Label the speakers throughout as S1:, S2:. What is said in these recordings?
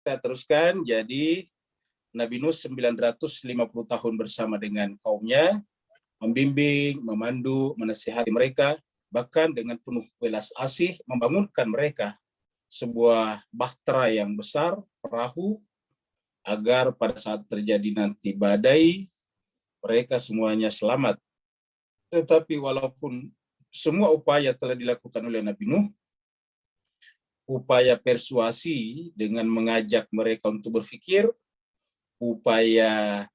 S1: kita teruskan. Jadi Nabi Nuh 950 tahun bersama dengan kaumnya, membimbing, memandu, menasihati mereka, bahkan dengan penuh welas asih membangunkan mereka sebuah bahtera yang besar, perahu, agar pada saat terjadi nanti badai, mereka semuanya selamat. Tetapi walaupun semua upaya telah dilakukan oleh Nabi Nuh, upaya persuasi dengan mengajak mereka untuk berpikir, upaya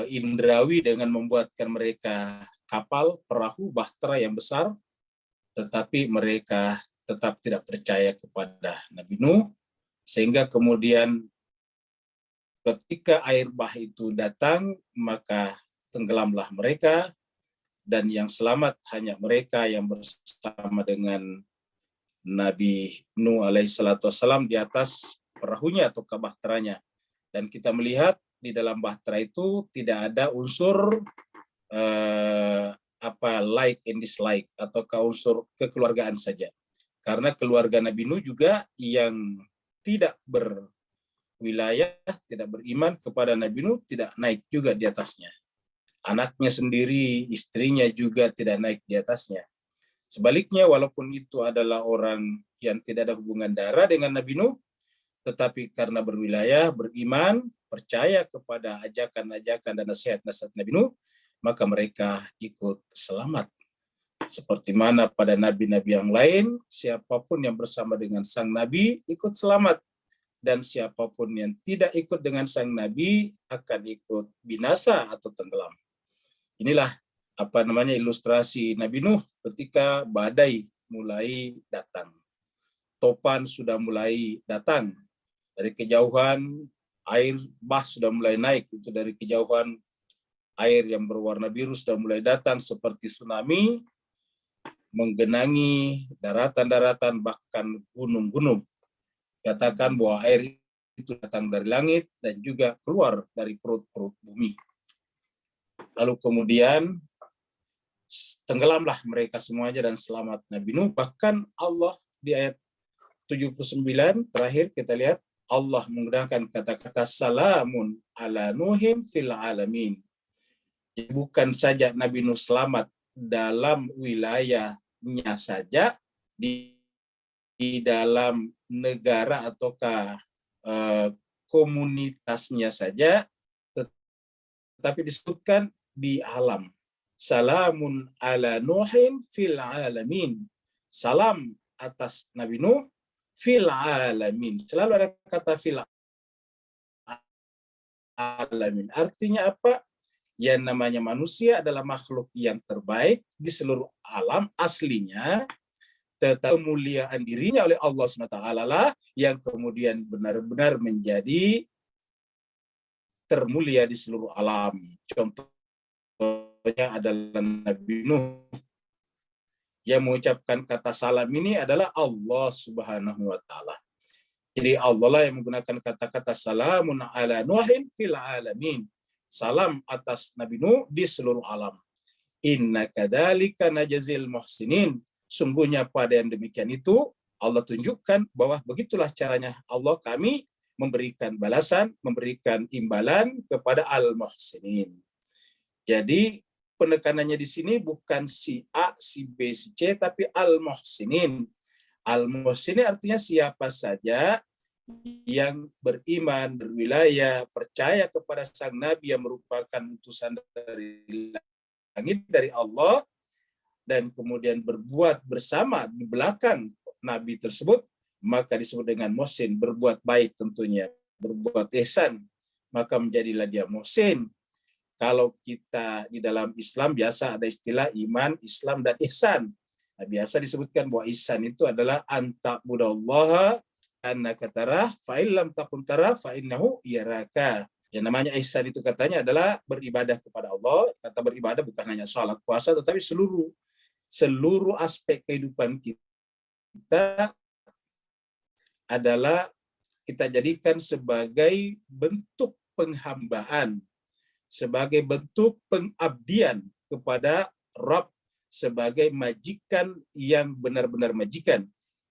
S1: indrawi dengan membuatkan mereka kapal, perahu, bahtera yang besar, tetapi mereka tetap tidak percaya kepada Nabi Nuh, sehingga kemudian ketika air bah itu datang, maka tenggelamlah mereka, dan yang selamat hanya mereka yang bersama dengan Nabi Nuh alaihissalatu wassalam di atas perahunya atau bahteranya. Dan kita melihat di dalam bahtera itu tidak ada unsur like and dislike atau unsur kekeluargaan saja. Karena keluarga Nabi Nuh juga yang tidak berwilayah, tidak beriman kepada Nabi Nuh tidak naik juga di atasnya. Anaknya sendiri, istrinya juga tidak naik di atasnya. Sebaliknya, walaupun itu adalah orang yang tidak ada hubungan darah dengan Nabi Nuh, tetapi karena berwilayah, beriman, percaya kepada ajakan-ajakan dan nasihat-nasihat Nabi Nuh, maka mereka ikut selamat. Seperti mana pada nabi-nabi yang lain, siapapun yang bersama dengan sang nabi ikut selamat. Dan siapapun yang tidak ikut dengan sang nabi akan ikut binasa atau tenggelam. Inilah ilustrasi Nabi Nuh ketika badai mulai datang. Topan sudah mulai datang. Dari kejauhan air bah sudah mulai naik. Itu dari kejauhan air yang berwarna biru sudah mulai datang seperti tsunami, menggenangi daratan-daratan bahkan gunung-gunung. Katakan bahwa air itu datang dari langit dan juga keluar dari perut-perut bumi. Lalu kemudian tenggelamlah mereka semuanya dan selamat Nabi Nuh. Bahkan Allah di ayat 79 terakhir kita lihat Allah menggunakan kata-kata salamun ala nuhin fil alamin. Bukan saja Nabi Nuh selamat dalam wilayahnya saja, di dalam negara ataukah komunitasnya saja, tetapi disebutkan di alam. Salamun ala nuhin fil alamin. Salam atas Nabi Nuh fil alamin. Selalu ada kata fil alamin. Artinya apa? Yang namanya manusia adalah makhluk yang terbaik di seluruh alam aslinya, tetapi kemuliaan dirinya oleh Allah SWT lah yang kemudian benar-benar menjadi termulia di seluruh alam. Contohnya adalah Nabi Nuh. Yang mengucapkan kata salam ini adalah Allah Subhanahu wa taala. Jadi Allah lah yang menggunakan kata-kata salamun ala nuhin fil alamin. Salam atas Nabi Nuh di seluruh alam. Inna kadzalika najzil muhsinin. Sungguhnya pada yang demikian itu Allah tunjukkan bahwa begitulah caranya Allah kami memberikan balasan, memberikan imbalan kepada al-muhsinin. Jadi penekanannya di sini bukan si A, si B, si C, tapi al-muhsinin. Al-muhsinin artinya siapa saja yang beriman, berwilayah, percaya kepada sang Nabi yang merupakan utusan dari langit, dari Allah, dan kemudian berbuat bersama di belakang Nabi tersebut, maka disebut dengan muhsin, berbuat baik tentunya, berbuat ihsan, maka menjadilah dia muhsin. Kalau kita di dalam Islam biasa ada istilah iman, Islam, dan ihsan. Nah, biasa disebutkan bahwa ihsan itu adalah anta'budallaha annaka tarah fa illam takun tarah fa innahu yaraka. Yang namanya ihsan itu katanya adalah beribadah kepada Allah. Kata beribadah bukan hanya sholat, puasa, tetapi seluruh aspek kehidupan kita adalah kita jadikan sebagai bentuk penghambaan, sebagai bentuk pengabdian kepada Rabb, sebagai majikan yang benar-benar majikan,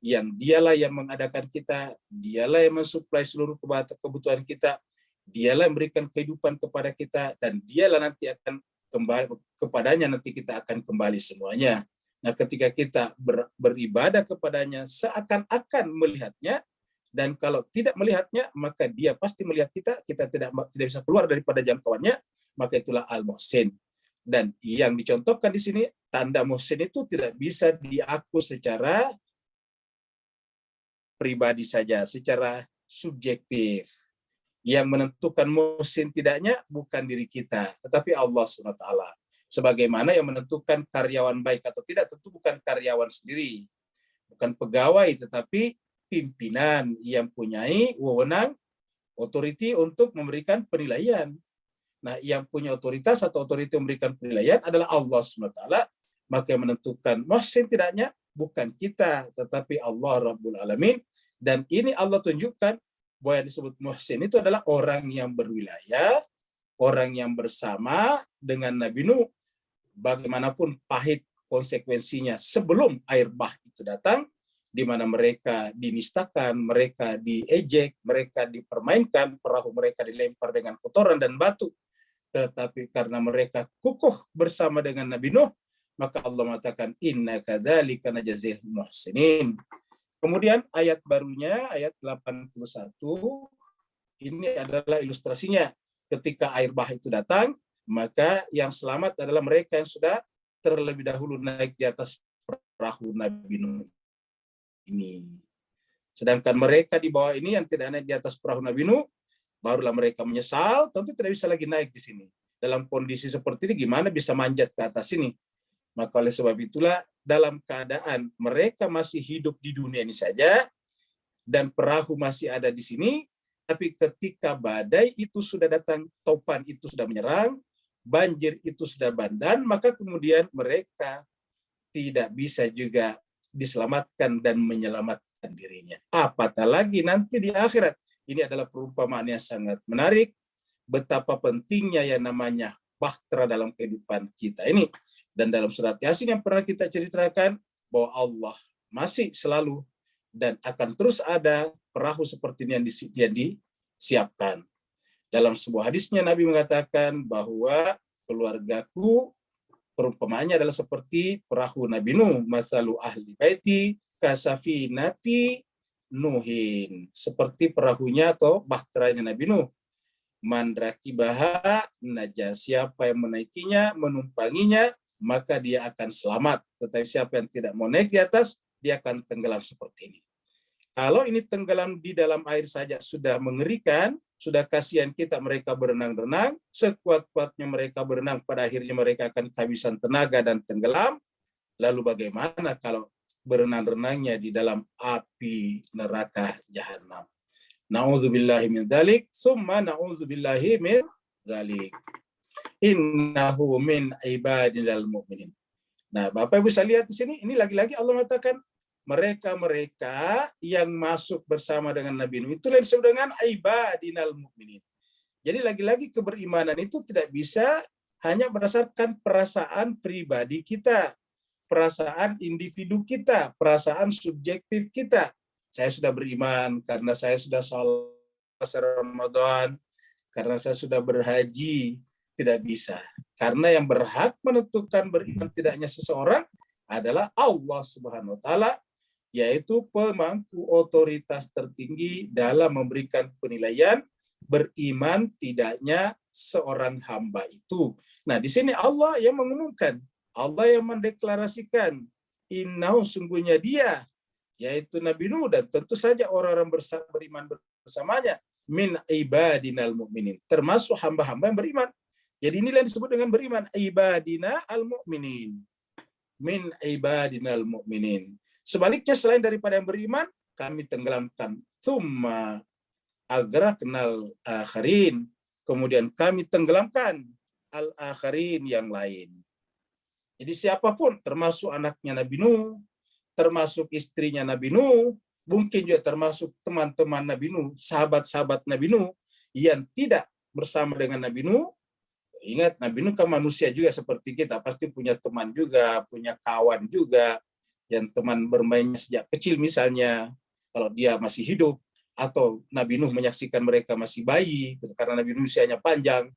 S1: yang dialah yang mengadakan kita, dialah yang mensuplai seluruh kebutuhan kita, dialah yang memberikan kehidupan kepada kita, dan dialah nanti akan kembali kepadanya, nanti kita akan kembali semuanya. Nah, ketika kita beribadah kepadanya seakan-akan melihatnya, dan kalau tidak melihatnya maka dia pasti melihat kita, kita tidak bisa keluar daripada jangkauannya, maka itulah al-muhsin. Dan yang dicontohkan di sini, tanda muhsin itu tidak bisa diaku secara pribadi saja, secara subjektif. Yang menentukan muhsin tidaknya bukan diri kita, tetapi Allah SWT. Sebagaimana yang menentukan karyawan baik atau tidak tentu bukan karyawan sendiri, bukan pegawai, tetapi pimpinan yang punyai wewenang, otoriti untuk memberikan penilaian. Nah, yang punya otoritas atau otoriti memberikan penilaian adalah Allah SWT. Maka yang menentukan muhsin tidaknya bukan kita, tetapi Allah Rabbul Alamin. Dan ini Allah tunjukkan bahwa yang disebut muhsin itu adalah orang yang berwilayah, orang yang bersama dengan Nabi Nuh. Bagaimanapun pahit konsekuensinya sebelum air bah itu datang, di mana mereka dinistakan, mereka diejek, mereka dipermainkan, perahu mereka dilempar dengan kotoran dan batu. Tetapi karena mereka kukuh bersama dengan Nabi Nuh, maka Allah mengatakan inna kadzalika najzil muhsinin. Kemudian ayat barunya, ayat 81, ini adalah ilustrasinya. Ketika air bah itu datang, maka yang selamat adalah mereka yang sudah terlebih dahulu naik di atas perahu Nabi Nuh ini. Sedangkan mereka di bawah ini yang tidak naik di atas perahu Nabi Nuh, barulah mereka menyesal, tentu tidak bisa lagi naik di sini. Dalam kondisi seperti ini gimana bisa manjat ke atas ini? Maka oleh sebab itulah dalam keadaan mereka masih hidup di dunia ini saja dan perahu masih ada di sini, tapi ketika badai itu sudah datang, topan itu sudah menyerang, banjir itu sudah bandang, maka kemudian mereka tidak bisa juga diselamatkan dan menyelamatkan dirinya. Apatah lagi nanti di akhirat. Ini adalah perumpamaan yang sangat menarik, betapa pentingnya yang namanya bahtera dalam kehidupan kita ini. Dan dalam surat Yasin yang pernah kita ceritakan, bahwa Allah masih selalu dan akan terus ada perahu seperti ini yang disiapkan. Dalam sebuah hadisnya Nabi mengatakan bahwa keluargaku perumpamaannya adalah seperti perahu Nabi Nuh, masalu ahli baiti kasafinati Nuhin, seperti perahunya atau bahteranya Nabi Nuh. Mandrakibaha naja, siapa yang menaikinya, menumpanginya, maka dia akan selamat. Tetapi siapa yang tidak mau naik di atas, dia akan tenggelam seperti ini. Kalau ini tenggelam di dalam air saja sudah mengerikan, sudah kasihan kita mereka berenang-renang, sekuat-kuatnya mereka berenang, pada akhirnya mereka akan kehabisan tenaga dan tenggelam. Lalu bagaimana kalau berenang-renangnya di dalam api neraka jahanam? Na'udzubillahi min dzalik, summa na'udzubillahi min dzalik. Innahu min ibadinal mu'minin. Nah, Bapak Ibu saya lihat di sini, ini lagi-lagi Allah mengatakan mereka-mereka yang masuk bersama dengan Nabi Nuh itu disebut dengan ibadinal mu'minin. Jadi lagi-lagi keberimanan itu tidak bisa hanya berdasarkan perasaan pribadi kita, perasaan individu kita, perasaan subjektif kita. Saya sudah beriman karena saya sudah sholat Ramadan, karena saya sudah berhaji. Tidak bisa. Karena yang berhak menentukan beriman tidaknya seseorang adalah Allah Subhanahu wa taala, yaitu pemangku otoritas tertinggi dalam memberikan penilaian beriman tidaknya seorang hamba itu. Nah, di sini Allah yang mengumumkan, Allah yang mendeklarasikan, innahu, sungguhnya dia, yaitu Nabi Nuh dan tentu saja orang-orang beriman bersamanya, min ibadinal mu'minin, termasuk hamba-hamba yang beriman. Jadi inilah yang disebut dengan beriman, ibadina al-mu'minin. Min ibadina al-mu'minin. Sebaliknya selain daripada yang beriman, kami tenggelamkan. Thumma agraqnal akharin. Kemudian kami tenggelamkan al-akharin yang lain. Jadi siapapun, termasuk anaknya Nabi Nuh, termasuk istrinya Nabi Nuh, mungkin juga termasuk teman-teman Nabi Nuh, sahabat-sahabat Nabi Nuh, yang tidak bersama dengan Nabi Nuh. Ingat, Nabi Nuh kan manusia juga seperti kita, pasti punya teman juga, punya kawan juga, yang teman bermainnya sejak kecil misalnya, kalau dia masih hidup, atau Nabi Nuh menyaksikan mereka masih bayi, karena Nabi Nuh usianya panjang,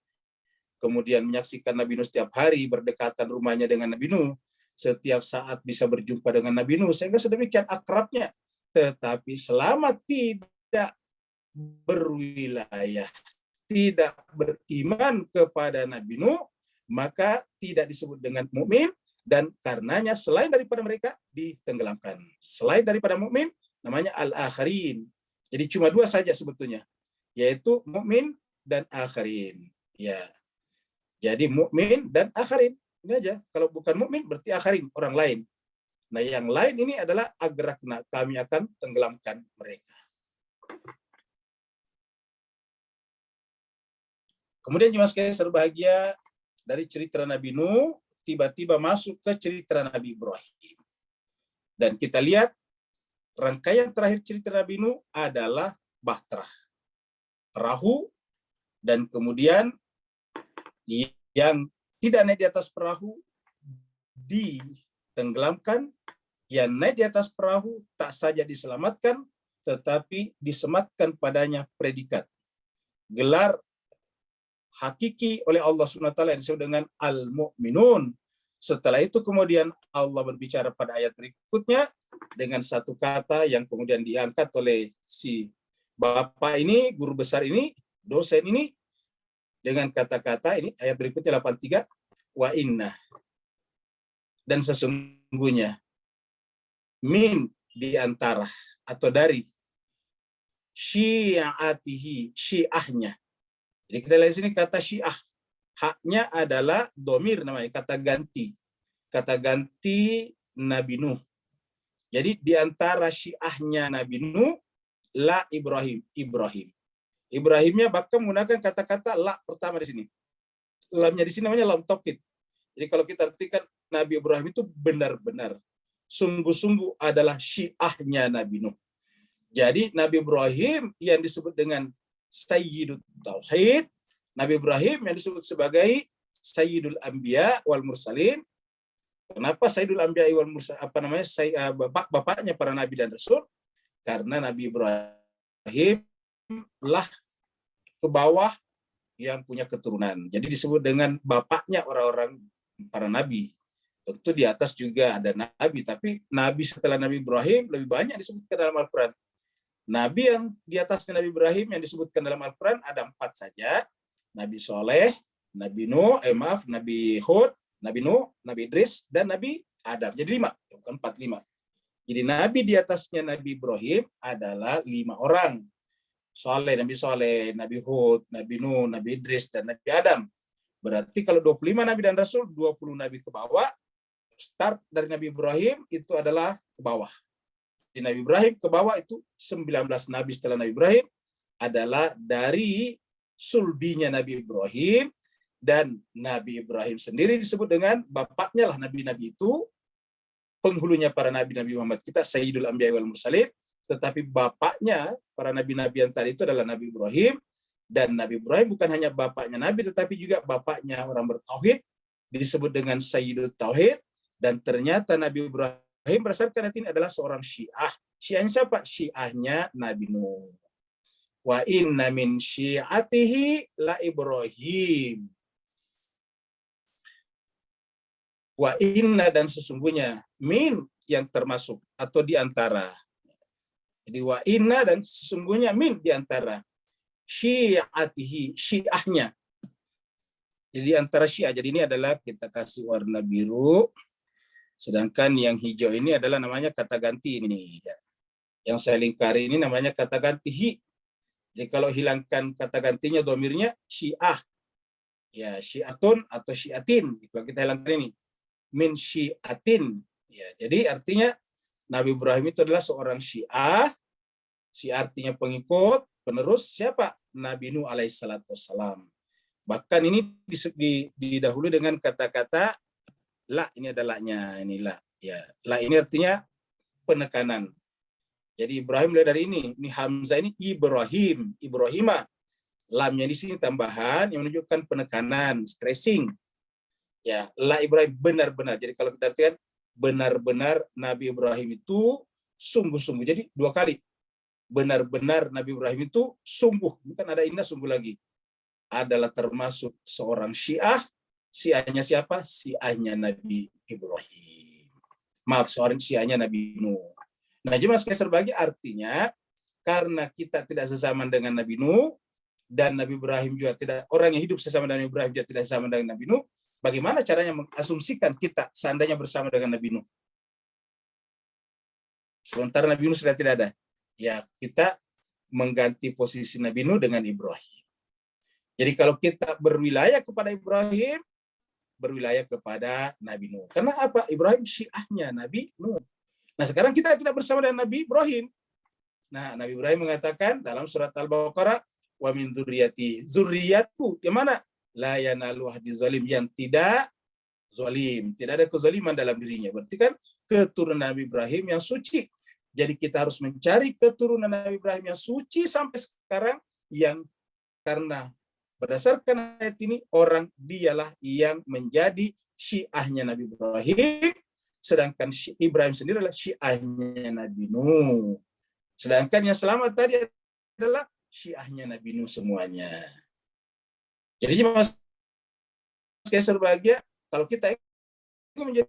S1: kemudian menyaksikan Nabi Nuh setiap hari, berdekatan rumahnya dengan Nabi Nuh, setiap saat bisa berjumpa dengan Nabi Nuh, sehingga sedemikian akrabnya. Tetapi selama tidak berwilayah, tidak beriman kepada Nabi Nuh, maka tidak disebut dengan mukmin, dan karenanya selain daripada mereka ditenggelamkan. Selain daripada mukmin namanya al-akharin. Jadi cuma dua saja sebetulnya, yaitu mukmin dan akharin. Ya. Jadi mukmin dan akharin. Ini aja. Kalau bukan mukmin berarti akharin, orang lain. Nah, yang lain ini adalah agrakna, kami akan tenggelamkan mereka. Kemudian jemaah sekalian berbahagia, dari cerita Nabi Nuh tiba-tiba masuk ke cerita Nabi Ibrahim. Dan kita lihat rangkaian terakhir cerita Nabi Nuh adalah Bahtrah, perahu, dan kemudian yang tidak naik di atas perahu ditenggelamkan, yang naik di atas perahu tak saja diselamatkan, tetapi disematkan padanya predikat, gelar hakiki oleh Allah SWT yang disebut dengan Al-Mu'minun. Setelah itu kemudian Allah berbicara pada ayat berikutnya dengan satu kata yang kemudian diangkat oleh si bapak ini, guru besar ini, dosen ini, dengan kata-kata ini, ayat berikutnya 83, wa inna, dan sesungguhnya, min, di antara atau dari, syi'atihi, syiahnya. Jadi kita lihat sini kata syiah, haknya adalah domir namanya, kata ganti Nabi Nuh. Jadi di antara syiahnya Nabi Nuh, la Ibrahim. Ibrahimnya bahkan menggunakan kata-kata la pertama di sini. Lamnya di sini namanya lam taukid. Jadi kalau kita artikan Nabi Ibrahim itu benar-benar, sungguh-sungguh adalah syiahnya Nabi Nuh. Jadi Nabi Ibrahim yang disebut dengan Sayyidul Tauhid, Nabi Ibrahim yang disebut sebagai Sayyidul Anbiya wal Mursalin. Kenapa Sayyidul Anbiya wal Mursalin? Bapaknya para nabi dan rasul? Karena Nabi Ibrahim lah ke bawah yang punya keturunan. Jadi disebut dengan bapaknya orang-orang para nabi. Tentu di atas juga ada nabi, tapi nabi setelah Nabi Ibrahim lebih banyak disebutkan dalam Al-Quran. Nabi yang di atasnya Nabi Ibrahim yang disebutkan dalam Al-Quran ada 4 saja. Nabi Soleh, Nabi Nuh, Nabi Hud, Nabi Nuh, Nabi Idris, dan Nabi Adam. Jadi 5, bukan 4, 5. Jadi Nabi di atasnya Nabi Ibrahim adalah 5 orang. Soleh, Nabi Hud, Nabi Nuh, Nabi Idris, dan Nabi Adam. Berarti kalau 25 Nabi dan Rasul, 20 Nabi ke bawah, start dari Nabi Ibrahim itu adalah ke bawah. Di Nabi Ibrahim ke bawah itu 19 Nabi setelah Nabi Ibrahim adalah dari sulbinya Nabi Ibrahim, dan Nabi Ibrahim sendiri disebut dengan bapaknya lah nabi-nabi itu, penghulunya para nabi-nabi Muhammad kita, Sayyidul Anbiya wal Mursalin, tetapi bapaknya para nabi-nabi yang tadi itu adalah Nabi Ibrahim, dan Nabi Ibrahim bukan hanya bapaknya nabi, tetapi juga bapaknya orang bertauhid, disebut dengan Sayyidul Tauhid, dan ternyata Nabi Ibrahim berdasarkan ayat ini adalah seorang syiah. Syiahnya siapa? Syiahnya Nabi Nuh. Wa inna min syiatihi la Ibrahim. Wa inna, dan sesungguhnya, min yang termasuk atau di antara. Jadi wa inna, dan sesungguhnya, min di antara, syiatihi, syiahnya. Jadi antara syiah. Jadi ini adalah kita kasih warna biru. Sedangkan yang hijau ini adalah namanya kata ganti ini. Yang saya lingkari ini namanya kata ganti hi. Jadi kalau hilangkan kata gantinya, domirnya syiah. Ya, syiatun atau syiatin. Kalau kita hilangkan ini. Min syiatin. Ya, jadi artinya Nabi Ibrahim itu adalah seorang syiah. Syiah artinya pengikut, penerus siapa? Nabi Nuh alaihissalatu wassalam. Bahkan ini didahului dengan kata-kata la, ini ada la-nya, ini la. Ya, la ini artinya penekanan. Jadi Ibrahim mulai dari ini hamzah ini Ibrahim, Ibrahimah. Lamnya di sini tambahan yang menunjukkan penekanan, stressing. Ya, la Ibrahim benar-benar. Jadi kalau kita artikan benar-benar Nabi Ibrahim itu sungguh-sungguh. Jadi 2 kali. Benar-benar Nabi Ibrahim itu sungguh. Bukan ada inna sungguh lagi. Adalah termasuk seorang Syiah. Syiahnya siapa? Syiahnya Nabi Ibrahim. Maaf, seorang Syiahnya Nabi Nuh. Nah, jemaah sekalian berbagi artinya karena kita tidak sezaman dengan Nabi Nuh dan Nabi Ibrahim juga tidak, orang yang hidup sesama dengan Nabi Ibrahim juga tidak sesama dengan Nabi Nuh, bagaimana caranya mengasumsikan kita seandainya bersama dengan Nabi Nuh? Sementara Nabi Nuh sudah tidak ada. Ya, kita mengganti posisi Nabi Nuh dengan Ibrahim. Jadi kalau kita berwilayah kepada Ibrahim, berwilayah kepada Nabi Nuh. Karena apa? Ibrahim syiahnya Nabi Nuh. Nah, sekarang kita tidak bersama dengan Nabi Ibrahim. Nah, Nabi Ibrahim mengatakan dalam surat Al-Baqarah, wa min dzurriyyati, zuriatku, yang mana? La yanalu ahdi zalim, yang tidak zalim, tidak ada kezaliman dalam dirinya. Berarti kan keturunan Nabi Ibrahim yang suci. Jadi kita harus mencari keturunan Nabi Ibrahim yang suci sampai sekarang, yang karena berdasarkan ayat ini orang dialah yang menjadi syiahnya Nabi Ibrahim, sedangkan Ibrahim sendiri adalah syiahnya Nabi Nuh. Sedangkan yang selamat tadi adalah syiahnya Nabi Nuh semuanya. Jadi jemaah sekalian berbahagia, kalau kita ingin menjadi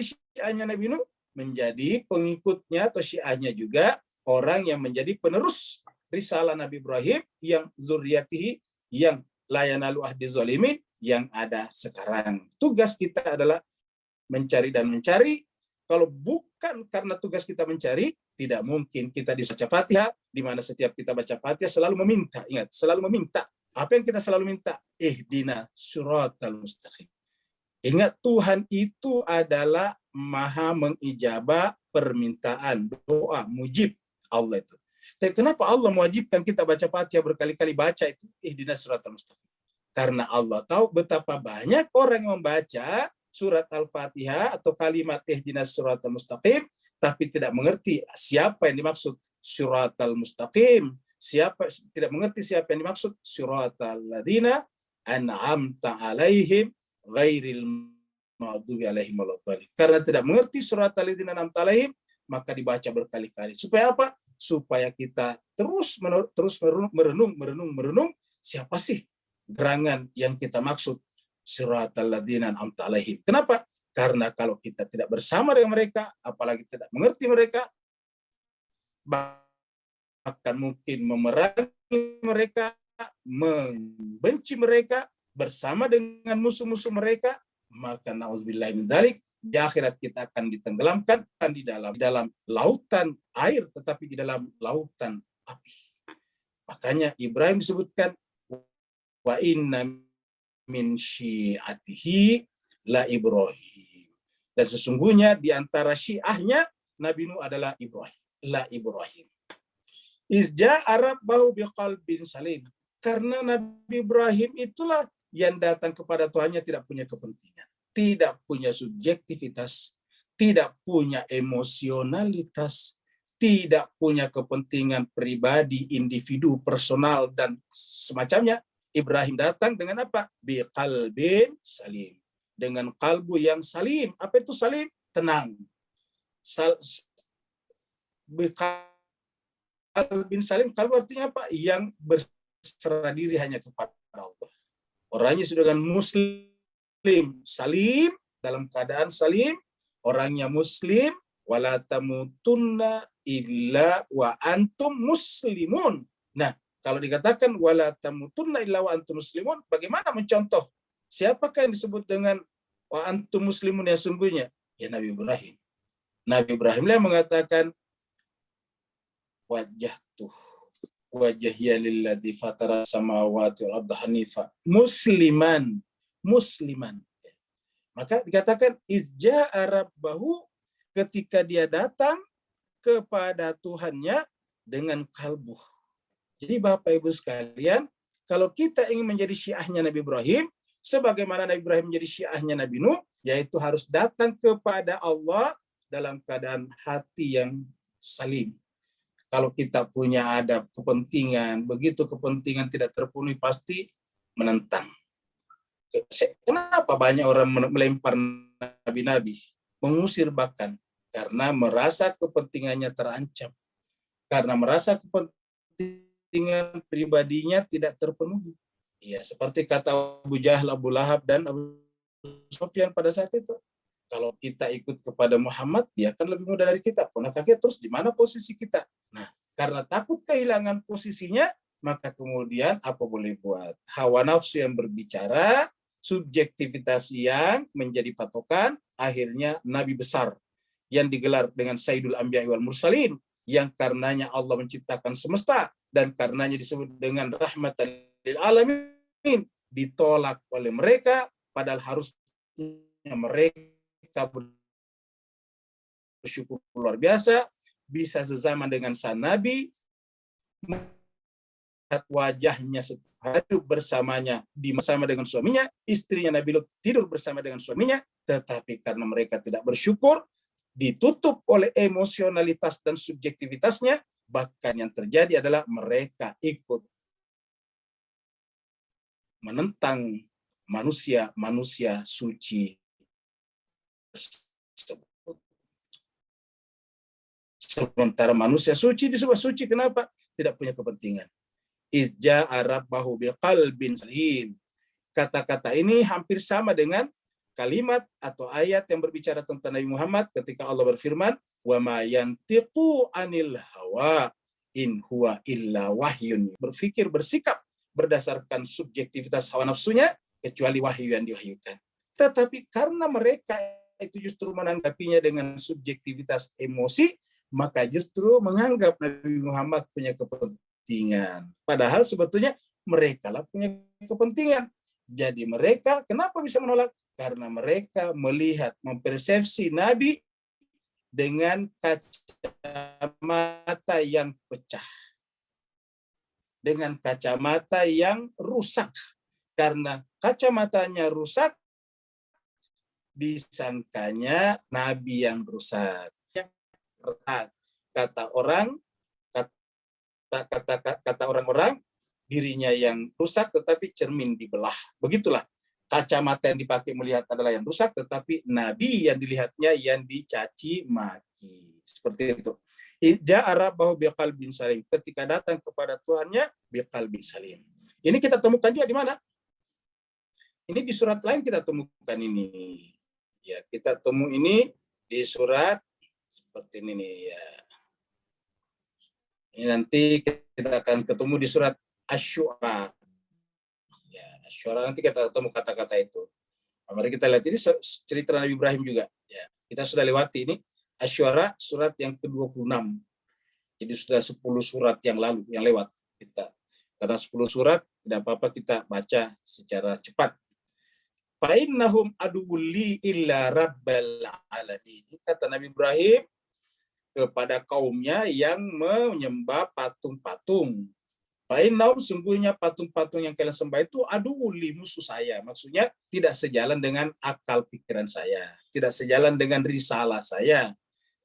S1: syiahnya Nabi Nuh, menjadi pengikutnya atau syiahnya juga orang yang menjadi penerus risalah Nabi Ibrahim yang zuriatihi, yang la yanalu ahdi zalimin, yang ada sekarang. Tugas kita adalah mencari dan mencari. Kalau bukan karena tugas kita mencari, tidak mungkin kita dibaca Fatihah, di mana setiap kita baca Fatihah selalu meminta. Ingat, selalu meminta. Apa yang kita selalu minta? Ihdina siratal mustaqim. Ingat, Tuhan itu adalah maha mengijabah permintaan, doa, mujib Allah itu. Tapi kenapa Allah mewajibkan kita baca Fatihah berkali-kali baca itu ihdinas siratal mustaqim? Karena Allah tahu betapa banyak orang yang membaca surat Al-Fatihah atau kalimat ihdinas siratal mustaqim tapi tidak mengerti siapa yang dimaksud siratal mustaqim, tidak mengerti siapa yang dimaksud siratal ladzina an'amta alaihim ghairil maghdubi alaihim waladdallin. Karena tidak mengerti siratal ladzina an'amta alaihim, maka dibaca berkali-kali. Supaya apa? Supaya kita terus merenung siapa sih gerangan yang kita maksud siratal ladzina an'amta alaihim. Kenapa? Karena kalau kita tidak bersama dengan mereka, apalagi tidak mengerti mereka, bahkan mungkin memerangi mereka, membenci mereka, bersama dengan musuh-musuh mereka, maka na'udzubillah min dzalik, di akhirat kita akan ditenggelamkan di dalam lautan air, tetapi di dalam lautan api. Makanya Ibrahim disebutkan wa inna min syi'atihi la Ibrahim. Dan sesungguhnya di antara syiahnya Nabi Nuh adalah Ibrahim. La Ibrahim. Izja Arabbahu biqalbin salim. Karena Nabi Ibrahim itulah yang datang kepada Tuhannya tidak punya kepentingan, tidak punya subjektivitas, tidak punya emosionalitas, tidak punya kepentingan pribadi, individu, personal, dan semacamnya. Ibrahim datang dengan apa? Biqalbin salim. Dengan kalbu yang salim. Apa itu salim? Tenang. Biqalbin salim, kalbu artinya apa? Yang berserah diri hanya kepada Allah. Orangnya sudah dengan muslim, salim, dalam keadaan salim, orangnya muslim, wala tamutunna illa wa antum muslimun. Nah, kalau dikatakan wala tamutunna illa wa antum muslimun, bagaimana mencontoh? Siapakah yang disebut dengan wa antum muslimun yang sungguhnya? Ya Nabi Ibrahim. Nabi Ibrahim yang mengatakan wajjahtuh wajhiya lilladzi fatara samawati wal arda hanifa musliman. Maka dikatakan izja rabbahu, ketika dia datang kepada Tuhannya dengan kalbu. Jadi Bapak Ibu sekalian, kalau kita ingin menjadi syiahnya Nabi Ibrahim, sebagaimana Nabi Ibrahim menjadi syiahnya Nabi Nuh, yaitu harus datang kepada Allah dalam keadaan hati yang salim. Kalau kita punya ada kepentingan, begitu kepentingan tidak terpenuhi, pasti menentang. Kenapa banyak orang melempar nabi-nabi? mengusir bahkan karena merasa kepentingannya terancam, karena merasa kepentingan pribadinya tidak terpenuhi. Ya, seperti kata Abu Jahal, Abu Lahab, dan Abu Sufyan pada saat itu. Kalau kita ikut kepada Muhammad, dia kan lebih muda dari kita. Apakah terus di mana posisi kita? Nah, karena takut kehilangan posisinya, maka kemudian apa boleh buat? Hawa nafsu yang berbicara, subjektivitas yang menjadi patokan, akhirnya Nabi besar yang digelar dengan Sayyidul Anbiya wal Mursalin, yang karenanya Allah menciptakan semesta, dan karenanya disebut dengan rahmatan lil alamin, ditolak oleh mereka, padahal harusnya mereka bersyukur luar biasa, bisa sezaman dengan sang Nabi, melihat wajahnya hidup bersamanya, bersama dengan suaminya, istrinya Nabi Lut tidur bersama dengan suaminya, tetapi karena mereka tidak bersyukur, ditutup oleh emosionalitas dan subjektivitasnya, bahkan yang terjadi adalah mereka ikut menentang manusia suci tersebut. Sementara manusia suci disebut suci, kenapa? Tidak punya kepentingan. Izja arabahu biqalbin salim. Kata-kata ini hampir sama dengan kalimat atau ayat yang berbicara tentang Nabi Muhammad ketika Allah berfirman, wa ma yantiqu anil hawa in huwa illa wahyun. Berfikir, bersikap berdasarkan subjektivitas hawa nafsunya, kecuali wahyu yang diwahyukan. Tetapi karena mereka itu justru menanggapinya dengan subjektivitas emosi, maka justru menganggap Nabi Muhammad punya kepentingan. Padahal sebetulnya mereka lah punya kepentingan. Jadi mereka kenapa bisa menolak? Karena mereka melihat, mempersepsi Nabi dengan kacamata yang pecah, dengan kacamata yang rusak. Karena kacamatanya rusak, disangkanya Nabi yang rusak. Kata orang-orang, dirinya yang rusak tetapi cermin dibelah. Begitulah. Kacamata yang dipakai melihat adalah yang rusak, tetapi Nabi yang dilihatnya yang dicaci maki. Seperti itu. Ja'a rabbahu biqalbin salim. Ketika datang kepada Tuhannya biqalbin salim. Ini kita temukan juga di mana? Ini di surat lain kita temukan ini. Ya, kita temu ini di surat seperti ini nih ya. Ini nanti kita akan ketemu di surat Asy-Syu'ara. Ya, Asy-Syu'ara nanti kita ketemu kata-kata itu. Mari kita lihat ini cerita Nabi Ibrahim juga. Ya, kita sudah lewati ini Asy-Syu'ara surat yang ke-26. Jadi sudah 10 surat yang lalu yang lewat kita. Karena 10 surat tidak apa-apa kita baca secara cepat. Fa'innahum aduwli illa rabbal alamin. Kata Nabi Ibrahim kepada kaumnya yang menyembah patung-patung. Fa'innahum, sungguhnya patung-patung yang kalian sembah itu aduwli, musuh saya. Maksudnya tidak sejalan dengan akal pikiran saya, tidak sejalan dengan risalah saya.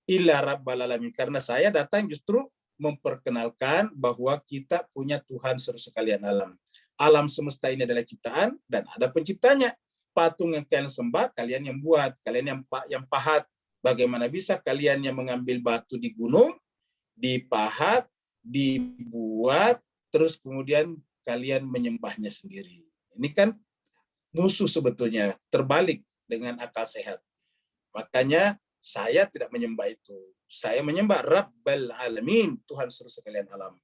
S1: Illa rabbal alamin, karena saya datang justru memperkenalkan bahwa kita punya Tuhan seluruh sekalian alam. Alam semesta ini adalah ciptaan dan ada penciptanya. Patung yang kalian sembah, kalian yang buat, kalian yang pahat. Bagaimana bisa kalian yang mengambil batu di gunung, dipahat, dibuat, terus kemudian kalian menyembahnya sendiri. Ini kan musuh sebetulnya, terbalik dengan akal sehat. Makanya saya tidak menyembah itu. Saya menyembah Rabbal Alamin, Tuhan seluruh sekalian alam.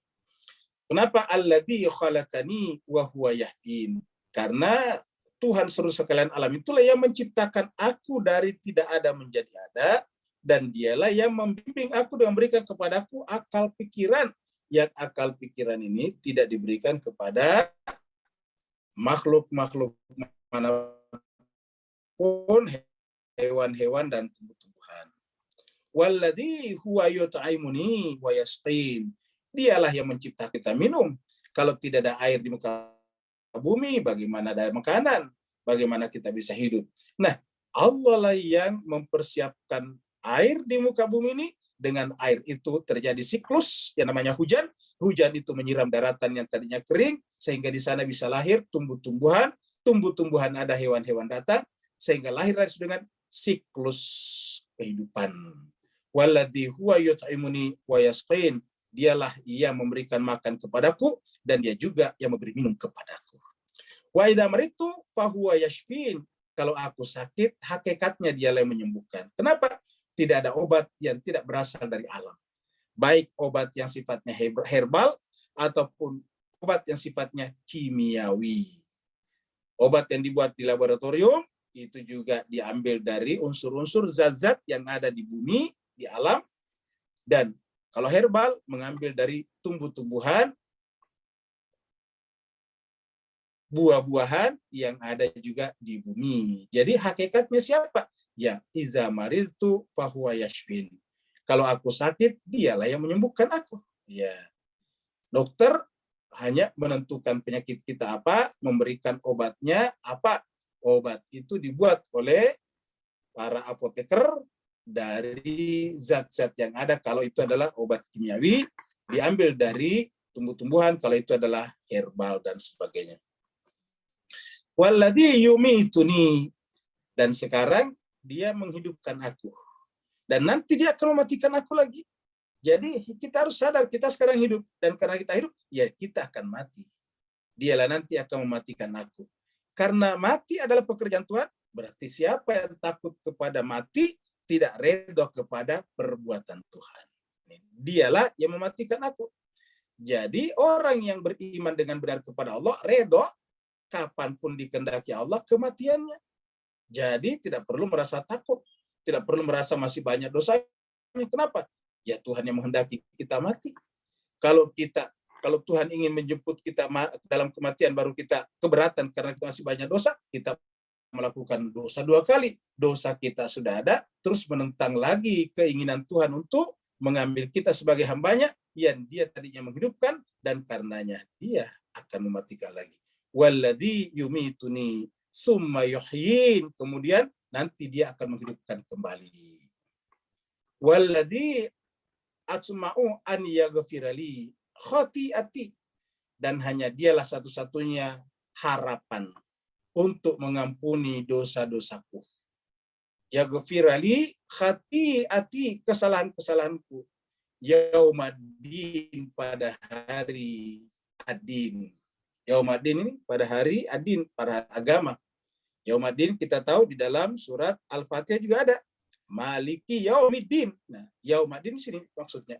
S1: Kenapa? Alladzi khalaqani wa huwa yahdin. Karena Tuhan seluruh sekalian alam itulah yang menciptakan aku dari tidak ada menjadi ada, dan dialah yang membimbing aku dan memberikan kepadaku akal pikiran, yang akal pikiran ini tidak diberikan kepada makhluk-makhluk manapun, hewan-hewan dan tumbuh-tumbuhan. Walladzi huwa yut'imuni wa yasqin. Dialah yang mencipta kita minum. Kalau tidak ada air di muka bumi, bagaimana ada makanan? Bagaimana kita bisa hidup? Nah, Allah lah yang mempersiapkan air di muka bumi ini. Dengan air itu terjadi siklus yang namanya hujan. Hujan itu menyiram daratan yang tadinya kering, sehingga di sana bisa lahir tumbuh-tumbuhan. Tumbuh-tumbuhan ada hewan-hewan datang, sehingga lahir dengan siklus kehidupan. Walladzi huwa yut'imuni wa yasqin, dialah yang memberikan makan kepadaku dan dia juga yang memberi minum kepadaku. Wa idza maritu fahuwa yashfin, kalau aku sakit hakikatnya dialah yang menyembuhkan. Kenapa? Tidak ada obat yang tidak berasal dari alam. Baik obat yang sifatnya herbal ataupun obat yang sifatnya kimiawi. Obat yang dibuat di laboratorium itu juga diambil dari unsur-unsur zat-zat yang ada di bumi, di alam. Dan kalau herbal mengambil dari tumbuh-tumbuhan, buah-buahan yang ada juga di bumi. Jadi hakikatnya siapa? Ya, iza maridtu fahuwa yashfin. Kalau aku sakit, dialah yang menyembuhkan aku. Ya. Dokter hanya menentukan penyakit kita apa, memberikan obatnya apa. Obat itu dibuat oleh para apoteker dari zat-zat yang ada. Kalau itu adalah obat kimiawi, diambil dari tumbuh-tumbuhan. Kalau itu adalah herbal dan sebagainya. Walladzi yumituni, dan sekarang dia menghidupkan aku. Dan nanti dia akan mematikan aku lagi. Jadi kita harus sadar kita sekarang hidup, dan karena kita hidup, ya kita akan mati. Dialah nanti akan mematikan aku. Karena mati adalah pekerjaan Tuhan, berarti siapa yang takut kepada mati tidak redha kepada perbuatan Tuhan. Dialah yang mematikan aku. Jadi orang yang beriman dengan benar kepada Allah redha kapanpun dikehendaki Allah kematiannya. Jadi tidak perlu merasa takut, tidak perlu merasa masih banyak dosa. Kenapa? Ya Tuhan yang menghendaki kita mati. Kalau Tuhan ingin menjemput kita dalam kematian, baru kita keberatan karena kita masih banyak dosa, kita melakukan dosa 2 kali. Dosa kita sudah ada, terus menentang lagi keinginan Tuhan untuk mengambil kita sebagai hambanya yang dia tadinya menghidupkan, dan karenanya dia akan mematikan lagi. Walladzi yumituni summa yuhyin, kemudian nanti dia akan menghidupkan kembali. Walladzi atma'u an yaghfirali khati'ati, dan hanya dialah satu-satunya harapan untuk mengampuni dosa-dosaku. Yaghfirali khati'ati, kesalahan-kesalahanku. Yaumaddin, pada hari adin. Yaumaddin ini pada hari adin, pada agama. Yaumaddin kita tahu di dalam surat Al-Fatihah juga ada. Maliki yaumiddin. Nah, yaumiddin di sini maksudnya.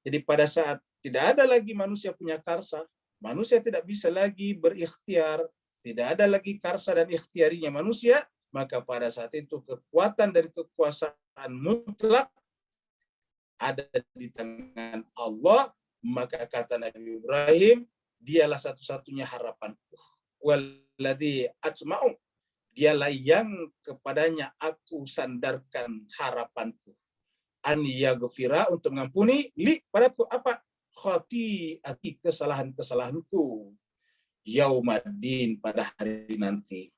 S1: Jadi pada saat tidak ada lagi manusia punya karsa, manusia tidak bisa lagi berikhtiar, tidak ada lagi karsa dan ikhtiarinya manusia, maka pada saat itu kekuatan dan kekuasaan mutlak ada di tangan Allah. Maka kata Nabi Ibrahim, dialah satu-satunya harapanku. Walladzi atma'u, dialah yang kepadanya aku sandarkan harapanku. An yaghfira, untuk mengampuni, li, padaku apa? Khati'ati, kesalahan-kesalahanku. Yaumaddin, pada hari nanti.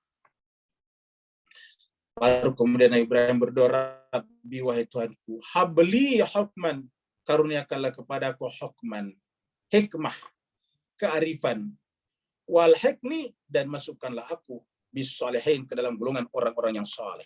S1: Baru kemudian Nabi Ibrahim berdoa, Rabbi, wahai Tuhanku, habli hukman, karuniakanlah kepadaku hukman, hikmah, kearifan, wal hikmi, dan masukkanlah aku bisalihin, ke dalam golongan orang-orang yang saleh.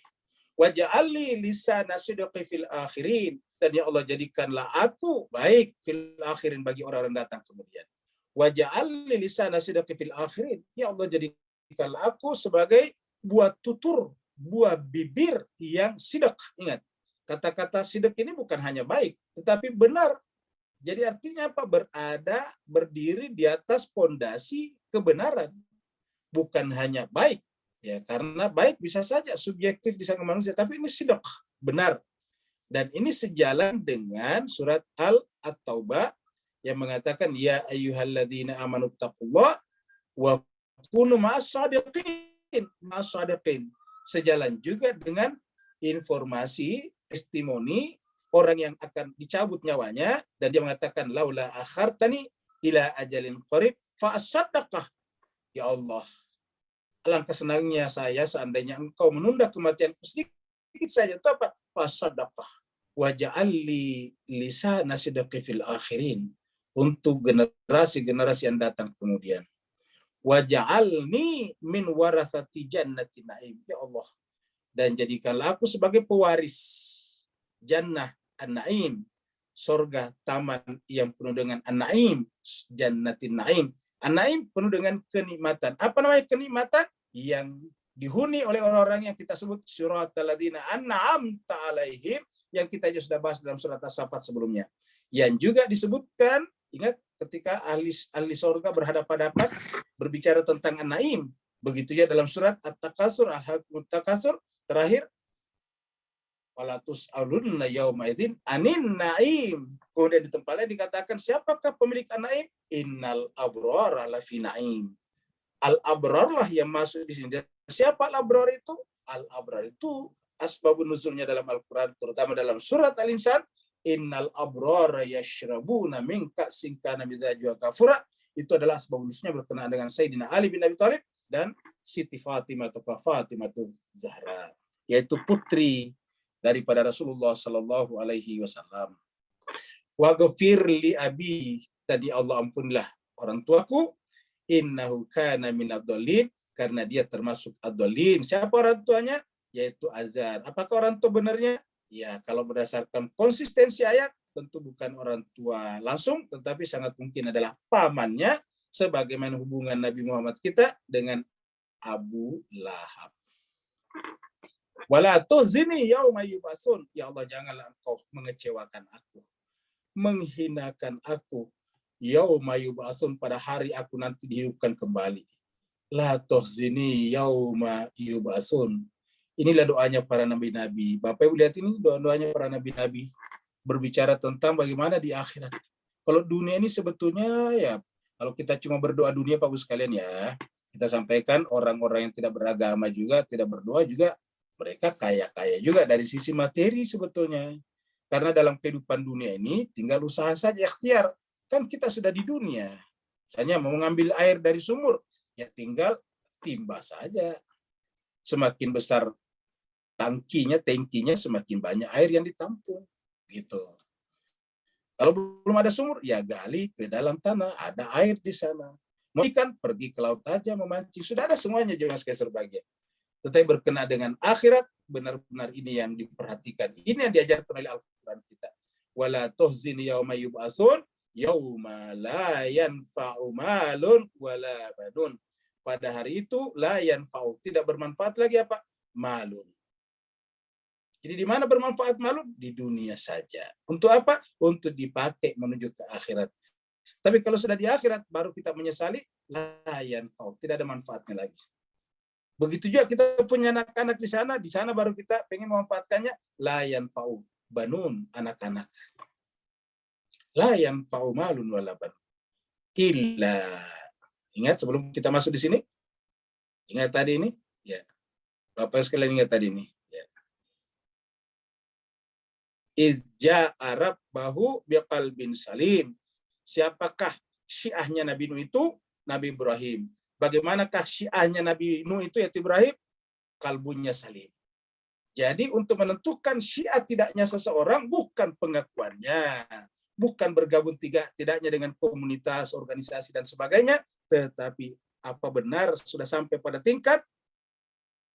S1: Waj'alni lisana sidqi fil akhirin, dan ya Allah jadikanlah aku baik fil akhirin, bagi orang-orang datang kemudian. Waj'alni lisana sidqi fil akhirin, ya Allah jadikanlah aku sebagai buah tutur, buah bibir yang sidq. Ingat, kata-kata sidq ini bukan hanya baik, tetapi benar. Jadi artinya apa? Berdiri di atas pondasi kebenaran. Bukan hanya baik, ya, karena baik bisa saja subjektif bisa ke manusia, tapi ini sidq, benar. Dan ini sejalan dengan surat At-Taubah yang mengatakan ya ayyuhalladzina amanu taqullah wa kunu ma'as-shadiqin. Sejalan juga dengan informasi testimoni orang yang akan dicabut nyawanya, dan dia mengatakan laula akhartani ila ajalin qarib fa asaddaqah. Ya Allah, alangkah senangnya saya seandainya engkau menunda kematianku sedikit saja. Itu apa? Fasadaqah waja'alli lisana sidqi fil akhirin, untuk generasi-generasi yang datang kemudian. Waja'alni min warathati jannati na'im. Ya Allah, dan jadikanlah aku sebagai pewaris jannah an-na'im, surga taman yang penuh dengan an-na'im, jannatin na'im. An-na'im penuh dengan kenikmatan. Apa namanya kenikmatan? Yang dihuni oleh orang-orang yang kita sebut suratal ladzina an'amta alaihim, yang kita juga sudah bahas dalam surat As-Saffat sebelumnya. Yang juga disebutkan, ingat ketika ahli surga berhadapan-hadapan berbicara tentang an-na'im. Begitu ya dalam surat At-Takasur, Al-Haqqut Takasur, terakhir wala tus'alunna yauma idzin anin na'im. Kemudian di tempat lain dikatakan siapakah pemilik an-na'im? Innal abrara lafi na'im. Al-abrar lah yang masuk di sini. Siapa al-abrar itu? Al-abrar itu asbabun nuzulnya dalam Al-Qur'an, terutama dalam surat Al-Insan, innal abrara yashrabuna min ka'sin kana mizajuha kafura. Itu adalah asbabun nuzulnya berkenaan dengan Sayyidina Ali bin Abi Thalib dan Siti Fatimah atau Fatimah Zahra, yaitu putri daripada Rasulullah Sallallahu Alaihi Wasallam. Waghfir li abi, tadi Allah ampunilah orang tuaku, innahu kana minadh dhalin, karena dia termasuk ad-dhalin. Siapa orang tuanya? Yaitu Azar. Apakah orang tua benarnya? Ya, kalau berdasarkan konsistensi ayat, tentu bukan orang tua langsung, tetapi sangat mungkin adalah pamannya, sebagaimana hubungan Nabi Muhammad kita dengan Abu Lahab. Wala tuhzini yauma yub'atsun. Ya Allah, janganlah engkau mengecewakan aku, menghinakan aku, yauma yub'atsun, pada hari aku nanti dihidupkan kembali. La tuhzini yauma yub'atsun. Inilah doanya para nabi-nabi. Bapak Ibu lihat ini doa-doanya para nabi-nabi, berbicara tentang bagaimana di akhirat. Kalau dunia ini sebetulnya ya, kalau kita cuma berdoa dunia Pak Bu sekalian ya, kita sampaikan orang-orang yang tidak beragama juga, tidak berdoa juga, mereka kaya-kaya juga dari sisi materi sebetulnya. Karena dalam kehidupan dunia ini tinggal usaha saja, ikhtiar. Kan kita sudah di dunia. Misalnya mau mengambil air dari sumur, ya tinggal timba saja. Semakin besar tangkinya, semakin banyak air yang ditampung. Gitu. Kalau belum ada sumur, ya gali ke dalam tanah, ada air di sana. Mau ikan, pergi ke laut aja memancing. Sudah ada semuanya, jangan sekali sebagian. Tetapi berkenaan dengan akhirat, benar-benar ini yang diperhatikan. Ini yang diajarkan oleh Al-Quran kita. Wala tuhzin yauma yub'atsun, yauma la yanfa'u malun wala banun. Pada hari itu, la yanfa'u, tidak bermanfaat lagi apa? Malun. Jadi di mana bermanfaat malun? Di dunia saja. Untuk apa? Untuk dipakai menuju ke akhirat. Tapi kalau sudah di akhirat, baru kita menyesali, la yanfa'u, tidak ada manfaatnya lagi. Begitu juga kita punya anak-anak di sana baru kita pengen memanfaatkannya, la yanfa'u banun, anak-anak. La yanfa'u malun wala banun. Illa. Ingat sebelum kita masuk di sini? Ingat tadi ini? Ya. Bapak sekalian ingat tadi ini? Ya. Izja Arab bahu biqalbin salim. Siapakah syiahnya Nabi Nuh itu? Nabi Ibrahim. Bagaimanakah syiahnya Nabi Nuh itu, yaitu Ibrahim? Kalbunya salim. Jadi untuk menentukan syiah tidaknya seseorang bukan pengakuannya, bukan bergabung tidaknya dengan komunitas, organisasi dan sebagainya, tetapi apa benar sudah sampai pada tingkat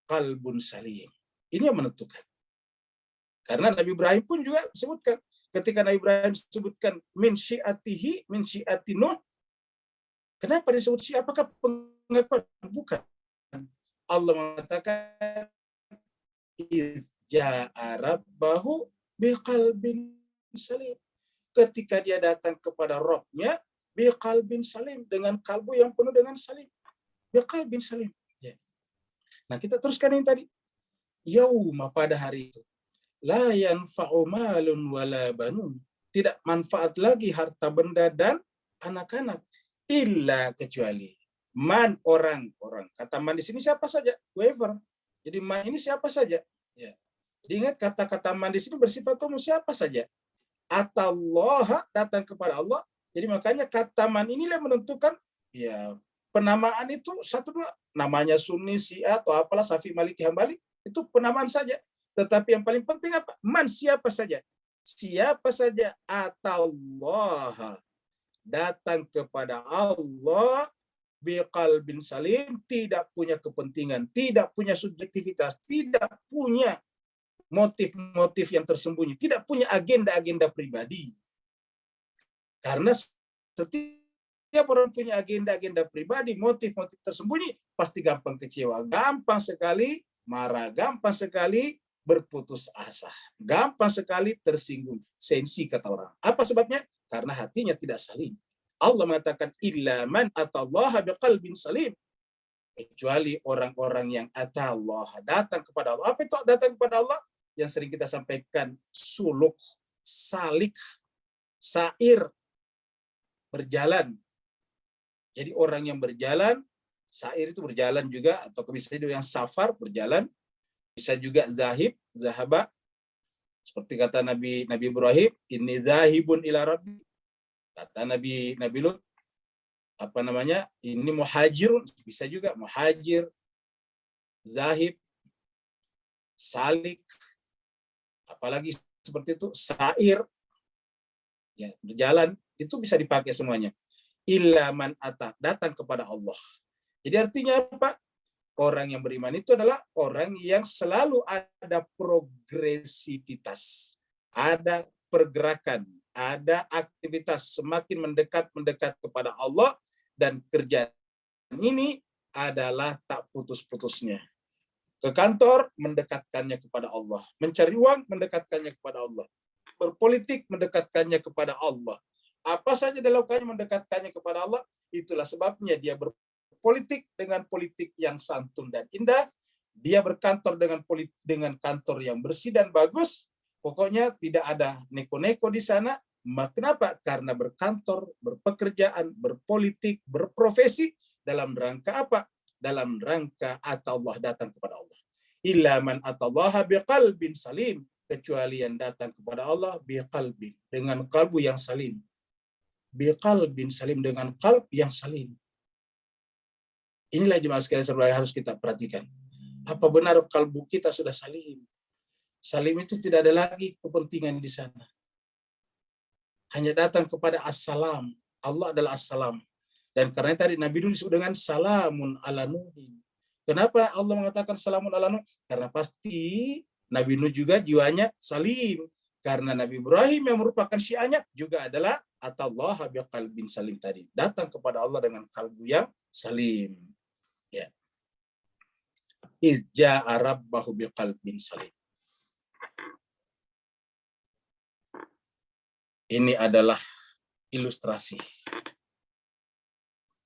S1: kalbun salim. Ini yang menentukan. Karena Nabi Ibrahim pun juga disebutkan, ketika Nabi Ibrahim disebutkan min syiatihi, min syiati Nuh, kenapa disebut syiah? Apakah pengakuan? Bukan. Allah mengatakan izja'a rabbahu biqalbin salim. Ketika dia datang kepada Rabb-nya biqalbin salim, dengan kalbu yang penuh dengan salim. Biqalbin salim. Ya. Nah, kita teruskan ini tadi. Yauma, pada hari itu. La yanfa'u malun wala banun. Tidak manfaat lagi harta benda dan anak-anak. Illa, kecuali man, orang-orang. Kata man di sini siapa saja? Whoever. Jadi man ini siapa saja? Ya. Jadi ingat kata-kata man di sini bersifat umum, siapa saja. Atallaha, datang kepada Allah. Jadi makanya kata man inilah menentukan ya penamaan itu satu dua. Namanya Sunni, Syiah atau apalah, Syafi'i, Maliki, Hambali, itu penamaan saja. Tetapi yang paling penting apa? Man, siapa saja. Siapa saja. Atallaha, datang kepada Allah biqalbin salim, tidak punya kepentingan, tidak punya subjektivitas, tidak punya motif-motif yang tersembunyi, tidak punya agenda-agenda pribadi. Karena setiap orang punya agenda-agenda pribadi, motif-motif tersembunyi, pasti gampang kecewa, gampang sekali marah, gampang sekali berputus asa, gampang sekali tersinggung, sensi kata orang. Apa sebabnya? Karena hatinya tidak salim. Allah mengatakan illa man atallaha biqalbin salim, kecuali orang-orang yang Allah, datang kepada Allah. Apa itu datang kepada Allah? Yang sering kita sampaikan, suluk, salik, sair, berjalan. Jadi orang yang berjalan, sair itu berjalan juga, atau bisa juga yang safar, berjalan, bisa juga zahib, zahaba, seperti kata Nabi Ibrahim, inni zahibun ila rabbi. Kata Nabi Lut, ini muhajirun, bisa juga muhajir, zahib, salik, apalagi seperti itu, sair, ya, berjalan, itu bisa dipakai semuanya. Illa man ata, datang kepada Allah. Jadi artinya apa? Orang yang beriman itu adalah orang yang selalu ada progresivitas, ada pergerakan, ada aktivitas, semakin mendekat kepada Allah, dan kerjaan ini adalah tak putus-putusnya. Ke kantor, mendekatkannya kepada Allah. Mencari uang, mendekatkannya kepada Allah. Berpolitik, mendekatkannya kepada Allah. Apa saja dilakukannya, mendekatkannya kepada Allah. Itulah sebabnya dia berpolitik dengan politik yang santun dan indah. Dia berkantor dengan kantor yang bersih dan bagus. Pokoknya tidak ada neko-neko di sana. Kenapa? Karena berkantor, berpekerjaan, berpolitik, berprofesi dalam rangka apa? Dalam rangka Allah, datang kepada Allah. Illa man atallaha biqalbin salim, kecuali yang datang kepada Allah biqalbin, dengan kalbu yang salim. Biqalbin salim, dengan kalb yang salim. Inilah jemaah sekalian harus kita perhatikan. Apa benar kalbu kita sudah salim? Salim itu tidak ada lagi kepentingan di sana. Hanya datang kepada assalam. Allah adalah assalam. Dan karena tadi Nabi Nuh disebut dengan salamun ala Nuhin. Kenapa Allah mengatakan salamun ala Nuh? Karena pasti Nabi Nuh juga jiwanya salim. Karena Nabi Ibrahim yang merupakan syiahnya juga adalah atallaha biqalbin salim tadi. Datang kepada Allah dengan kalbu yang salim. Ya. Izja'a rabbahu biqalbin salim. Ini adalah ilustrasi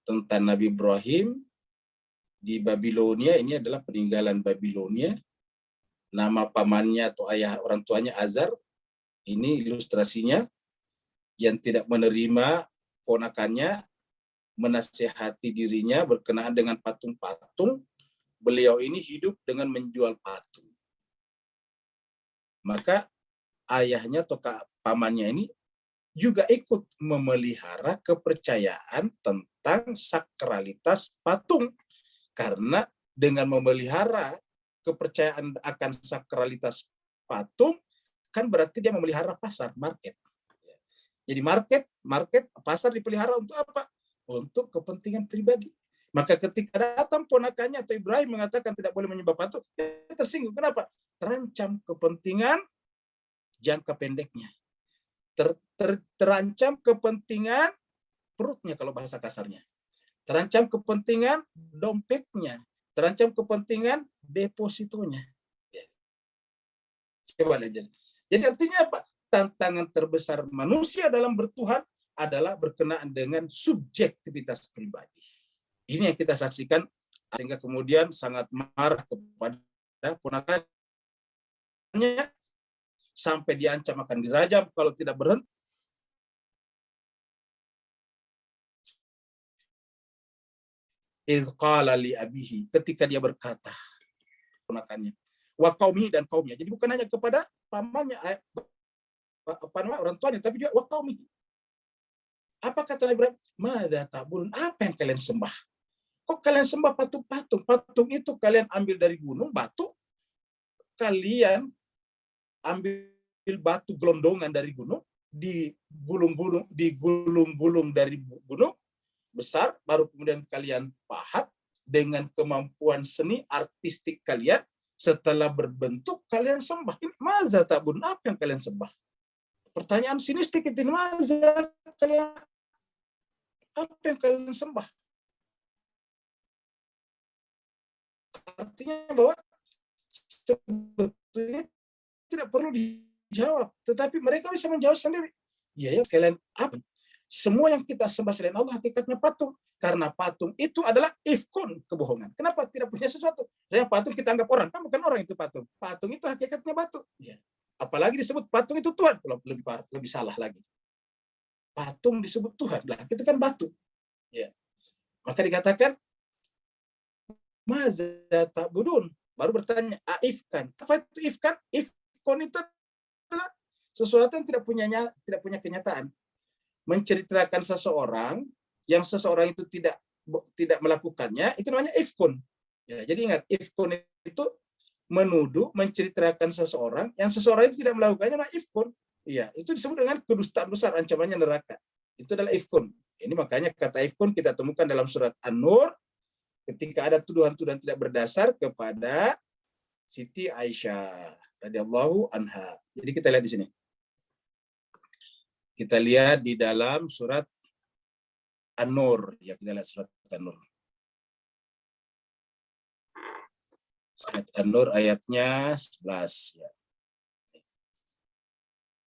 S1: tentang Nabi Ibrahim di Babilonia. Ini adalah peninggalan Babilonia. Nama pamannya atau ayah orang tuanya Azar. Ini ilustrasinya, yang tidak menerima ponakannya, menasihati dirinya berkenaan dengan patung-patung. Beliau ini hidup dengan menjual patung. Maka ayahnya atau pamannya ini juga ikut memelihara kepercayaan tentang sakralitas patung. Karena dengan memelihara kepercayaan akan sakralitas patung, kan berarti dia memelihara pasar, market. Jadi market, pasar dipelihara untuk apa? Untuk kepentingan pribadi. Maka ketika datang ponakannya atau Ibrahim mengatakan tidak boleh menyembah patung, dia tersinggung. Kenapa? Terancam kepentingan jangka pendeknya. Terancam kepentingan perutnya kalau bahasa kasarnya. Terancam kepentingan dompetnya. Terancam kepentingan depositonya. Coba lihat. Jadi artinya apa? Tantangan terbesar manusia dalam bertuhan adalah berkenaan dengan subjektivitas pribadi. Ini yang kita saksikan, sehingga kemudian sangat marah kepada ponakannya, sampai diancam akan dirajam kalau tidak berhenti. Izqala li abihi, ketika dia berkata ponakannya, wa qaumihi, dan kaumnya. Jadi bukan hanya kepada pamannya, orang tuanya, tapi juga wa qaumihi. Apa kata Nabi Ibrahim? Madza ta'budun? Apa yang kalian sembah? Kok kalian sembah patung-patung? Patung itu kalian ambil dari gunung, batu. Kalian ambil batu gelondongan dari gunung, digulung-gulung dari gunung besar, baru kemudian kalian pahat dengan kemampuan seni artistik kalian, Setelah berbentuk kalian sembah. Ini maza tabun, apa yang kalian sembah? Pertanyaan sinistik itu, maza kalian, apa yang kalian sembah? Artinya bahwa sebetulnya tidak perlu dijawab, tetapi mereka bisa menjawab sendiri. Ya, kalian apa? Semua yang kita sembah selain Allah hakikatnya patung. Karena patung itu adalah ifkun, kebohongan. Kenapa tidak punya sesuatu? Yang patung kita anggap orang, kan bukan orang itu patung. Patung itu hakikatnya batu. Ya. Apalagi disebut patung itu Tuhan, lebih salah lagi. Patung disebut Tuhan, lah itu kan batu. Ya. Maka dikatakan maza ta'budun. Baru bertanya, aifkan. Apa itu ifkan? Ifkun itu adalah sesuatu yang tidak punya kenyataan. Menceritakan seseorang yang seseorang itu tidak melakukannya, itu namanya ifkun. Ya, jadi ingat, ifkun itu menuduh, menceritakan seseorang yang seseorang itu tidak melakukannya, nah ifkun. Iya, itu disebut dengan kedustaan besar, ancamannya neraka. Itu adalah ifkun. Ini makanya kata ifkun kita temukan dalam surat An-Nur ketika ada tuduhan-tuduhan tidak berdasar kepada Siti Aisyah radhiyallahu anha. Jadi kita lihat di sini. Kita lihat di dalam surat An-Nur. Ya, kita lihat surat An-Nur. Surat An-Nur ayatnya 11. Ya.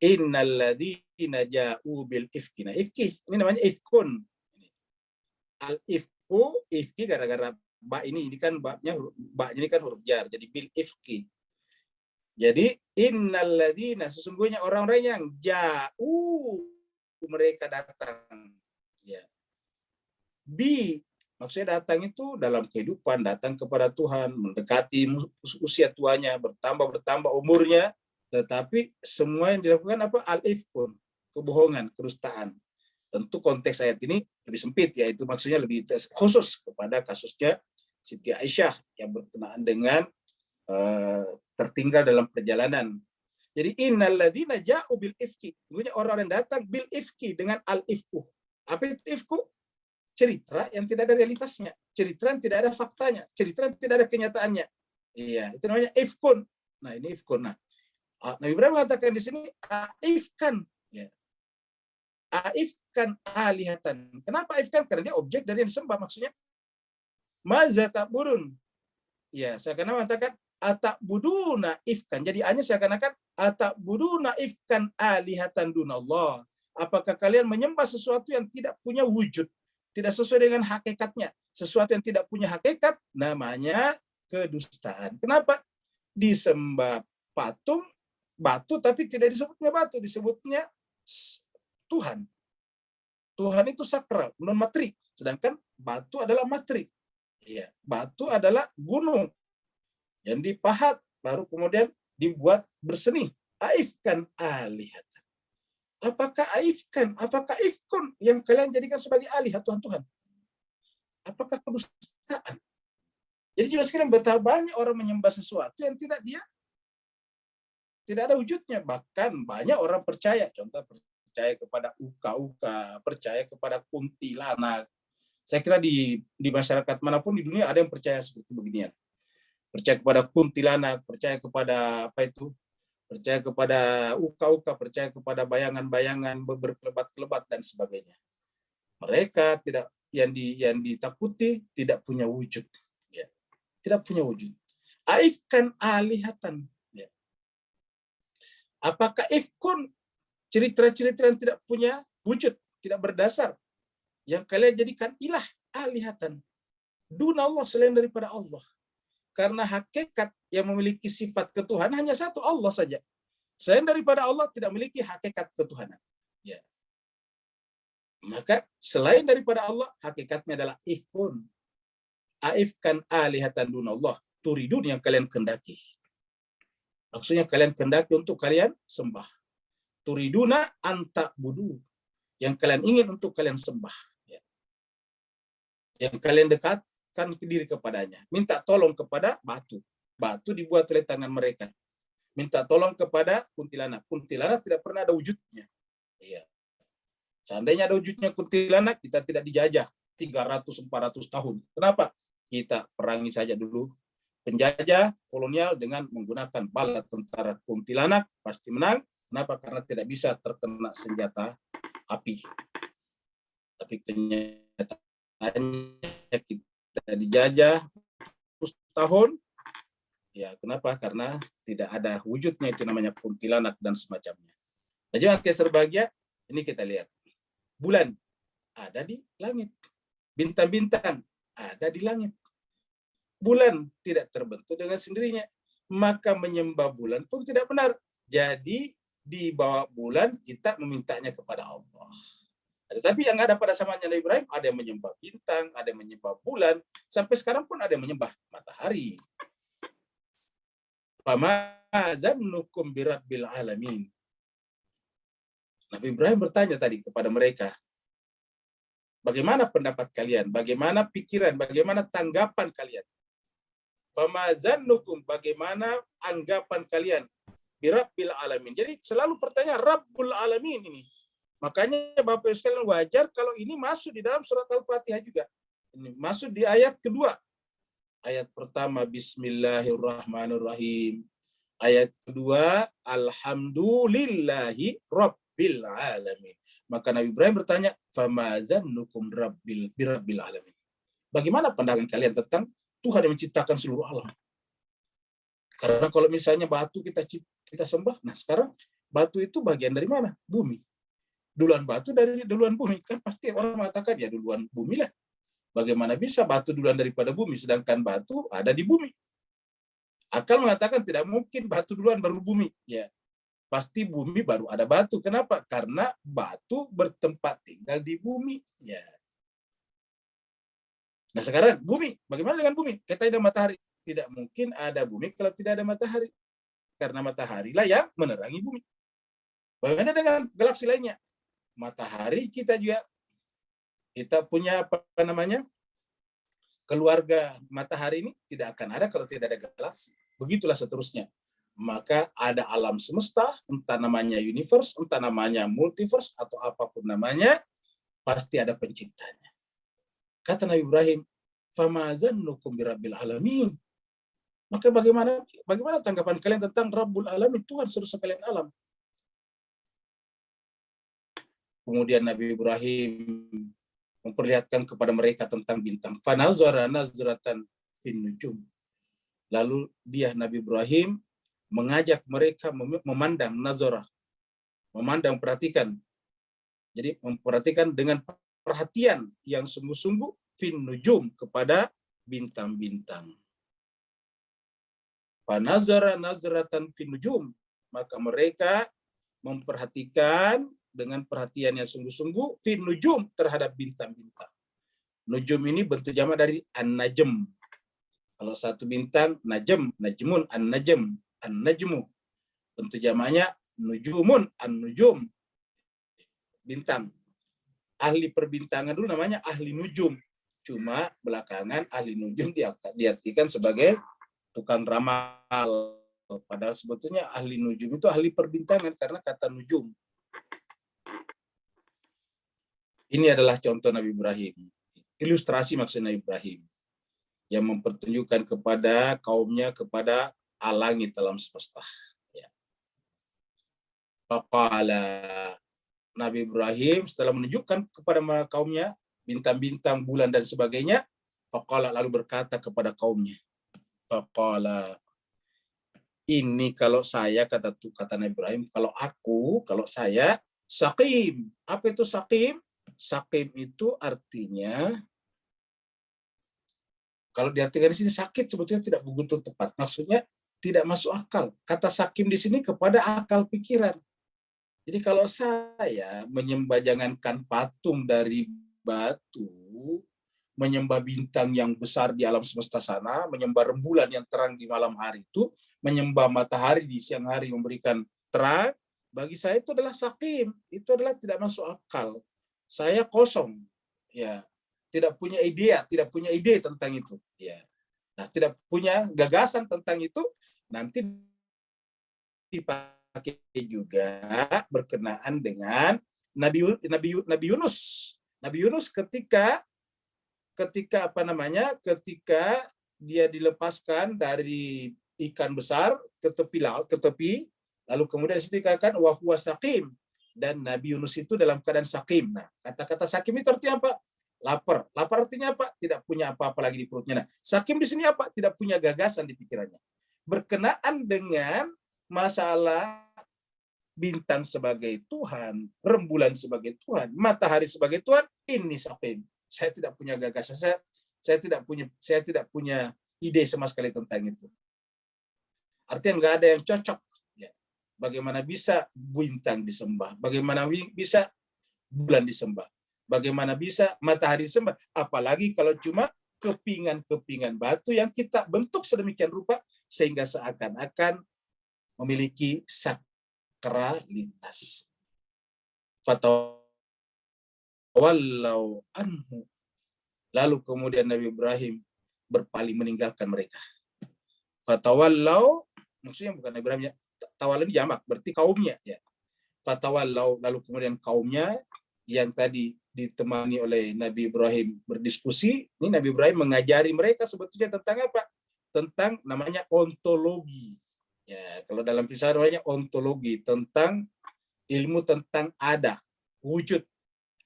S1: Innalladzina ja'u bil ifki. Nah, ifki. Ini namanya ifkun. Al-ifku, ifki gara-gara ba ini kan babnya, ini kan huruf jar. Jadi bil ifki. Jadi innalladzina, sesungguhnya orang-orang yang ja'u, mereka datang. Ya. Maksudnya datang itu dalam kehidupan, datang kepada Tuhan, mendekati usia tuanya, bertambah umurnya, tetapi semua yang dilakukan apa? Al-ifkun, kebohongan, kedustaan. Tentu konteks ayat ini lebih sempit, yaitu maksudnya lebih khusus kepada kasusnya Siti Aisyah yang berkenaan dengan tertinggal dalam perjalanan. Jadi innalladzina ja'u bil ifki, orang yang datang bil ifki dengan al-ifku. Apa itu ifku? Cerita yang tidak ada realitasnya, cerita yang tidak ada faktanya, cerita yang tidak ada kenyataannya. Iya, itu namanya ifkun. Nah, ini ifkun. Nah, Nabi Ibrahim mengatakan di sini aifkan, ya. Aifkan alihatan. Kenapa aifkan? Karena dia objek dari yang disembah, maksudnya maza ta'burun. Ya, seakan-akan mengatakan atakbuduna ifkan. Jadi hanya seakan-akan atakbuduna ifkan alihatan dunallah. Apakah kalian menyembah sesuatu yang tidak punya wujud, tidak sesuai dengan hakikatnya? Sesuatu yang tidak punya hakikat namanya kedustaan. Kenapa? Disembah patung, batu, tapi tidak disebutnya batu, disebutnya Tuhan. Tuhan itu sakral, non materi. Sedangkan batu adalah materi. Ya, batu adalah gunung yang dipahat, baru kemudian dibuat berseni. Aifkan alihatan. Apakah aifkan? Apakah ifkun yang kalian jadikan sebagai alihat Tuhan-Tuhan? Apakah kedustaan? Jadi juga sekalian betapa banyak orang menyembah sesuatu yang tidak ada wujudnya. Bahkan banyak orang percaya, contoh percaya kepada uka-uka, percaya kepada kuntilanak. Saya kira di masyarakat manapun di dunia ada yang percaya seperti beginian. Percaya kepada kuntilanak, percaya kepada apa itu? Percaya kepada uka-uka, percaya kepada bayangan-bayangan berkelebat-kelebat dan sebagainya. Mereka tidak yang ditakuti tidak punya wujud. Ya. Tidak punya wujud. Aifkan alihatan. Ya. Apakah ifkun cerita-cerita yang tidak punya wujud, tidak berdasar, yang kalian jadikan ilah alihatan dunallah, selain daripada Allah? Karena hakikat yang memiliki sifat ketuhanan hanya satu, Allah saja. Selain daripada Allah tidak memiliki hakikat ketuhanan. Ya. Maka selain daripada Allah hakikatnya adalah ifkun. Aifkan alihatan dunallah, turidun, yang kalian kendaki. Maksudnya kalian kendaki untuk kalian sembah. Turiduna anta budu, yang kalian ingin untuk kalian sembah. Ya. Yang kalian dekatkan diri kepadanya. Minta tolong kepada batu. Batu dibuat oleh tangan mereka. Minta tolong kepada kuntilanak. Kuntilanak tidak pernah ada wujudnya. Iya. Seandainya ada wujudnya kuntilanak, kita tidak dijajah 300-400 tahun. Kenapa? Kita perangi saja dulu. penjajah kolonial dengan menggunakan bala tentara kuntilanak pasti menang. Kenapa? Karena tidak bisa terkena senjata api. Tapi kenyataannya kita dijajah 100 tahun. Ya, kenapa? Karena tidak ada wujudnya itu namanya kuntilanak dan semacamnya. Nah, jemaah sekalian berbahagia, ini kita lihat. Bulan ada di langit. Bintang-bintang ada di langit. Bulan tidak terbentuk dengan sendirinya. Maka menyembah bulan pun tidak benar. Jadi di bawah bulan kita memintanya kepada Allah. Tetapi yang ada pada zamannya Nabi Ibrahim, ada yang menyembah bintang, ada yang menyembah bulan, sampai sekarang pun ada yang menyembah matahari. Fama zannukum birabbil alamin. Nabi Ibrahim bertanya tadi kepada mereka, bagaimana pendapat kalian? Bagaimana pikiran? Bagaimana tanggapan kalian? Fama zannukum, bagaimana anggapan kalian? Birabbil alamin. Jadi selalu pertanyaan Rabbul alamin ini. Makanya Bapak Ibu sekalian wajar kalau ini masuk di dalam surat Al-Fatihah juga. Ini masuk di ayat kedua. Ayat pertama Bismillahirrahmanirrahim. Ayat kedua Alhamdulillahi Rabbil alamin. Maka Nabi Ibrahim bertanya, "Fama zannukum birabbil alamin?" Bagaimana pandangan kalian tentang Tuhan yang menciptakan seluruh alam? Karena kalau misalnya batu kita sembah, nah sekarang batu itu bagian dari mana? Bumi. Duluan batu dari duluan bumi, kan pasti orang mengatakan ya duluan bumi lah. Bagaimana bisa batu duluan daripada bumi, sedangkan batu ada di bumi? Akal mengatakan tidak mungkin batu duluan baru bumi. Ya, pasti bumi baru ada batu. Kenapa? Karena batu bertempat tinggal di bumi. Ya. Nah sekarang bumi, bagaimana dengan bumi? Kita ada matahari. Tidak mungkin ada bumi kalau tidak ada matahari. Karena matahari lah yang menerangi bumi. Bagaimana dengan galaksi lainnya? Matahari kita juga, kita punya apa namanya, keluarga matahari ini tidak akan ada kalau tidak ada galaksi. Begitulah seterusnya. Maka ada alam semesta, entah namanya universe, entah namanya multiverse, atau apapun namanya, pasti ada penciptanya. Kata Nabi Ibrahim, "Fama zannukum birabbil alamin?" Maka bagaimana tanggapan kalian tentang Rabbul Alamin, Tuhan seluruh sekalian alam? Kemudian Nabi Ibrahim memperlihatkan kepada mereka tentang bintang. Fanazara nazratan fin nujum. Lalu Nabi Ibrahim mengajak mereka memandang nazarah, memandang, perhatikan. Jadi memperhatikan dengan perhatian yang sungguh-sungguh fin nujum, kepada bintang-bintang. Fanazara nazratan fin nujum, maka mereka memperhatikan dengan perhatian yang sungguh-sungguh fin nujum, terhadap bintang-bintang. Nujum ini bentuk jamak dari an-najm. Kalau satu bintang najm, najmun, an-najm, an-najmu. Bentuk jamaknya nujumun, an-nujum. Bintang. Ahli perbintangan dulu namanya ahli nujum. Cuma belakangan ahli nujum diartikan sebagai tukang ramal. Padahal sebetulnya ahli nujum itu ahli perbintangan karena kata nujum. Ini adalah contoh Nabi Ibrahim. Ilustrasi maksud Nabi Ibrahim yang mempertunjukkan kepada kaumnya, kepada langit alam semesta. Ya. Faqala, Nabi Ibrahim setelah menunjukkan kepada kaumnya bintang-bintang, bulan dan sebagainya, faqala, lalu berkata kepada kaumnya, faqala, ini kalau saya, kata Nabi Ibrahim, kalau saya saqim. Apa itu saqim? Saqim itu artinya, kalau diartikan di sini sakit, sebetulnya tidak begitu tepat. Maksudnya tidak masuk akal. Kata sakim di sini kepada akal pikiran. Jadi kalau saya menyembah, jangankan patung dari batu, menyembah bintang yang besar di alam semesta sana, menyembah rembulan yang terang di malam hari itu, menyembah matahari di siang hari memberikan terang, bagi saya itu adalah sakim. Itu adalah tidak masuk akal. Saya kosong. Ya. Tidak punya ide tentang itu. Ya. Nah, tidak punya gagasan tentang itu, nanti dipakai juga berkenaan dengan Nabi Yunus. Nabi Yunus ketika dia dilepaskan dari ikan besar ke tepi laut, ke tepi, lalu kemudian situ dikatakan wa huwa saqim, dan Nabi Yunus itu dalam keadaan sakim. Nah, kata-kata sakim itu artinya apa? Lapar. Lapar artinya apa? Tidak punya apa-apa lagi di perutnya. Nah, sakim di sini apa? Tidak punya gagasan di pikirannya. Berkenaan dengan masalah bintang sebagai Tuhan, rembulan sebagai Tuhan, matahari sebagai Tuhan, ini sakim. Saya tidak punya gagasan. Saya tidak punya ide sama sekali tentang itu. Artinya nggak ada yang cocok. Ya. Bagaimana bisa bintang disembah? Bagaimana bisa bulan disembah? Bagaimana bisa matahari disembah? Apalagi kalau cuma kepingan-kepingan batu yang kita bentuk sedemikian rupa sehingga seakan-akan memiliki sakralitas. Fatawallau anhu. Lalu kemudian Nabi Ibrahim berpaling meninggalkan mereka. Fatawallau, maksudnya bukan Nabi Ibrahim, ya. Tawallau ini jamak, berarti kaumnya. Ya. Fatawallau, lalu kemudian kaumnya yang tadi ditemani oleh Nabi Ibrahim berdiskusi. Ini Nabi Ibrahim mengajari mereka sebetulnya tentang apa? Tentang namanya ontologi. Ya, kalau dalam filsafat namanya ontologi, tentang ilmu tentang ada, wujud.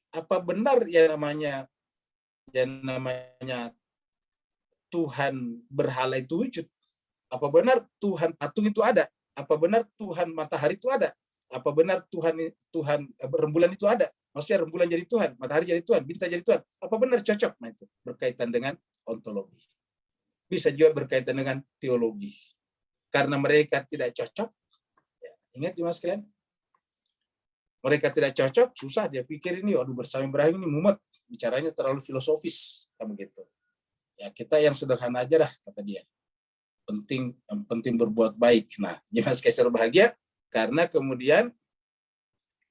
S1: Apa benar yang namanya Tuhan berhala itu wujud? Apa benar Tuhan patung itu ada? Apa benar Tuhan matahari itu ada? Apa benar Tuhan rembulan itu ada? Maksudnya rembulan jadi Tuhan, matahari jadi Tuhan, bintang jadi Tuhan. Apa benar cocok? Nah, itu berkaitan dengan ontologi. Bisa juga berkaitan dengan teologi. Karena mereka tidak cocok, ya, ingat ya Mas kalian, mereka tidak cocok, susah dia pikir ini, waduh bersama Ibrahim ini mumet, bicaranya terlalu filosofis, kayak begitu. Ya kita yang sederhana aja dah, kata dia. Yang penting berbuat baik. Nah, Mas Kaiser bahagia karena kemudian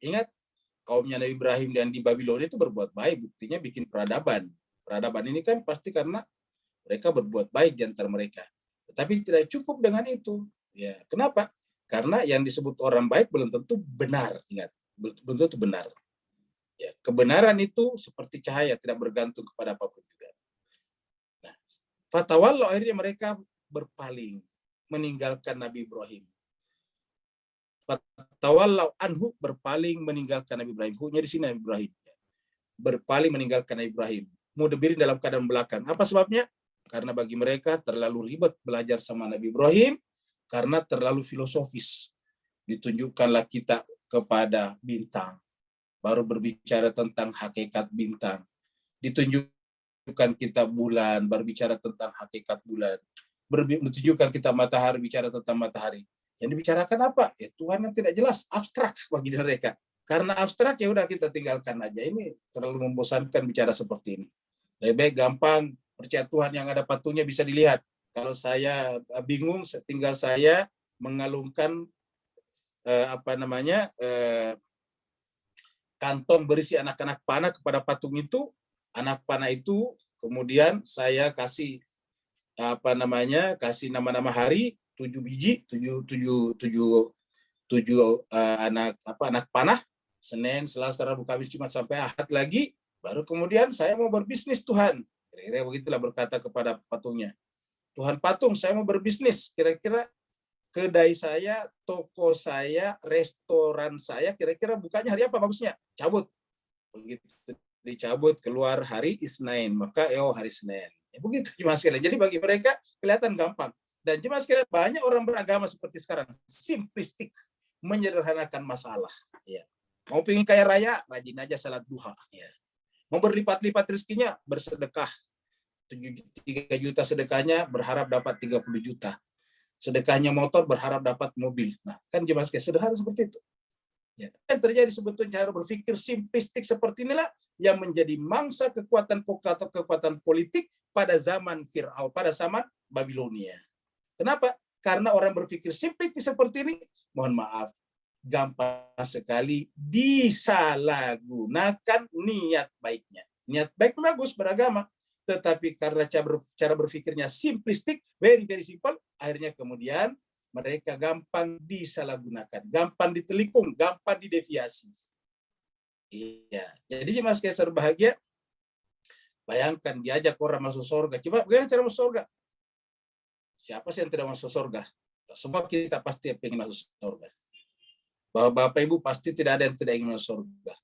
S1: ingat kaumnya Nabi Ibrahim dan di Babilonia itu berbuat baik, buktinya bikin peradaban. Peradaban ini kan pasti karena mereka berbuat baik di antara mereka. Tetapi tidak cukup dengan itu. Ya, kenapa? Karena yang disebut orang baik belum tentu benar, ingat. Belum tentu benar. Ya, kebenaran itu seperti cahaya, tidak bergantung kepada apapun juga. Nah, fatawallahu, akhirnya mereka berpaling, meninggalkan Nabi Ibrahim. Fatawallau anhu, berpaling meninggalkan Nabi Ibrahim. Hunya di sini Nabi Ibrahim. Berpaling meninggalkan Nabi Ibrahim. Mudabirin dalam keadaan belakang. Apa sebabnya? Karena bagi mereka terlalu ribet belajar sama Nabi Ibrahim, karena terlalu filosofis. Ditunjukkanlah kita kepada bintang. Baru berbicara tentang hakikat bintang. Ditunjukkan kita bulan, berbicara tentang hakikat bulan. Ditunjukkan kita matahari, bicara tentang matahari. Yang dibicarakan apa? Ya Tuhan yang tidak jelas, abstrak bagi mereka. Karena abstrak ya udah kita tinggalkan aja. Ini terlalu membosankan bicara seperti ini. Lebih baik gampang percaya Tuhan yang ada patungnya bisa dilihat. Kalau saya bingung, tinggal saya mengalungkan kantong berisi anak-anak panah kepada patung itu. Anak panah itu kemudian saya kasih kasih nama-nama hari, 7 biji, 7 anak panah, Senin, Selasa, Rabu, Kamis, Jumat sampai Ahad lagi, baru kemudian saya mau berbisnis Tuhan. Kira-kira begitulah berkata kepada patungnya. Tuhan patung, saya mau berbisnis. Kira-kira kedai saya, toko saya, restoran saya, kira-kira bukanya hari apa bagusnya? Cabut. Begitu dicabut, keluar hari Isnin, maka hari Senin. Ya, begitu jemaah sekalian. Jadi bagi mereka kelihatan gampang. Dan jemaah sekalian, banyak orang beragama seperti sekarang, simplistik, menyederhanakan masalah. Ya. Mau pengen kaya raya, rajin aja salat duha. Ya. Mau berlipat-lipat rezekinya, bersedekah. 3 juta sedekahnya, berharap dapat 30 juta. Sedekahnya motor, berharap dapat mobil. Nah, kan jemaah sekalian, sederhana seperti itu. Ya. Yang terjadi sebetulnya cara berpikir simplistik seperti inilah yang menjadi mangsa kekuatan atau kekuatan politik pada zaman Fir'aun, pada zaman Babilonia. Kenapa? Karena orang berpikir simplistik seperti ini, mohon maaf, gampang sekali disalahgunakan niat baiknya. Niat baik bagus beragama, tetapi karena cara berpikirnya simplistik, very simple, akhirnya kemudian mereka gampang disalahgunakan, gampang ditelikung, gampang dideviasi. Iya, jadi Mas Kaiser bahagia. Bayangkan diajak orang masuk surga. Coba bagaimana cara masuk surga? Siapa sih yang tidak masuk surga? Semua kita pasti ingin masuk surga. Bahwa Bapak Ibu pasti tidak ada yang tidak ingin masuk surga.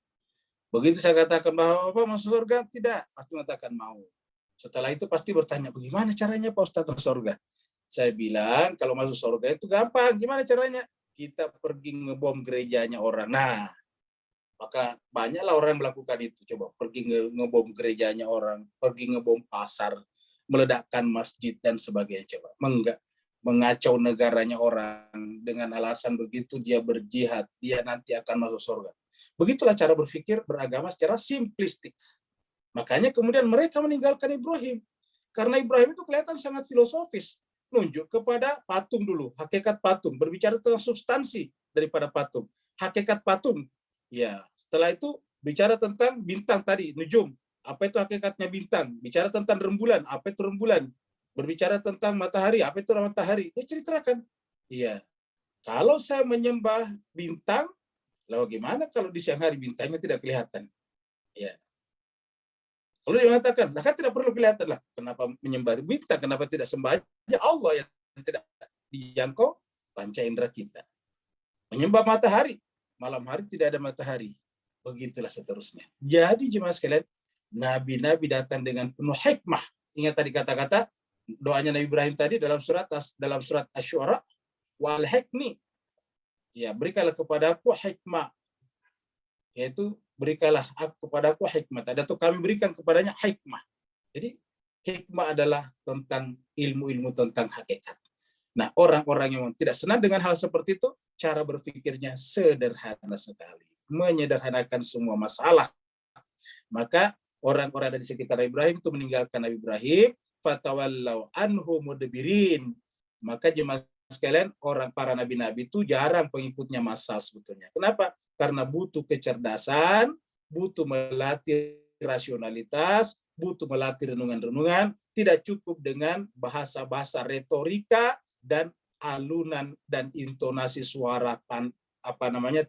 S1: Begitu saya katakan bahwa Bapak masuk surga, tidak, pasti mengatakan mau. Setelah itu pasti bertanya, bagaimana caranya Pak Ustadz masuk surga? Saya bilang, kalau masuk surga itu gampang. Gimana caranya? Kita pergi ngebom gerejanya orang. Nah, maka banyaklah orang yang melakukan itu. Coba pergi ngebom gerejanya orang, pergi ngebom pasar, meledakkan masjid dan sebagainya. Coba mengacau negaranya orang dengan alasan begitu dia berjihad, dia nanti akan masuk surga. Begitulah cara berpikir beragama secara simplistik. Makanya kemudian mereka meninggalkan Ibrahim. Karena Ibrahim itu kelihatan sangat filosofis. Nunjuk kepada patung dulu, hakikat patung. Berbicara tentang substansi daripada patung. Hakikat patung. Ya, setelah itu bicara tentang bintang tadi, nujum. Apa itu hakikatnya bintang? Bicara tentang rembulan. Apa itu rembulan? Berbicara tentang matahari. Apa itu matahari? Dia ceritakan. Iya. Kalau saya menyembah bintang, lalu gimana kalau di siang hari bintangnya tidak kelihatan? Ya. Kalau dia mengatakan, lah kan tidak perlu kelihatan lah. Kenapa menyembah bintang? Kenapa tidak sembah aja Allah yang tidak dijangkau panca indera kita? Menyembah matahari. Malam hari tidak ada matahari. Begitulah seterusnya. Jadi jemaah sekalian, nabi-nabi datang dengan penuh hikmah. Ingat tadi kata-kata doanya Nabi Ibrahim tadi dalam surat Asy-Syu'ara, wal hikmi. Ya, berikanlah kepadaku hikmah. Yaitu berikanlah kepadaku hikmah. Ada tuh kami berikan kepadanya hikmah. Jadi hikmah adalah tentang ilmu-ilmu tentang hakikat. Nah, orang-orang yang tidak senang dengan hal seperti itu, cara berpikirnya sederhana sekali. Menyederhanakan semua masalah. Maka orang-orang dari sekitar Ibrahim itu meninggalkan Nabi Ibrahim, fatawallau anhu mudbirin. Maka jemaah sekalian, orang para nabi-nabi itu jarang pengikutnya massal sebetulnya. Kenapa? Karena butuh kecerdasan, butuh melatih rasionalitas, butuh melatih renungan-renungan, tidak cukup dengan bahasa-bahasa retorika dan alunan dan intonasi suara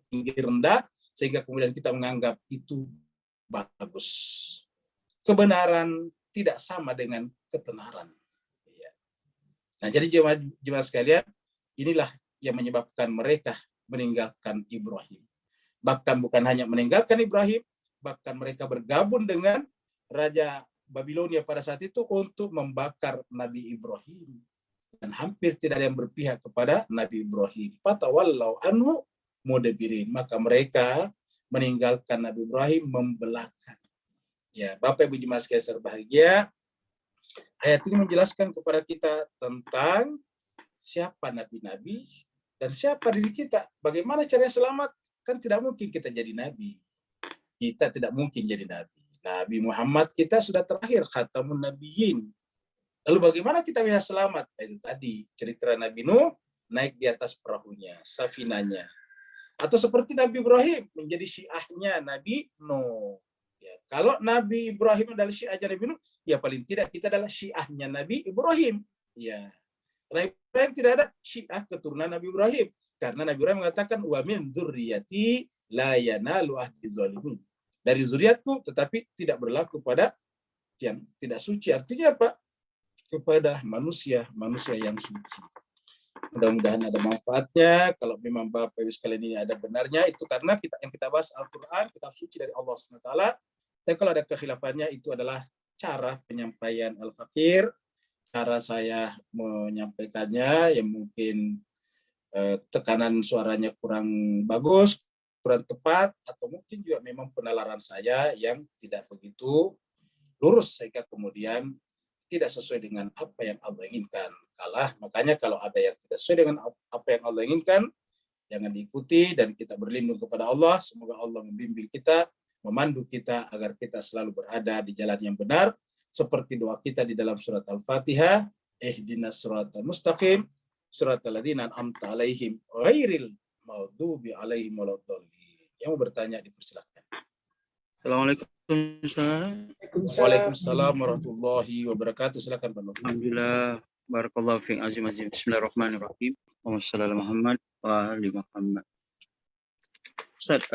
S1: tinggi rendah, sehingga kemudian kita menganggap itu bagus. Kebenaran tidak sama dengan ketenaran. Nah, jadi jemaah sekalian, inilah yang menyebabkan mereka meninggalkan Ibrahim. Bahkan bukan hanya meninggalkan Ibrahim, bahkan mereka bergabung dengan Raja Babilonia pada saat itu untuk membakar Nabi Ibrahim. Dan hampir tidak ada yang berpihak kepada Nabi Ibrahim. Fatawallau anhu mudbirin. Maka mereka meninggalkan Nabi Ibrahim membelakang. Ya, Bapak Ibu jemaah sekalian berbahagia, ayat ini menjelaskan kepada kita tentang siapa nabi-nabi dan siapa diri kita. Bagaimana caranya selamat? Kan tidak mungkin kita jadi nabi. Kita tidak mungkin jadi nabi. Nabi Muhammad kita sudah terakhir, khatamun nabiyyin. Lalu bagaimana kita bisa selamat? Itu tadi cerita Nabi Nuh naik di atas perahunya, safinanya. Atau seperti Nabi Ibrahim menjadi syiahnya Nabi Nuh. Ya, kalau Nabi Ibrahim adalah syiahnya Nabi Nuh, ya paling tidak kita adalah syiahnya Nabi Ibrahim. Ya, Nabi Ibrahim tidak ada syiah keturunan Nabi Ibrahim, karena Nabi Ibrahim mengatakan wa min dzurriyyati la yanalu ahdi zalimin. Dari zuriatku tetapi tidak berlaku pada yang tidak suci. Artinya apa? Kepada manusia yang suci. Mudah-mudahan ada manfaatnya. Kalau memang Bapak Ibu sekalian ini ada benarnya, itu karena yang kita bahas Al-Quran, kitab suci dari Allah SWT. Dan kalau ada kekhilaafannya, itu adalah cara penyampaian Al-Fakir, cara saya menyampaikannya yang mungkin tekanan suaranya kurang bagus, kurang tepat, atau mungkin juga memang penalaran saya yang tidak begitu lurus sehingga kemudian tidak sesuai dengan apa yang Allah inginkan. Makanya kalau ada yang tidak sesuai dengan apa yang Allah inginkan, jangan diikuti dan kita berlindung kepada Allah. Semoga Allah membimbing kita, memandu kita agar kita selalu berada di jalan yang benar. Seperti doa kita di dalam surat Al-Fatihah, ihdinas siratal mustaqim, siratal ladzina an'amta alaihim ghairil maghdubi alaihim waladdallin. Yang mau bertanya dipersilakan.
S2: Assalamualaikum.
S1: Waalaikumsalam warahmatullahi wabarakatuh. Silakan Pak Nur.
S2: Alhamdulillah. Barakallahu fiik azim. Bismillahirrahmanirrahim. Wassalamualaikum Muhammad wa ali Muhammad. Ustaz,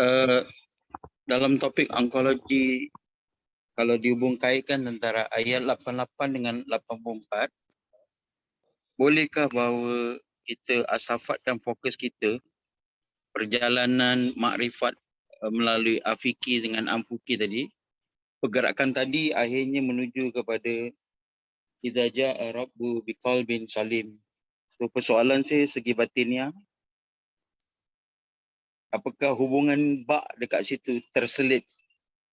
S2: dalam topik onkologi, kalau dihubung kaitkan antara ayat 88 dengan 84, bolehkah bahawa kita asafatkan fokus kita perjalanan makrifat melalui afiki dengan ampuki tadi, pergerakan tadi akhirnya menuju kepada idza jaa rabbu biqalbin salim. So persoalan saya segi batinnya, apakah hubungan ba dekat situ terselit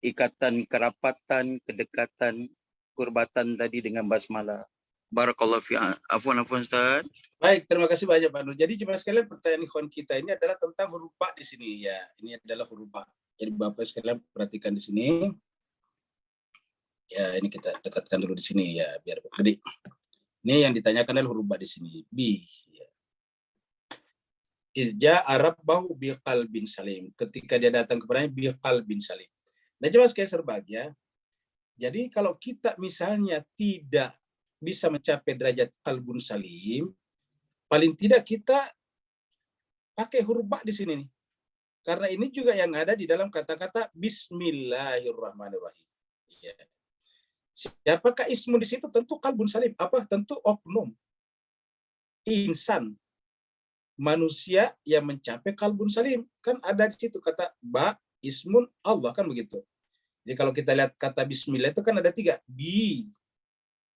S2: ikatan kerapatan, kedekatan, kurbatan tadi dengan basmalah. Barakallahu fi. Afwan Ustaz.
S1: Baik, terima kasih banyak Pak Nur. Jadi cuma sekalian pertanyaan ikhwan kita ini adalah tentang huruf ba di sini ya. Ini adalah huruf ba. Jadi Bapak sekalian perhatikan di sini. Ya, ini kita dekatkan dulu di sini ya biar gede. Ini yang ditanyakan adalah huruf ba di sini. B. Ya. Izja Arab bahu biqalbin salim. Ketika dia datang kepadanya biqalbin salim. Nah, coba sekalian serbagia. Jadi kalau kita misalnya tidak bisa mencapai derajat qalbun salim, paling tidak kita pakai huruf ba di sini nih. Karena ini juga yang ada di dalam kata-kata Bismillahirrahmanirrahim. Ya. Siapakah ismu di situ? Tentu qalbun salim. Apa? Tentu oknum. Insan. Manusia yang mencapai qalbun salim. Kan ada di situ kata ba, ismun, Allah. Kan begitu. Jadi kalau kita lihat kata Bismillah itu kan ada 3. Bi,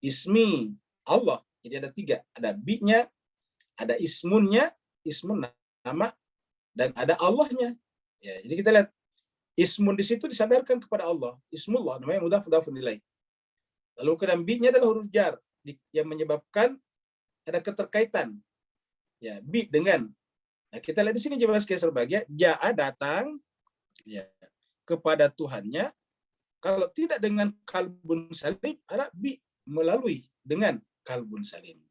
S1: ismi, Allah. Jadi ada 3. Ada bi-nya, ada ismunnya, ismun nama, dan ada Allahnya. Ya, jadi kita lihat ismun di situ disadarkan kepada Allah. Ismullah namanya mudhaf ilaih. Lalu kemudian bi-nya adalah huruf jar yang menyebabkan ada keterkaitan. Ya, bi dengan. Nah, kita lihat di sini coba sekali serbagia, ja'a datang ya kepada Tuhannya. Kalau tidak dengan kalbun salim, ada bi melalui dengan kalbun salim.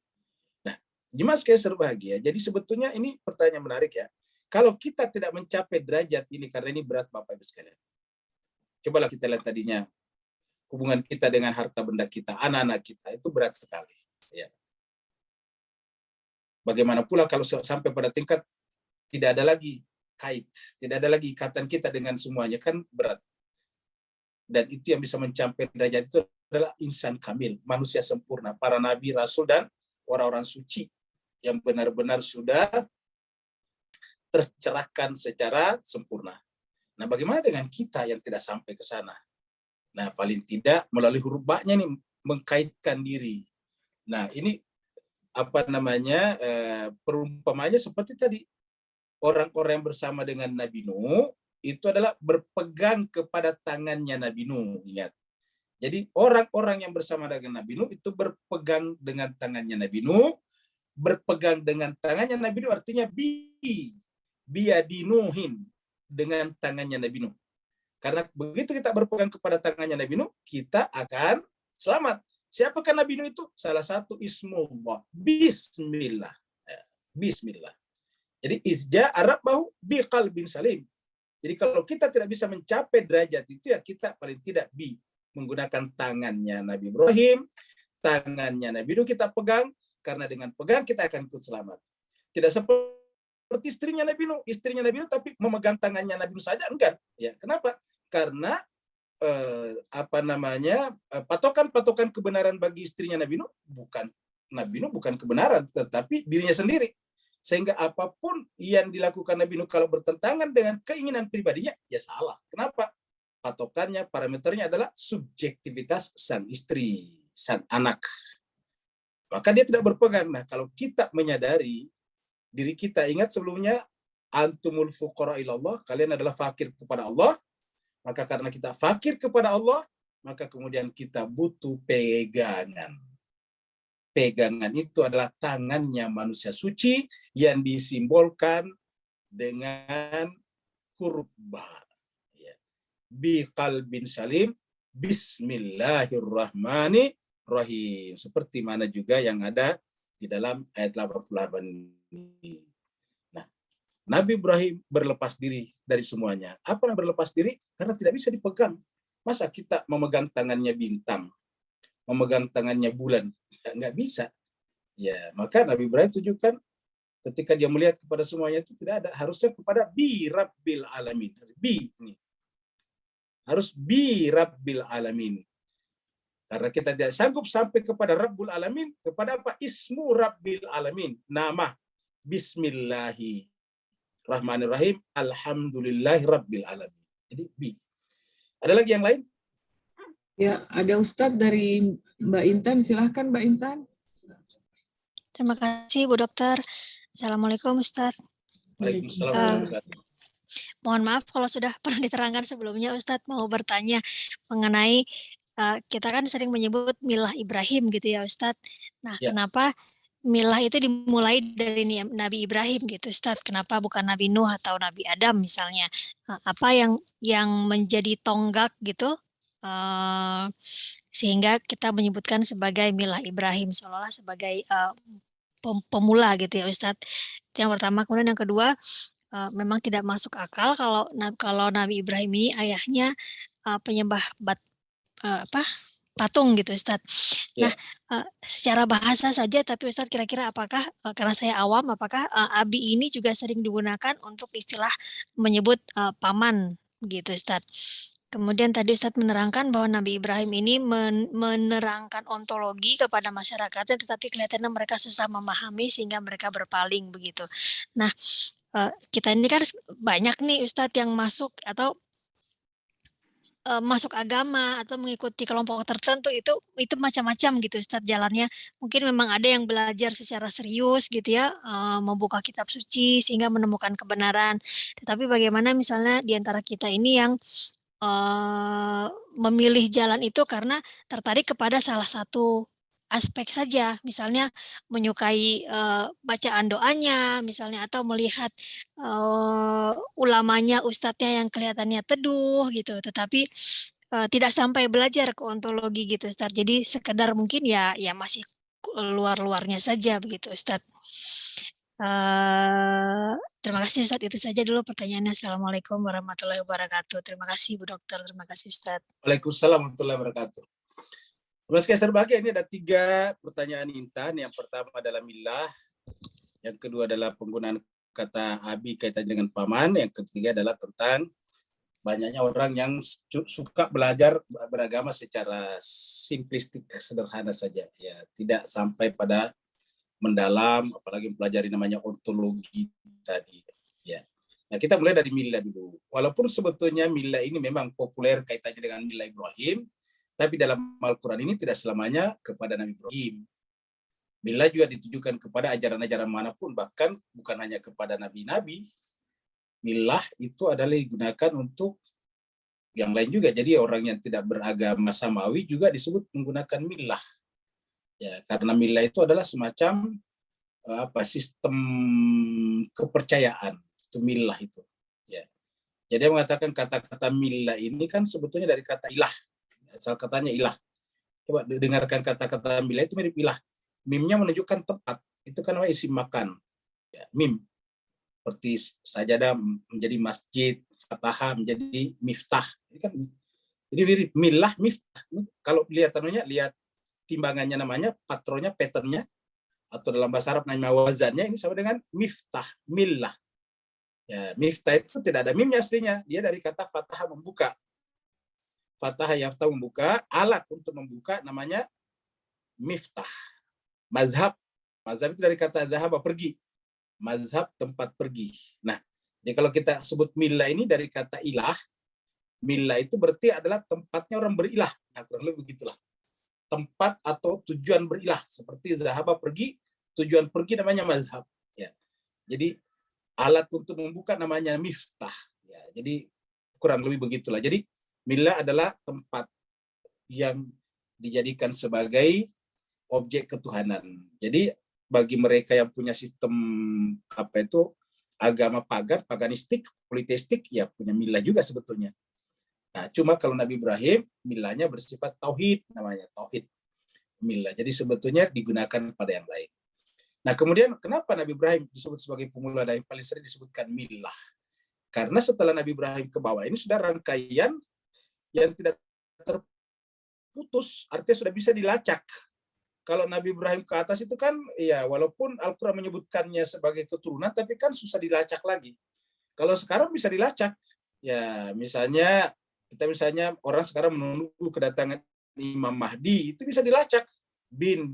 S1: Nah, jemaah sekalian berbahagia. Jadi sebetulnya ini pertanyaan menarik ya. Kalau kita tidak mencapai derajat ini, karena ini berat Bapak Ibu sekalian. Cobalah kita lihat tadinya hubungan kita dengan harta benda kita, anak-anak kita itu berat sekali. Ya. Bagaimana pula kalau sampai pada tingkat tidak ada lagi kait, tidak ada lagi ikatan kita dengan semuanya, kan berat. Dan itu yang bisa mencapai derajat itu adalah insan kamil, manusia sempurna, para nabi, rasul, dan orang-orang suci yang benar-benar sudah tercerahkan secara sempurna. Nah, bagaimana dengan kita yang tidak sampai ke sana? Nah, paling tidak melalui huruf ba-nya nih mengkaitkan diri. Nah, ini apa namanya? Perumpamanya seperti tadi orang-orang yang bersama dengan Nabi Nuh itu adalah berpegang kepada tangannya Nabi Nuh. Ingat. Jadi orang-orang yang bersama dengan Nabi Nuh itu berpegang dengan tangannya Nabi Nuh, berpegang dengan tangannya Nabi Nuh artinya biadinuhin, dengan tangannya Nabi Nuh. Karena begitu kita berpegang kepada tangannya Nabi Nuh, kita akan selamat. Siapakah Nabi Nuh itu? Salah satu ismullah, Bismillah. Bismillah. Jadi izja Arab bahu biqalbin salim. Jadi kalau kita tidak bisa mencapai derajat itu ya kita paling tidak menggunakan tangannya Nabi Ibrahim, tangannya Nabi Nuh kita pegang, karena dengan pegang kita akan ikut selamat. Tidak seperti istrinya Nabi Nuh, tapi memegang tangannya Nabi Nuh saja enggak. Ya, kenapa? Karena patokan kebenaran bagi istrinya Nabi Nuh bukan kebenaran, tetapi dirinya sendiri. Sehingga apapun yang dilakukan Nabi Nuh kalau bertentangan dengan keinginan pribadinya, ya salah. Kenapa? Patokannya, parameternya adalah subjektivitas sang istri, sang anak. Maka dia tidak berpegang. Nah, kalau kita menyadari diri kita, ingat sebelumnya, antumul fuqara ilallah, kalian adalah fakir kepada Allah, maka karena kita fakir kepada Allah, maka kemudian kita butuh pegangan. Pegangan itu adalah tangannya manusia suci yang disimbolkan dengan huruf ba. Ya. Biqalbin salim, Bismillahirrahmanirrahim. Seperti mana juga yang ada di dalam ayat 88 ini. Nah, Nabi Ibrahim berlepas diri dari semuanya. Apa yang berlepas diri? Karena tidak bisa dipegang. Masa kita memegang tangannya bintang, memegang tangannya bulan? Nggak bisa. Ya, maka Nabi Ibrahim tunjukkan ketika dia melihat kepada semuanya itu tidak ada, harusnya kepada bi rabbil alamin. Bi ini. Harus bi rabbil alamin. Karena kita tidak sanggup sampai kepada Rabbul Alamin, kepada apa? Ismu Rabbil Alamin. Nama. Bismillahirrahmanirrahim. Alhamdulillahi Rabbil Alamin. Jadi B. Ada lagi yang lain?
S3: Ya, ada Ustadz dari Mbak Intan. Silahkan Mbak Intan.
S4: Terima kasih Bu Dokter. Assalamualaikum Ustadz.
S1: Waalaikumsalam.
S4: Mohon maaf kalau sudah pernah diterangkan sebelumnya, Ustadz mau bertanya mengenai kita kan sering menyebut milah Ibrahim gitu ya Ustadz. Nah,
S1: Ya.
S4: kenapa milah itu dimulai dari Nabi Ibrahim gitu Ustadz? Kenapa bukan Nabi Nuh atau Nabi Adam misalnya? Apa yang menjadi tonggak gitu sehingga kita menyebutkan sebagai milah Ibrahim seolah-olah sebagai pemula gitu ya Ustadz. Yang pertama, kemudian yang kedua, memang tidak masuk akal kalau Nabi Ibrahim ini ayahnya penyembah patung gitu Ustadz.
S1: Ya.
S4: Nah, secara bahasa saja, tapi Ustadz kira-kira apakah karena saya awam, apakah abi ini juga sering digunakan untuk istilah menyebut paman gitu Ustadz. Kemudian tadi Ustadz menerangkan bahwa Nabi Ibrahim ini menerangkan ontologi kepada masyarakatnya, tetapi kelihatannya mereka susah memahami sehingga mereka berpaling begitu. Nah, kita ini kan banyak nih Ustadz yang masuk atau masuk agama atau mengikuti kelompok tertentu itu macam-macam gitu Ustadz jalannya. Mungkin memang ada yang belajar secara serius gitu ya, membuka kitab suci sehingga menemukan kebenaran. Tetapi bagaimana misalnya di antara kita ini yang memilih jalan itu karena tertarik kepada salah satu aspek saja, misalnya menyukai bacaan doanya, misalnya atau melihat ulamanya, ustadznya yang kelihatannya teduh gitu, tetapi tidak sampai belajar ke ontologi gitu, Ustadz. Jadi sekedar mungkin ya masih luar-luarnya saja begitu, Ustadz. Terima kasih Ustadz, itu saja dulu pertanyaannya. Assalamualaikum warahmatullahi wabarakatuh. Terima kasih Bu Dokter, terima kasih Ustadz.
S1: Waalaikumsalam warahmatullahi wabarakatuh. Mas Kaiser Bahagia, ini ada 3 pertanyaan Intan. Yang pertama adalah milah, yang kedua adalah penggunaan kata abi kaitan dengan paman, yang ketiga adalah tentang banyaknya orang yang suka belajar beragama secara simplistik, sederhana saja, ya tidak sampai pada mendalam, apalagi mempelajari namanya ontologi tadi, ya. Nah, kita mulai dari milah dulu. Walaupun sebetulnya milah ini memang populer kaitannya dengan milah Ibrahim, tapi dalam Al-Quran ini tidak selamanya kepada Nabi Ibrahim. Milah juga ditujukan kepada ajaran-ajaran manapun, bahkan bukan hanya kepada nabi-nabi. Milah itu adalah digunakan untuk yang lain juga. Jadi orang yang tidak beragama samawi juga disebut menggunakan milah. Ya, karena milah itu adalah semacam sistem kepercayaan. Itu milah itu. Ya. Jadi mengatakan kata-kata milah ini kan sebetulnya dari kata ilah. Asal katanya ilah. Coba dengarkan kata-kata milah itu mirip ilah. Mimnya menunjukkan tempat. Itu kan namanya isim makan. Ya, mim. Seperti sajadah menjadi masjid, fatahah menjadi miftah. Jadi mirip milah, miftah. Kalau lihat lihat timbangannya namanya, patronnya, patternnya, atau dalam bahasa Arab namanya wazannya, ini sama dengan miftah, milah. Ya, miftah itu tidak ada mimnya aslinya. Dia dari kata fatahah, membuka. Fatah yaftah, membuka, alat untuk membuka namanya miftah. Mazhab itu dari kata dhahaba, pergi. Mazhab, tempat pergi. Nah, jadi kalau kita sebut milah ini dari kata ilah, milah itu berarti adalah tempatnya orang berilah. Nah, kurang lebih begitulah. Tempat atau tujuan berilah. Seperti dhahaba, pergi, tujuan pergi namanya mazhab. Ya. Jadi alat untuk membuka namanya miftah. Ya, jadi kurang lebih begitulah. Jadi milah adalah tempat yang dijadikan sebagai objek ketuhanan. Jadi bagi mereka yang punya sistem agama pagan, paganistik, politeistik, ya punya milah juga sebetulnya. Nah, cuma kalau Nabi Ibrahim milahnya bersifat tauhid, namanya tauhid milah. Jadi sebetulnya digunakan pada yang lain. Nah, kemudian kenapa Nabi Ibrahim disebut sebagai pemula dan yang paling sering disebutkan milah? Karena setelah Nabi Ibrahim ke bawah ini sudah rangkaian yang tidak terputus, artinya sudah bisa dilacak. Kalau Nabi Ibrahim ke atas itu kan, ya walaupun Al-Quran menyebutkannya sebagai keturunan, tapi kan susah dilacak lagi. Kalau sekarang bisa dilacak, ya misalnya orang sekarang menunggu kedatangan Imam Mahdi itu bisa dilacak bin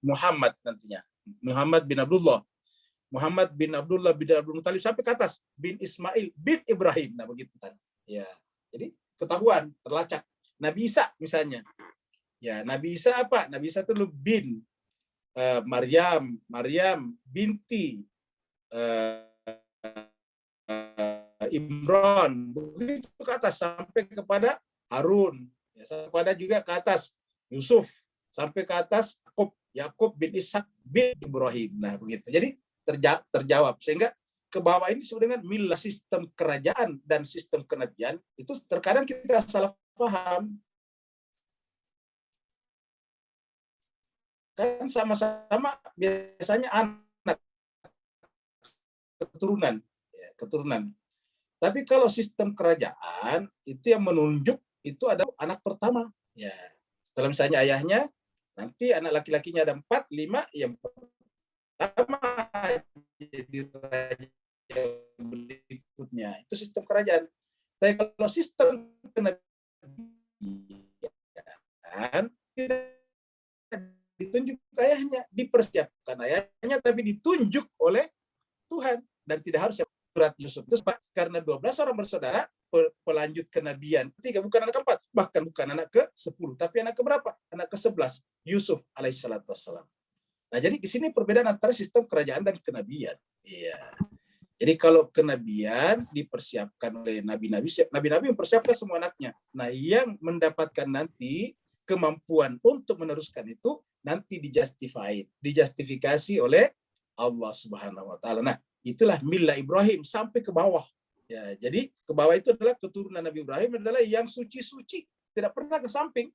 S1: Muhammad nantinya. Muhammad bin Abdullah bin Abdul Muthalib sampai ke atas bin Ismail bin Ibrahim. Nah begitu kan. Ya. Jadi ketahuan, terlacak. Nabi Isa misalnya. Ya, Nabi Isa apa? Nabi Isa itu bin Maryam binti Imran, begitu ke atas sampai kepada Harun, ya, sampai kepada juga ke atas Yusuf, sampai ke atas Yakub bin Ishak bin Ibrahim. Nah begitu. Jadi terjawab, sehingga ke bawah ini disebut dengan milah, sistem kerajaan dan sistem kenabian. Itu terkadang kita salah paham. Kan sama-sama biasanya anak keturunan. Tapi kalau sistem kerajaan itu yang menunjuk itu adalah anak pertama. Ya, setelah misalnya ayahnya, nanti anak laki-lakinya ada 4, 5, yang pertama jadi raja berikutnya. Itu sistem kerajaan. Tapi kalau sistem kenabian tidak ditunjuk ayahnya, dipersiapkan ayahnya, tapi ditunjuk oleh Tuhan dan tidak harus surat Yusuf itu karena 12 orang bersaudara pelanjut kenabian. 3 bukan anak ke-4, bahkan bukan anak ke-10, tapi anak ke-berapa? Anak ke-11, Yusuf alaihissalatu wassalam. Nah, jadi di sini perbedaan antara sistem kerajaan dan kenabian. Iya. Jadi kalau kenabian dipersiapkan oleh nabi-nabi mempersiapkan semua anaknya. Nah, yang mendapatkan nanti kemampuan untuk meneruskan itu nanti dijustifikasi oleh Allah Subhanahu wa taala. Nah, itulah milah Ibrahim sampai ke bawah. Ya, jadi ke bawah itu adalah keturunan Nabi Ibrahim adalah yang suci-suci, tidak pernah ke samping.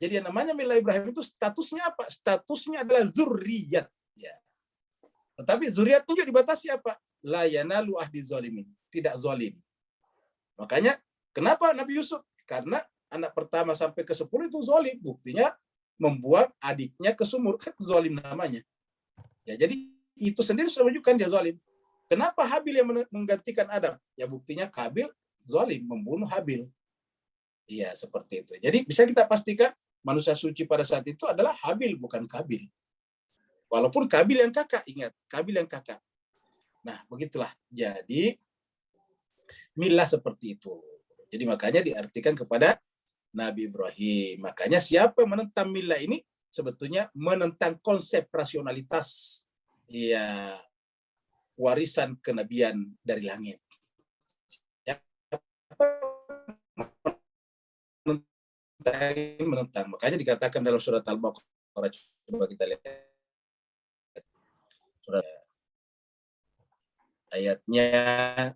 S1: Jadi yang namanya milah Ibrahim itu statusnya apa? Statusnya adalah zurriyat. Ya. Tetapi zurriyat itu dibatasi apa? La yanalu ahdi zalimin, tidak zalim. Makanya kenapa Nabi Yusuf? Karena anak pertama sampai ke 10 itu zalim, buktinya membuang adiknya ke sumur, kan zalim namanya. Ya, jadi itu sendiri sudah menunjukkan dia zalim. Kenapa Habil yang menggantikan Adam? Ya buktinya Kabil zalim, membunuh Habil. Iya, seperti itu. Jadi bisa kita pastikan manusia suci pada saat itu adalah Habil, bukan Kabil. Walaupun Kabil yang kakak, ingat, Kabil yang kakak. Nah, begitulah. Jadi milah seperti itu. Jadi makanya diartikan kepada Nabi Ibrahim. Makanya siapa yang menentang milah ini sebetulnya menentang konsep rasionalitas. Ya, warisan kenabian dari langit. Menentang. Makanya dikatakan dalam surat Al-Baqarah, coba kita lihat. Surat ayatnya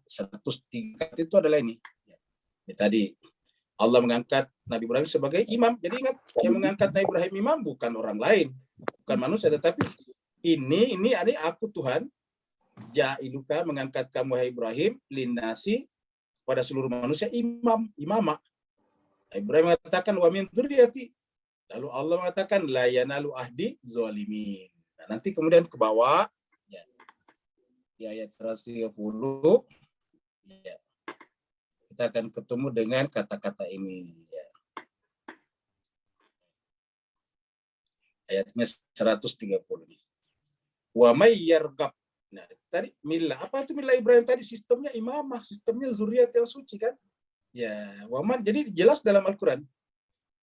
S1: 103 itu adalah ini. Ini tadi Allah mengangkat Nabi Ibrahim sebagai imam. Jadi ingat, yang mengangkat Nabi Ibrahim imam bukan orang lain, bukan manusia, tetapi ini aku Tuhan, ja'iluka, mengangkat kamu hai Ibrahim, linnasi, pada seluruh manusia imamah. Ibrahim mengatakan wa min dzurriyyati. Lalu Allah mengatakan la yanalu ahdi zalimin. Nah, nanti kemudian ke bawah ya, di ayat 130 ya, kita akan ketemu dengan kata-kata ini ya. Ayatnya 130 nih. Wa may yargab. Nah, tadi milah. Apa itu milah Ibrahim tadi? Sistemnya imamah, sistemnya zuriat yang suci kan? Ya, waman. Jadi jelas dalam Al-Quran.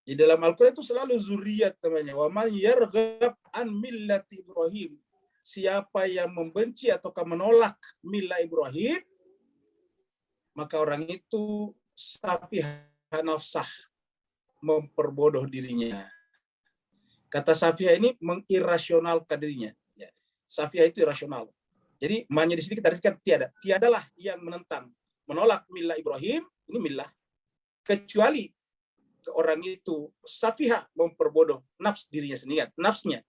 S1: Di dalam Al-Quran itu selalu zuriat namanya. Waman yargab an millati Ibrahim. Siapa yang membenci atau menolak milah Ibrahim, maka orang itu safihah nafsah, memperbodoh dirinya. Kata safihah ini mengirasionalkan dirinya. Ya. Safihah itu irasional. Jadi maknanya di sini kita artikan tiadalah yang menolak milah Ibrahim, ini milah, kecuali orang itu safihah, memperbodoh dirinya sendiri, nafsnya.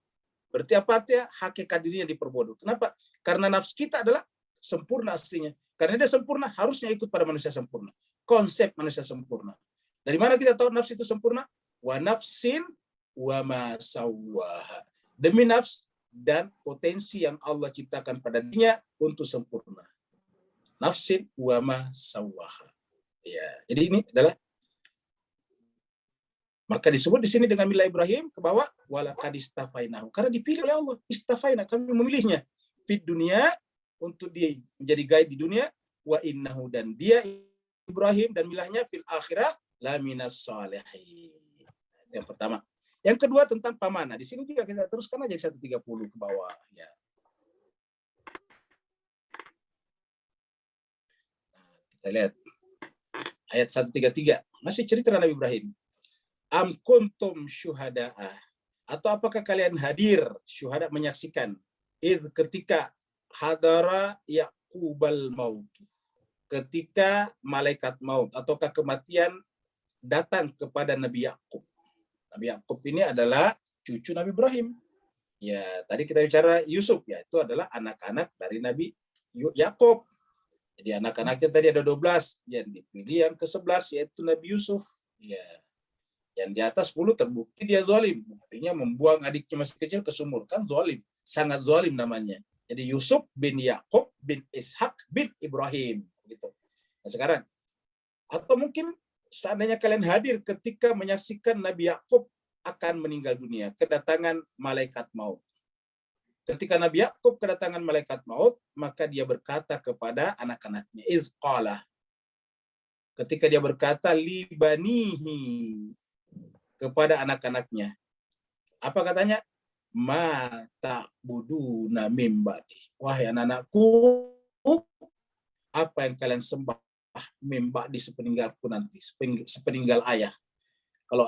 S1: Berarti apa artinya? Hakikat dirinya diperbodoh. Kenapa? Karena nafs kita adalah sempurna aslinya. Karena dia sempurna, harusnya ikut pada manusia sempurna. Konsep manusia sempurna. Dari mana kita tahu nafs itu sempurna? Wa nafsin wa ma sawwaha. Demi nafs dan potensi yang Allah ciptakan pada dirinya untuk sempurna. Nafsin wa ma sawwaha. Ya, jadi ini adalah Maka disebut di sini dengan millah Ibrahim ke bawah walaqad istafainahu, karena dipilih oleh Allah. Istafaina, kami memilihnya fid dunia, untuk dia menjadi guide di dunia, wa innahu, dan dia Ibrahim dan milahnya fil akhirah la minas shalihin. Yang pertama. Yang kedua tentang pamanah. Di sini juga kita teruskan aja 130 ke bawah ya. Nah, kita lihat ayat 133. Masih cerita Nabi Ibrahim. Am kuntum syuhada'a, atau apakah kalian hadir, syuhada menyaksikan, ketika hadara Yaqubal maut, ketika malaikat maut ataukah kematian datang kepada Nabi Yakub. Nabi Yakub ini adalah cucu Nabi Ibrahim. Ya, tadi kita bicara Yusuf, ya, itu adalah anak-anak dari Nabi Yakub. Jadi anak-anaknya tadi ada 12, yang dipilih yang ke-11 yaitu Nabi Yusuf. Ya. Yang di atas 10 terbukti dia zalim. Buktinya membuang adiknya masih kecil ke sumur, kan zalim. Sangat zalim namanya. Jadi Yusuf bin Yakub bin Ishak bin Ibrahim gitu. Nah, sekarang atau mungkin seandainya kalian hadir ketika menyaksikan Nabi Yakub akan meninggal dunia, kedatangan malaikat maut. Ketika Nabi Yakub kedatangan malaikat maut, maka dia berkata kepada anak-anaknya, izqala. Ketika dia berkata li banihi, kepada anak-anaknya. Apa katanya? Ma ta'buduna min ba'di. Wahai anak-anakku, apa yang kalian sembah min ba'di sepeninggalku nanti, sepeninggal ayah. Kalau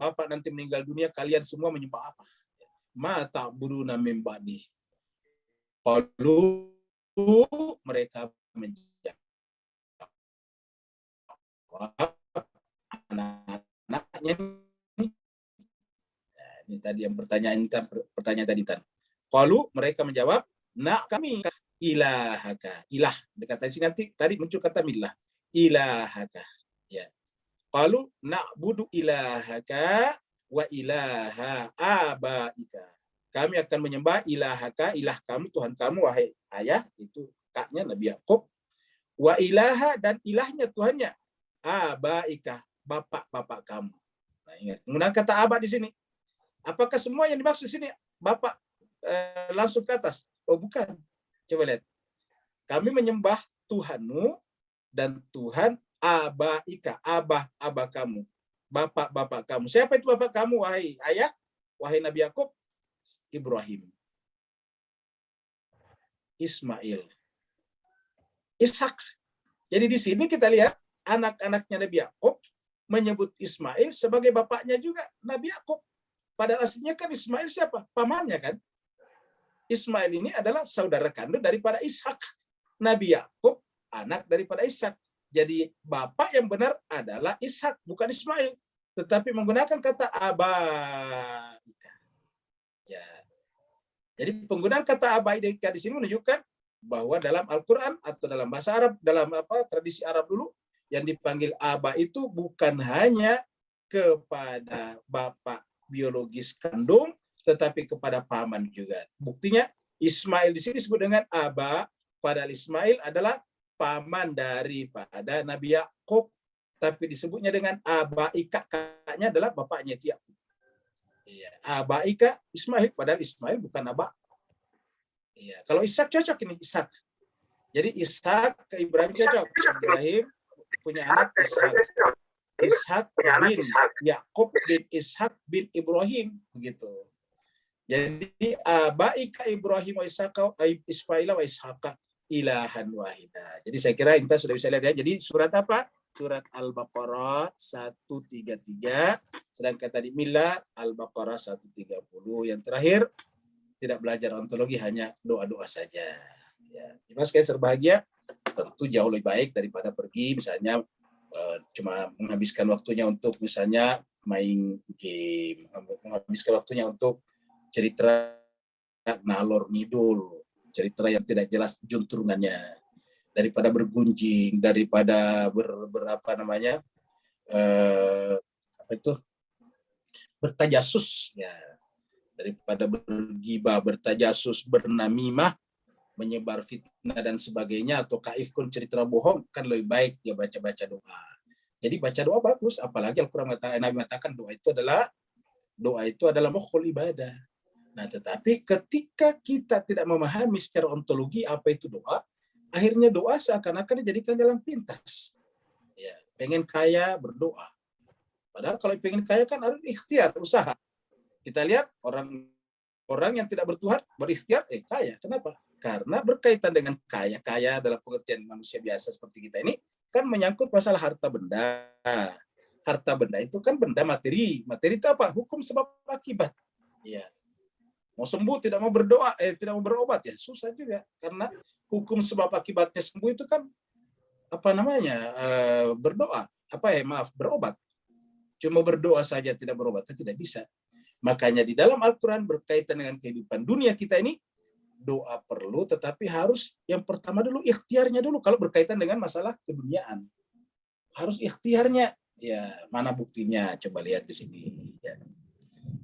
S1: bapak nanti meninggal dunia, kalian semua menyembah apa? Ma ta'buduna min ba'di. Qalu, mereka menjawab, anak-anaknya ini tadi yang pertanyaan tadi Tan. Qalu, mereka menjawab, nak kami ilahaka. Ilah. Kata sini nanti tadi muncul kata millah. Ilahaka. Ya. Qalu na'budu ilahaka wa ilaha abaika. Kami akan menyembah ilahaka, ilah kamu, Tuhan kamu, wahai ayah, itu kaknya Nabi Yakub. Wa ilaha, dan ilahnya Tuhannya abaika, bapak-bapak kamu. Nah, ingat, menggunakan kata aba di sini. Apakah semua yang dimaksud di sini bapak langsung ke atas? Oh, bukan. Coba lihat. Kami menyembah Tuhanmu dan Tuhan abaika, abah kamu, bapak kamu. Siapa itu bapak kamu, wahai ayah, wahai Nabi Yakub? Ibrahim, Ismail, Ishak. Jadi di sini kita lihat anak-anaknya Nabi Yakub menyebut Ismail sebagai bapaknya juga Nabi Yakub. Padahal aslinya kan Ismail siapa? Pamannya kan. Ismail ini adalah saudara kandung daripada Ishak. Nabi Yakub anak daripada Ishak. Jadi bapak yang benar adalah Ishak, bukan Ismail. Tetapi menggunakan kata abaika. Ya. Jadi penggunaan kata abaika di sini menunjukkan bahwa dalam Al-Quran atau dalam bahasa Arab, dalam tradisi Arab dulu, yang dipanggil aba itu bukan hanya kepada bapak biologis kandung, tetapi kepada paman juga. Buktinya Ismail di sini disebut dengan aba, padahal Ismail adalah paman daripada Nabi Yakub, tapi disebutnya dengan abaika, kakaknya adalah bapaknya Yakub. Iya, abaika Ismail, padahal Ismail bukan aba. Iya, kalau Ishak cocok ini Ishak. Jadi Ishak ke Ibrahim cocok. Ibrahim punya anak Ishak. Ishak bin Yakub bin Ishak bin Ibrahim, begitu. Jadi abaika Ibrahim wa Ishaq Ismail wa Ishaq ilahan wahida. Jadi saya kira kita sudah bisa lihat ya. Jadi surat apa? Surat Al-Baqarah 133, sedangkan tadi Millah Al-Baqarah 130. Yang terakhir tidak belajar ontologi, hanya doa-doa saja. Ya, mas kayak serbahagia tentu jauh lebih baik daripada pergi misalnya cuma menghabiskan waktunya untuk misalnya main game, menghabiskan waktunya untuk cerita ngalor ngidul, cerita yang tidak jelas juntrungannya, daripada bergunjing, daripada bertajasus ya, daripada bergibah, bertajasus, bernamimah, menyebar fitnah dan sebagainya, atau kaifkun cerita bohong, kan lebih baik dia baca-baca doa. Jadi baca doa bagus, apalagi Al-Quran Nabi mengatakan doa itu adalah mukhul ibadah. Nah, tetapi ketika kita tidak memahami secara ontologi apa itu doa, akhirnya doa seakan-akan dijadikan jalan pintas. Ya, pengen kaya berdoa. Padahal kalau pengen kaya kan harus ikhtiar, usaha. Kita lihat orang yang tidak bertuhan berikhtiar kaya. Kenapa? Karena berkaitan dengan kaya dalam pengertian manusia biasa seperti kita ini kan menyangkut masalah harta benda. Harta benda itu kan benda materi. Materi itu apa? Hukum sebab akibat. Ya. Mau sembuh tidak mau berdoa, tidak mau berobat ya susah juga karena hukum sebab akibatnya sembuh itu kan berdoa, berobat. Cuma berdoa saja tidak berobat itu tidak bisa. Makanya di dalam Al-Quran berkaitan dengan kehidupan dunia kita ini doa perlu, tetapi harus yang pertama dulu ikhtiarnya dulu kalau berkaitan dengan masalah keduniaan. Harus ikhtiarnya. Ya, mana buktinya? Coba lihat di sini. Ya.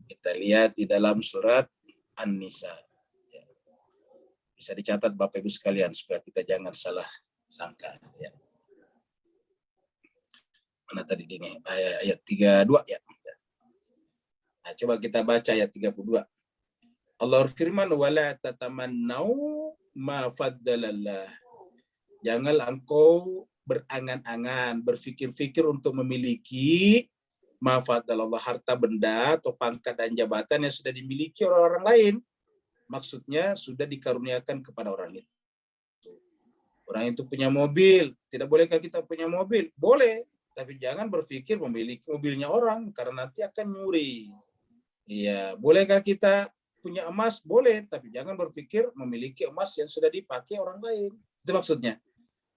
S1: Kita lihat di dalam surat An-Nisa. Ya. Bisa dicatat Bapak Ibu sekalian supaya kita jangan salah sangka. Ya. Mana tadi ini? Ayat 32 ya. Nah, coba kita baca ayat 32. Allah firman, wala tatamannau ma faddalallah. Janganlah engkau berangan-angan, berfikir-fikir untuk memiliki ma faddalallah, harta benda atau pangkat dan jabatan yang sudah dimiliki oleh orang lain. Maksudnya sudah dikaruniakan kepada orang itu. Orang itu punya mobil, tidak bolehkah kita punya mobil? Boleh, tapi jangan berpikir memiliki mobilnya orang karena nanti akan nyuri. Iya, bolehkah kita punya emas? Boleh, tapi jangan berpikir memiliki emas yang sudah dipakai orang lain. Itu maksudnya.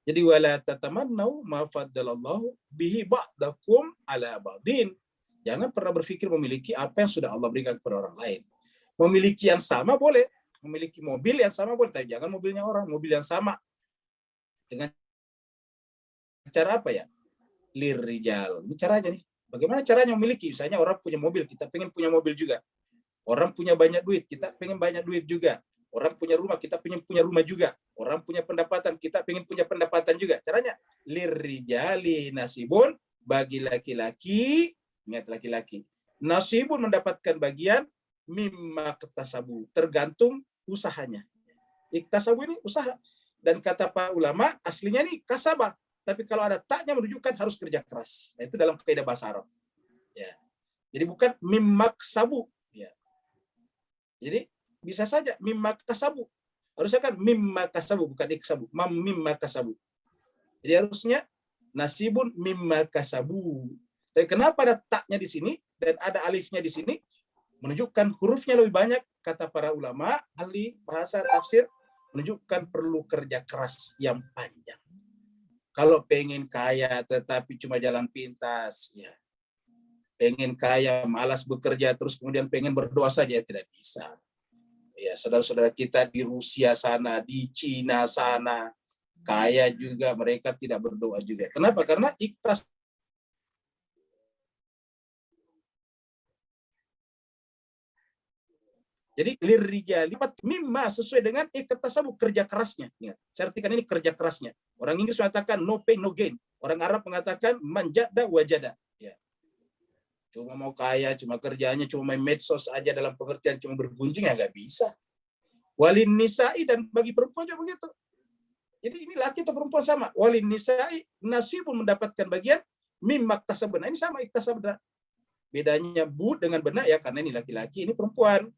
S1: Jadi wala tatamannau ma faddalallahu bihi ba'dakum ala ba'din. Jangan pernah berpikir memiliki apa yang sudah Allah berikan kepada orang lain. Memiliki yang sama boleh, memiliki mobil yang sama boleh, tapi jangan mobilnya orang, mobil yang sama. Dengan cara apa ya? Lirijal. Ini caranya nih. Bagaimana caranya memiliki? Misalnya orang punya mobil, kita pengen punya mobil juga. Orang punya banyak duit, kita pengen banyak duit juga. Orang punya rumah, kita pengen punya rumah juga. Orang punya pendapatan, kita pengen punya pendapatan juga. Caranya, lirijali nasibun, bagi laki-laki, ingat laki-laki, nasibun mendapatkan bagian, mimma ketasabu, tergantung usahanya. Iktasabu ini usaha. Dan kata para ulama, aslinya nih kasabah. Tapi kalau ada taknya menunjukkan harus kerja keras. Nah, itu dalam kaidah bahasa Arab. Ya. Jadi bukan mimma kasabu. Ya. Jadi bisa saja mimma kasabu. Harusnya kan mimma kasabu, bukan iksabu. Mimma kasabu. Jadi harusnya nasibun mimma kasabu. Tapi kenapa ada taknya di sini dan ada alifnya di sini? Menunjukkan hurufnya lebih banyak, kata para ulama, ahli bahasa tafsir, menunjukkan perlu kerja keras yang panjang. Kalau pengen kaya tetapi cuma jalan pintas, ya. Pengen kaya, malas bekerja, terus kemudian pengen berdoa saja, tidak bisa. Ya, saudara-saudara kita di Rusia sana, di Cina sana, kaya juga, mereka tidak berdoa juga. Kenapa? Karena ikhtas. Jadi lirijali mimma sesuai dengan iktasabu, kerja kerasnya. Ingat, saya artikan ini kerja kerasnya. Orang Inggris mengatakan no pain no gain. Orang Arab mengatakan manjada wajada. Ya. Cuma mau kaya, cuma kerjanya cuma main medsos aja dalam pengertian cuma bergunjing ya nggak bisa. Walin nisa'i, dan bagi perempuan juga begitu. Jadi ini laki atau perempuan sama. Walin nisa'i nasibun mendapatkan bagian mimma iktasabna. Ini sama iktasabna. Bedanya bu dengan benak ya karena ini laki-laki, ini perempuan.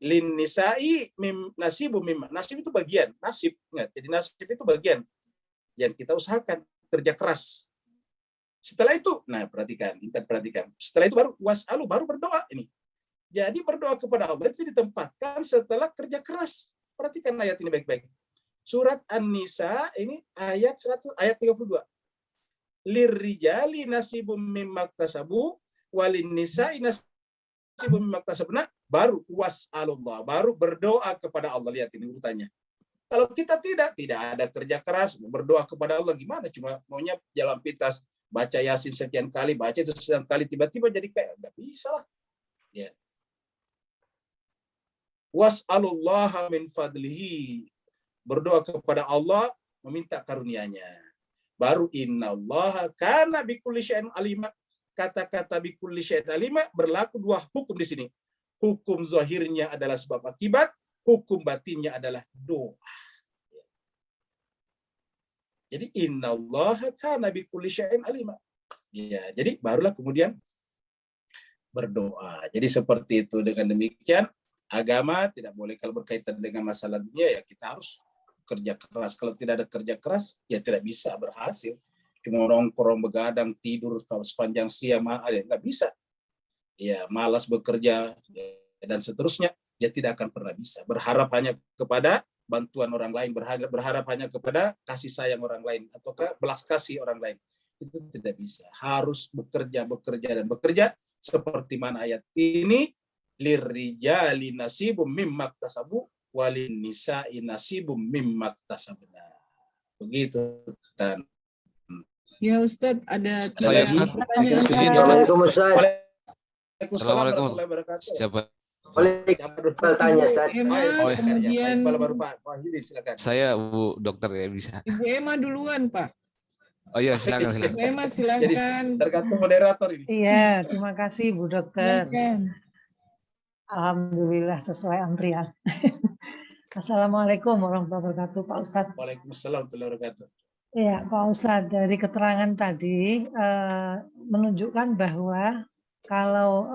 S1: Lin nisa'i nasibu mimma. Nasib itu bagian, nasib. Ingat, jadi nasib itu bagian yang kita usahakan, kerja keras. Setelah itu, nah perhatikan. Setelah itu baru was'alu, baru berdoa ini. Jadi berdoa kepada Allah itu ditempatkan setelah kerja keras. Perhatikan ayat ini baik-baik. Surat An-Nisa ini ayat 32. Lirrijali nasibum mimma iktasabu walin nisa'i nasibum mimma iktasabna, baru was'alullah, baru berdoa kepada Allah. Lihat ini urutannya. Kalau kita tidak ada kerja keras, berdoa kepada Allah gimana? Cuma maunya jalan pintas, baca Yasin sekian kali, baca itu sekian kali, tiba-tiba jadi kayak nggak bisa lah. Ya. Was'alullah min fadlihi, berdoa kepada Allah meminta karunia-Nya. Baru innallaha kana bikulli syai'in alima. Kata-kata bikulli syai'in alima berlaku dua hukum di sini. Hukum zahirnya adalah sebab akibat, hukum batinnya adalah doa. Jadi innallaha kana bikulli syai'in alima. Ya, jadi barulah kemudian berdoa. Jadi seperti itu. Dengan demikian agama tidak boleh kalau berkaitan dengan masalah dunia ya kita harus kerja keras. Kalau tidak ada kerja keras ya tidak bisa berhasil. Cuma nongkrong begadang tidur sepanjang siang ya nggak bisa. Ya malas bekerja ya, dan seterusnya ya tidak akan pernah bisa. Berharap hanya kepada bantuan orang lain, berharap hanya kepada kasih sayang orang lain ataukah belas kasih orang lain. Itu tidak bisa. Harus bekerja dan bekerja seperti mana ayat ini, lirrijali nasibum mimma iktasabu walin nisa'i nasibum mimma iktasabna. Begitu, Tan.
S3: Ya Ustadz, ada
S5: Saya,
S3: tiga
S5: Ustadz.
S3: pertanyaan.
S5: Izin,
S6: Assalamualaikum Ustaz.
S1: Waalaikumsalam
S5: Assalamualaikum.
S1: warahmatullahi wabarakatuh.
S5: Siapa?
S6: Boleh bertanya Ustaz?
S3: Emma,
S1: Baik,
S3: kemudian
S1: baik, baru Pak Wahidin, silakan.
S5: Saya Bu Dokter ya bisa.
S3: Ibu Emma duluan, Pak.
S5: Oh iya silakan.
S3: Ibu Emma
S1: Jadi
S3: silakan.
S1: tergantung moderator ini.
S7: Iya, terima kasih Bu Dokter.
S3: Silakan.
S7: Alhamdulillah sesuai antrian. Assalamualaikum warahmatullahi wabarakatuh, Pak Ustadz.
S1: Waalaikumsalam warahmatullahi wabarakatuh.
S7: Iya, Pak Ustadz, dari keterangan tadi menunjukkan bahwa kalau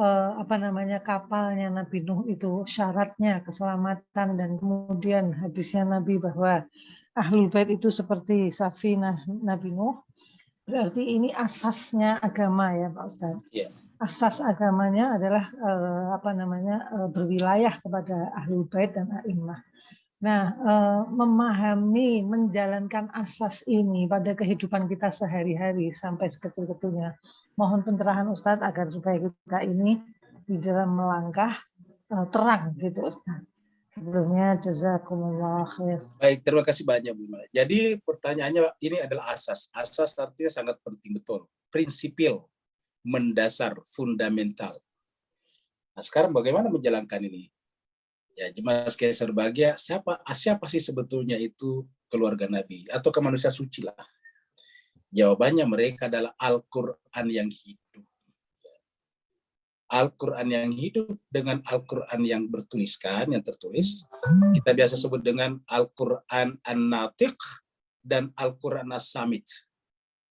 S7: kapalnya Nabi Nuh itu syaratnya keselamatan dan kemudian hadisnya Nabi bahwa Ahlul Bait itu seperti safinah Nabi Nuh, berarti ini asasnya agama ya Pak Ustadz.
S1: Iya.
S7: Asas agamanya adalah berwilayah kepada Ahlul Bait dan A'immah. Nah, memahami, menjalankan asas ini pada kehidupan kita sehari-hari sampai sekecil-kecilnya. Mohon pencerahan Ustadz agar supaya kita ini di dalam melangkah terang gitu Ustadz. Sebelumnya jazakumullah khair.
S1: Baik, terima kasih banyak Bu Ima. Jadi pertanyaannya ini adalah asas. Asas artinya sangat penting betul. Prinsipil, mendasar, fundamental. Nah, sekarang bagaimana menjalankan ini? Ya, jemaah sekalian berbahagia, siapa sih sebetulnya itu keluarga Nabi atau ke manusia suci lah? Jawabannya mereka adalah Al-Quran yang hidup. Al-Quran yang hidup dengan Al-Quran yang bertuliskan, yang tertulis. Kita biasa sebut dengan Al-Quran An-Natiq dan Al-Quran As-Samit.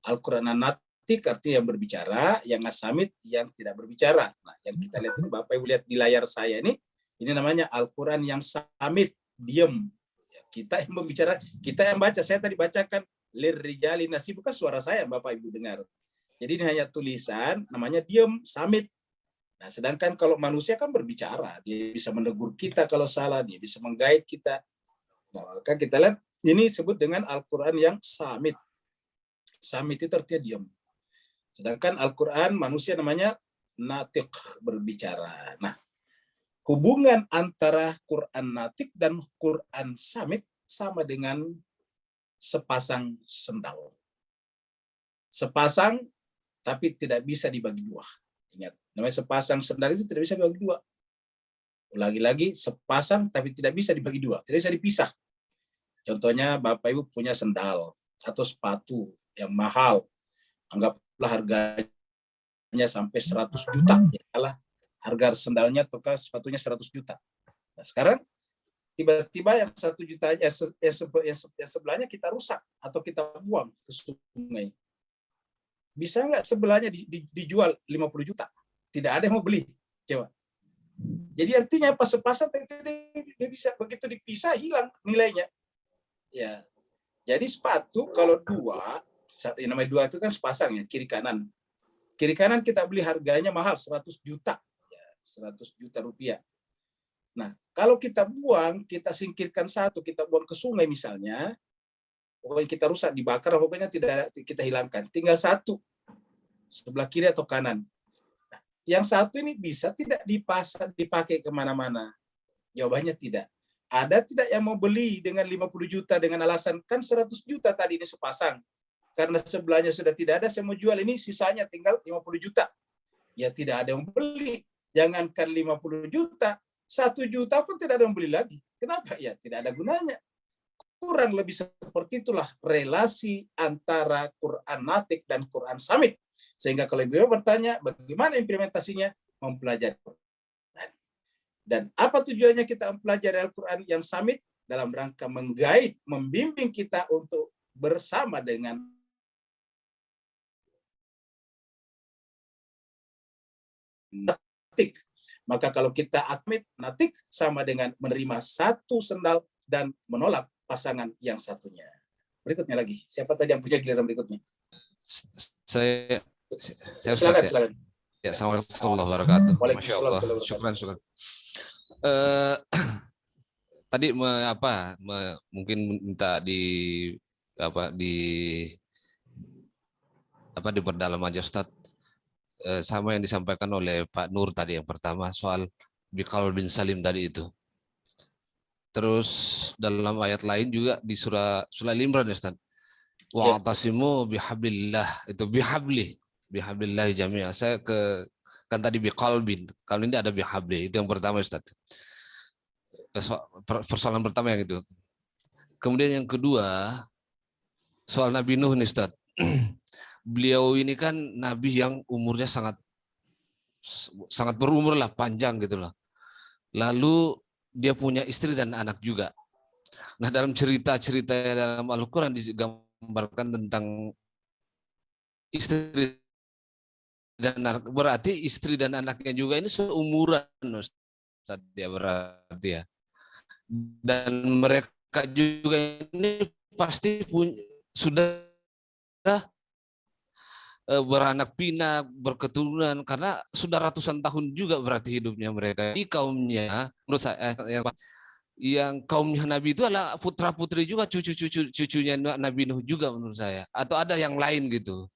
S1: Al-Quran An-Natiq artinya yang berbicara, yang As-Samit yang tidak berbicara. Nah, yang kita lihat ini, Bapak Ibu lihat di layar saya ini namanya Al-Quran yang samit, diam. Kita yang membicara, kita yang baca. Saya tadi bacakan lirrijali nasib, bukan suara saya Bapak Ibu dengar. Jadi ini hanya tulisan, namanya diam, samit. Nah, sedangkan kalau manusia kan berbicara, dia bisa menegur kita kalau salah, dia bisa menggait kita. Nah, maka kita lihat ini disebut dengan Al-Quran yang samit. Samit itu artinya diam. Sedangkan Al-Quran manusia namanya natiq, berbicara. Nah, hubungan antara Quran Natiq dan Quran Samit sama dengan sepasang sendal. Sepasang tapi tidak bisa dibagi dua. Ingat, namanya sepasang sendal itu tidak bisa dibagi dua. Lagi-lagi sepasang tapi tidak bisa dibagi dua, tidak bisa dipisah. Contohnya Bapak Ibu punya sendal atau sepatu yang mahal, anggaplah harganya sampai 100 juta. Ya, harga sendalnya atau sepatunya 100 juta. Nah, sekarang tiba-tiba yang 1 juta yang sebelahnya kita rusak atau kita buang ke sungai. Bisa nggak sebelahnya dijual 50 juta? Tidak ada yang mau beli. Coba. Jadi artinya pas sepasang dia bisa begitu dipisah hilang nilainya. Ya. Jadi sepatu kalau dua, namanya dua itu kan sepasang ya, kiri kanan. Kiri kanan kita beli harganya mahal 100 juta. 100 juta rupiah. Nah, kalau kita buang, kita singkirkan satu, kita buang ke sungai misalnya, pokoknya kita rusak, dibakar, pokoknya tidak kita hilangkan. Tinggal satu, sebelah kiri atau kanan. Nah, yang satu ini bisa tidak dipasang, dipakai kemana-mana? Jawabannya tidak. Ada tidak yang mau beli dengan 50 juta dengan alasan, kan 100 juta tadi ini sepasang. Karena sebelahnya sudah tidak ada, saya mau jual ini, sisanya tinggal 50 juta. Ya tidak ada yang beli. Jangankan 50 juta, 1 juta pun tidak ada yang beli lagi. Kenapa? Ya tidak ada gunanya. kurang lebih seperti itulah relasi antara Quran natik dan Quran samit. Sehingga kalau ibu bertanya bagaimana implementasinya, mempelajari Quran. Dan apa tujuannya kita mempelajari Al-Quran yang samit? Dalam rangka menggait, membimbing kita untuk bersama dengan natik. Maka kalau kita akmit natik sama dengan menerima satu sendal dan menolak pasangan yang satunya. Berikutnya lagi. Siapa tadi yang punya giliran berikutnya?
S5: Saya Ustaz
S1: Silakan,
S5: ya.
S1: silakan.
S5: Ya, assalamualaikum warahmatullahi wabarakatuh. Masya
S1: Waalaikumsalam
S5: Allah.
S1: warahmatullahi wabarakatuh.
S5: Syukran. Tadi mungkin minta diperdalam aja Ustaz. Sama yang disampaikan oleh Pak Nur tadi yang pertama soal biqal bin salim tadi itu. Terus dalam ayat lain juga di surah Al-Imran ya Ustaz. Wa'tasimu bihablillah, itu bihablillah jami'a. Saya kan tadi biqalbin. Kalau ini ada bihabli, itu yang pertama Ustaz. Persoalan pertama yang itu. Kemudian yang kedua soal Nabi Nuh nih Ustaz. Beliau ini kan nabi yang umurnya sangat berumur lah, panjang gitu loh. Lalu dia punya istri dan anak juga. Nah, dalam cerita-cerita dalam Al-Quran digambarkan tentang istri dan anak. Berarti istri dan anaknya juga ini seumuran Ustaz, ya berarti ya. Dan mereka juga ini pasti sudah beranak pinak, berketurunan, karena sudah ratusan tahun juga berarti hidupnya mereka. Di kaumnya, menurut saya, yang kaumnya Nabi itu adalah putra-putri juga, cucunya Nabi Nuh juga menurut saya. Atau ada yang lain gitu.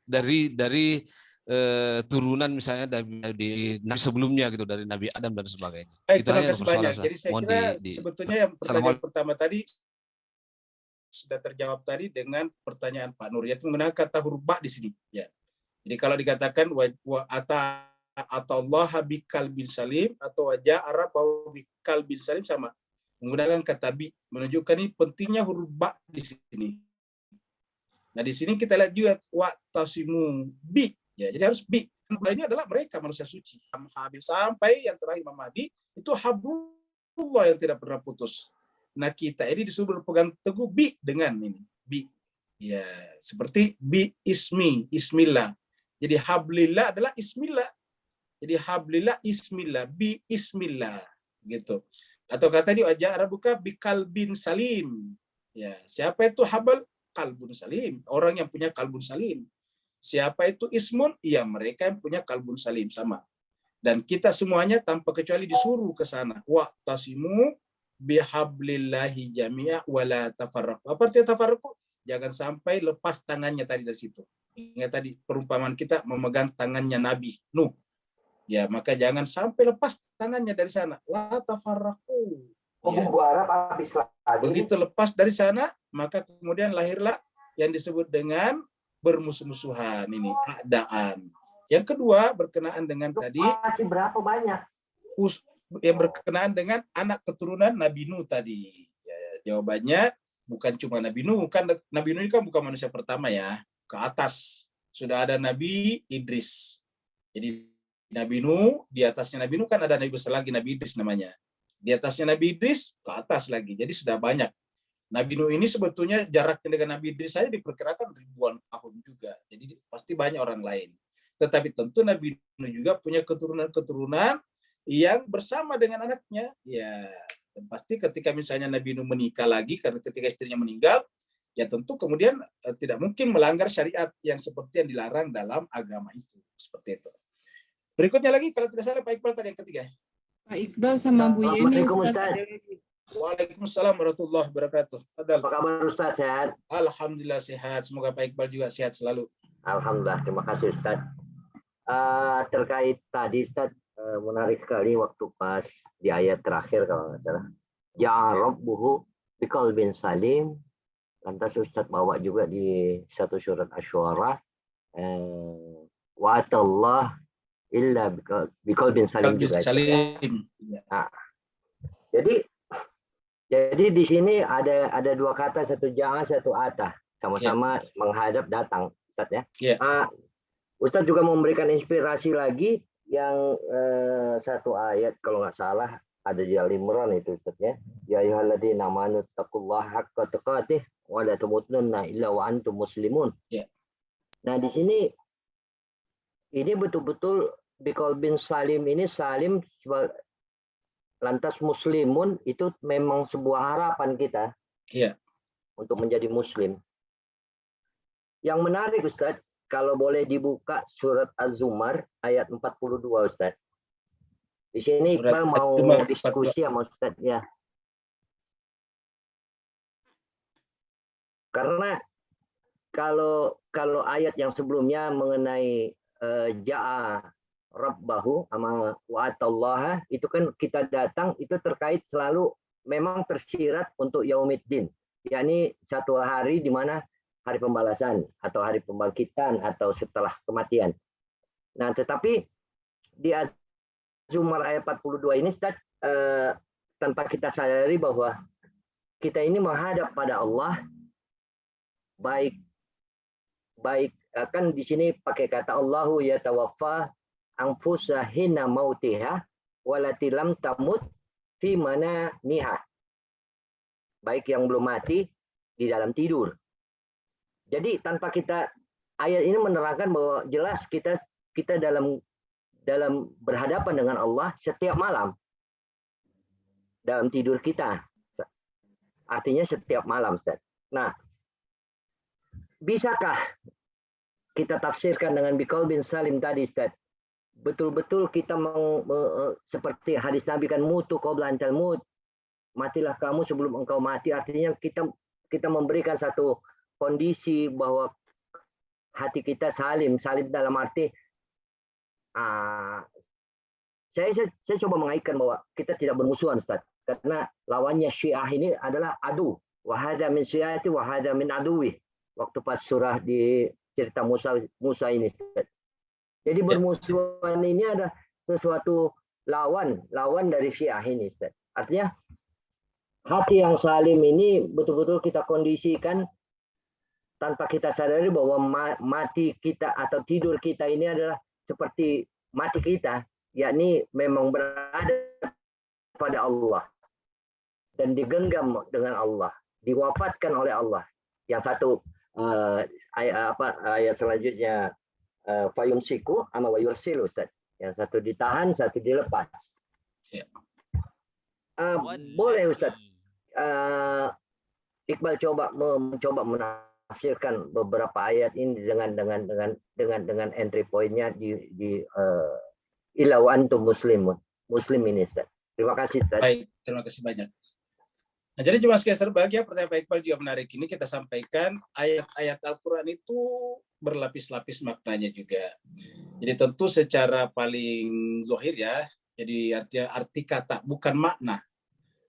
S5: Dari turunan misalnya dari sebelumnya gitu, dari Nabi Adam dan sebagainya.
S1: Baik,
S5: Itu
S1: terima
S5: hanya
S1: kasih banyak. Jadi saya kira sebetulnya yang pertanyaan pertama tadi sudah terjawab tadi dengan pertanyaan Pak Nur, yaitu menggunakan kata huruf ba di sini. Ya. Jadi kalau dikatakan atau Allah bikal bin salim atau wajah Arab bikal bin salim sama, menggunakan kata bi, menunjukkan ini pentingnya huruf ba di sini. Nah di sini kita lihat juga wa'tasimu bi, ya jadi harus bi. Ini adalah mereka manusia suci. Habil sampai yang terakhir Imam Mahdi itu hablullah yang tidak pernah putus. Nah kita ini disuruh berpegang teguh bi dengan ini bi, ya seperti bi ismillah. Jadi hablillah adalah ismillah. Jadi hablillah ismillah, bi ismillah gitu. Atau kata di wajah Arabuka bi kalbin salim. Ya siapa itu habal? Kalbun salim, orang yang punya kalbun salim. Siapa itu ismun? Ya mereka yang punya kalbun salim sama. Dan kita semuanya tanpa kecuali disuruh ke sana. Wa'tasimu bihablillahi jami'a wala tafarraqu. Apa artinya tafarraqu? Jangan sampai lepas tangannya tadi dari situ. Ingat tadi perumpamaan kita memegang tangannya Nabi Nuh. Ya, maka jangan sampai lepas tangannya dari sana. La tafarraqu. Ya. Begitu lepas dari sana, maka kemudian lahirlah yang disebut dengan bermusuh-musuhan, ini keadaan. Yang kedua berkenaan dengan tadi
S6: masih berapa banyak?
S1: Yang berkenaan dengan anak keturunan Nabi Nuh tadi. Ya, jawabannya bukan cuma Nabi Nuh, kan Nabi Nuh ini kan bukan manusia pertama ya. Ke atas sudah ada Nabi Idris. Jadi Nabi Nuh, di atasnya Nabi Nuh kan ada Nabi besar lagi, Nabi Idris namanya. Di atasnya Nabi Idris, ke atas lagi. Jadi sudah banyak. Nabi Nuh ini sebetulnya jaraknya dengan Nabi Idris saja diperkirakan ribuan tahun juga. Jadi pasti banyak orang lain. Tetapi tentu Nabi Nuh juga punya keturunan-keturunan yang bersama dengan anaknya. Ya, dan pasti ketika misalnya Nabi Nuh menikah lagi karena ketika istrinya meninggal, ya tentu kemudian tidak mungkin melanggar syariat yang seperti yang dilarang dalam agama itu. Seperti itu. Berikutnya lagi kalau tidak salah Pak Iqbal tadi yang ketiga.
S3: Pak Iqbal sama Bu Yeni Ustaz.
S1: Waalaikumsalam warahmatullahi wabarakatuh.
S6: Apa kabar Ustaz, sehat?
S1: Alhamdulillah sehat. Semoga Pak Iqbal juga sehat selalu.
S6: Alhamdulillah, terima kasih Ustaz. Terkait tadi Ustaz, menarik sekali waktu pas di ayat terakhir kalau nggak salah. Ya Rabbuhu biqalbin salim. Lantas Ustaz bawa juga di satu surat Asy-Syu'ara. Wa atallah illa biqalbin salim juga.
S1: Salim.
S6: Nah, jadi Jadi di sini ada dua kata, satu ja'a, satu ata, sama-sama menghadap datang, Ustaz ya. Ustaz juga memberikan inspirasi lagi yang satu ayat kalau nggak salah ada di Al-Imran itu Ustaz ya. Ya ayyuhalladzina amanu taqullaha haqqa tuqatih wa la tamutunna illa wa antum muslimun. Nah, di sini ini betul-betul biqalbin salim, ini salim lantas muslimun itu memang sebuah harapan kita untuk menjadi muslim. Yang menarik Ustaz, kalau boleh dibuka surat Az-Zumar ayat 42 Ustaz. Di sini Iqbal mau diskusi sama Ustaz ya. Karena kalau ayat yang sebelumnya mengenai ja'a rabbahu ama wa'atallaha, itu kan kita datang itu terkait selalu memang tersirat untuk yaumiddin, yakni satu hari di mana hari pembalasan atau hari pembangkitan atau setelah kematian. Nah, tetapi di Az-Zumar ayat 42 ini Ustaz, tanpa kita sadari bahwa kita ini menghadap pada Allah, baik kan di sini pakai kata Allahu yatawaffa anfusa hina mautiha walati lam tamut fi manamiha. Baik yang belum mati di dalam tidur. Jadi tanpa kita, ayat ini menerangkan bahwa jelas kita dalam berhadapan dengan Allah setiap malam. Dalam tidur kita. Artinya setiap malam, Ustaz. Nah, bisakah kita tafsirkan dengan biqalbin salim tadi, Ustaz? Betul-betul kita seperti hadis Nabi kan, mutu qabla an talmut, matilah kamu sebelum engkau mati. Artinya kita memberikan satu kondisi bahwa hati kita salim dalam arti saya coba mengaitkan bahwa kita tidak bermusuhan Ustaz, karena lawannya Syiah ini adalah adu, wa hadza min syiati wa hadza min aduwi, waktu pas surah di cerita Musa ini Ustaz. Jadi bermusuhan ini ada sesuatu lawan dari Syiah ini, Ustaz. Artinya hati yang salim ini betul-betul kita kondisikan tanpa kita sadari bahwa mati kita atau tidur kita ini adalah seperti mati kita, yakni memang berada pada Allah dan digenggam dengan Allah, diwafatkan oleh Allah. Yang satu ayat selanjutnya fayumsiku ama wa yursilu Ustaz. Yang satu ditahan, satu dilepas. Boleh Ustaz Iqbal mencoba menafsirkan beberapa ayat ini dengan entry point-nya di ila wa antum muslim ini Ustaz. Terima kasih Ustaz.
S1: Baik, terima kasih banyak. Nah, jadi jemaah sekalian berbahagia, pertanyaan Pak Iqbal juga menarik. Ini kita sampaikan ayat-ayat Al-Quran itu berlapis-lapis maknanya juga. Jadi tentu secara paling zahir ya, jadi arti kata, bukan makna.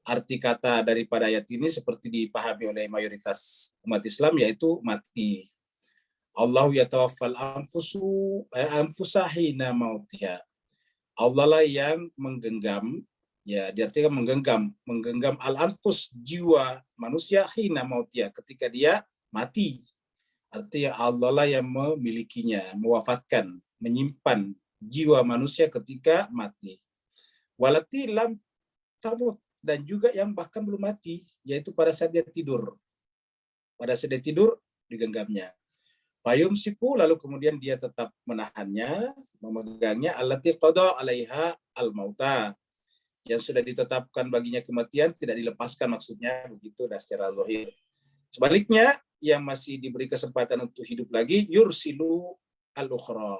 S1: Arti kata daripada ayat ini seperti dipahami oleh mayoritas umat Islam, yaitu mati. Allahu yatawaffal anfusa hina mautiha. Allah lah yang menggenggam, ya diartikan menggenggam al-anfus, jiwa manusia, hina mautiha, ketika dia mati. Artinya Allah lah yang memilikinya, mewafatkan, menyimpan jiwa manusia ketika mati. Walati lam tamut, dan juga yang bahkan belum mati, yaitu pada saat dia tidur. Pada saat dia tidur, digenggamnya. Fayumsiku, lalu kemudian dia tetap menahannya, memegangnya, allati qada 'alaiha al-mauta, yang sudah ditetapkan baginya kematian, tidak dilepaskan, maksudnya begitu dan secara zahir. Sebaliknya, yang masih diberi kesempatan untuk hidup lagi, yursilu al-ukhra.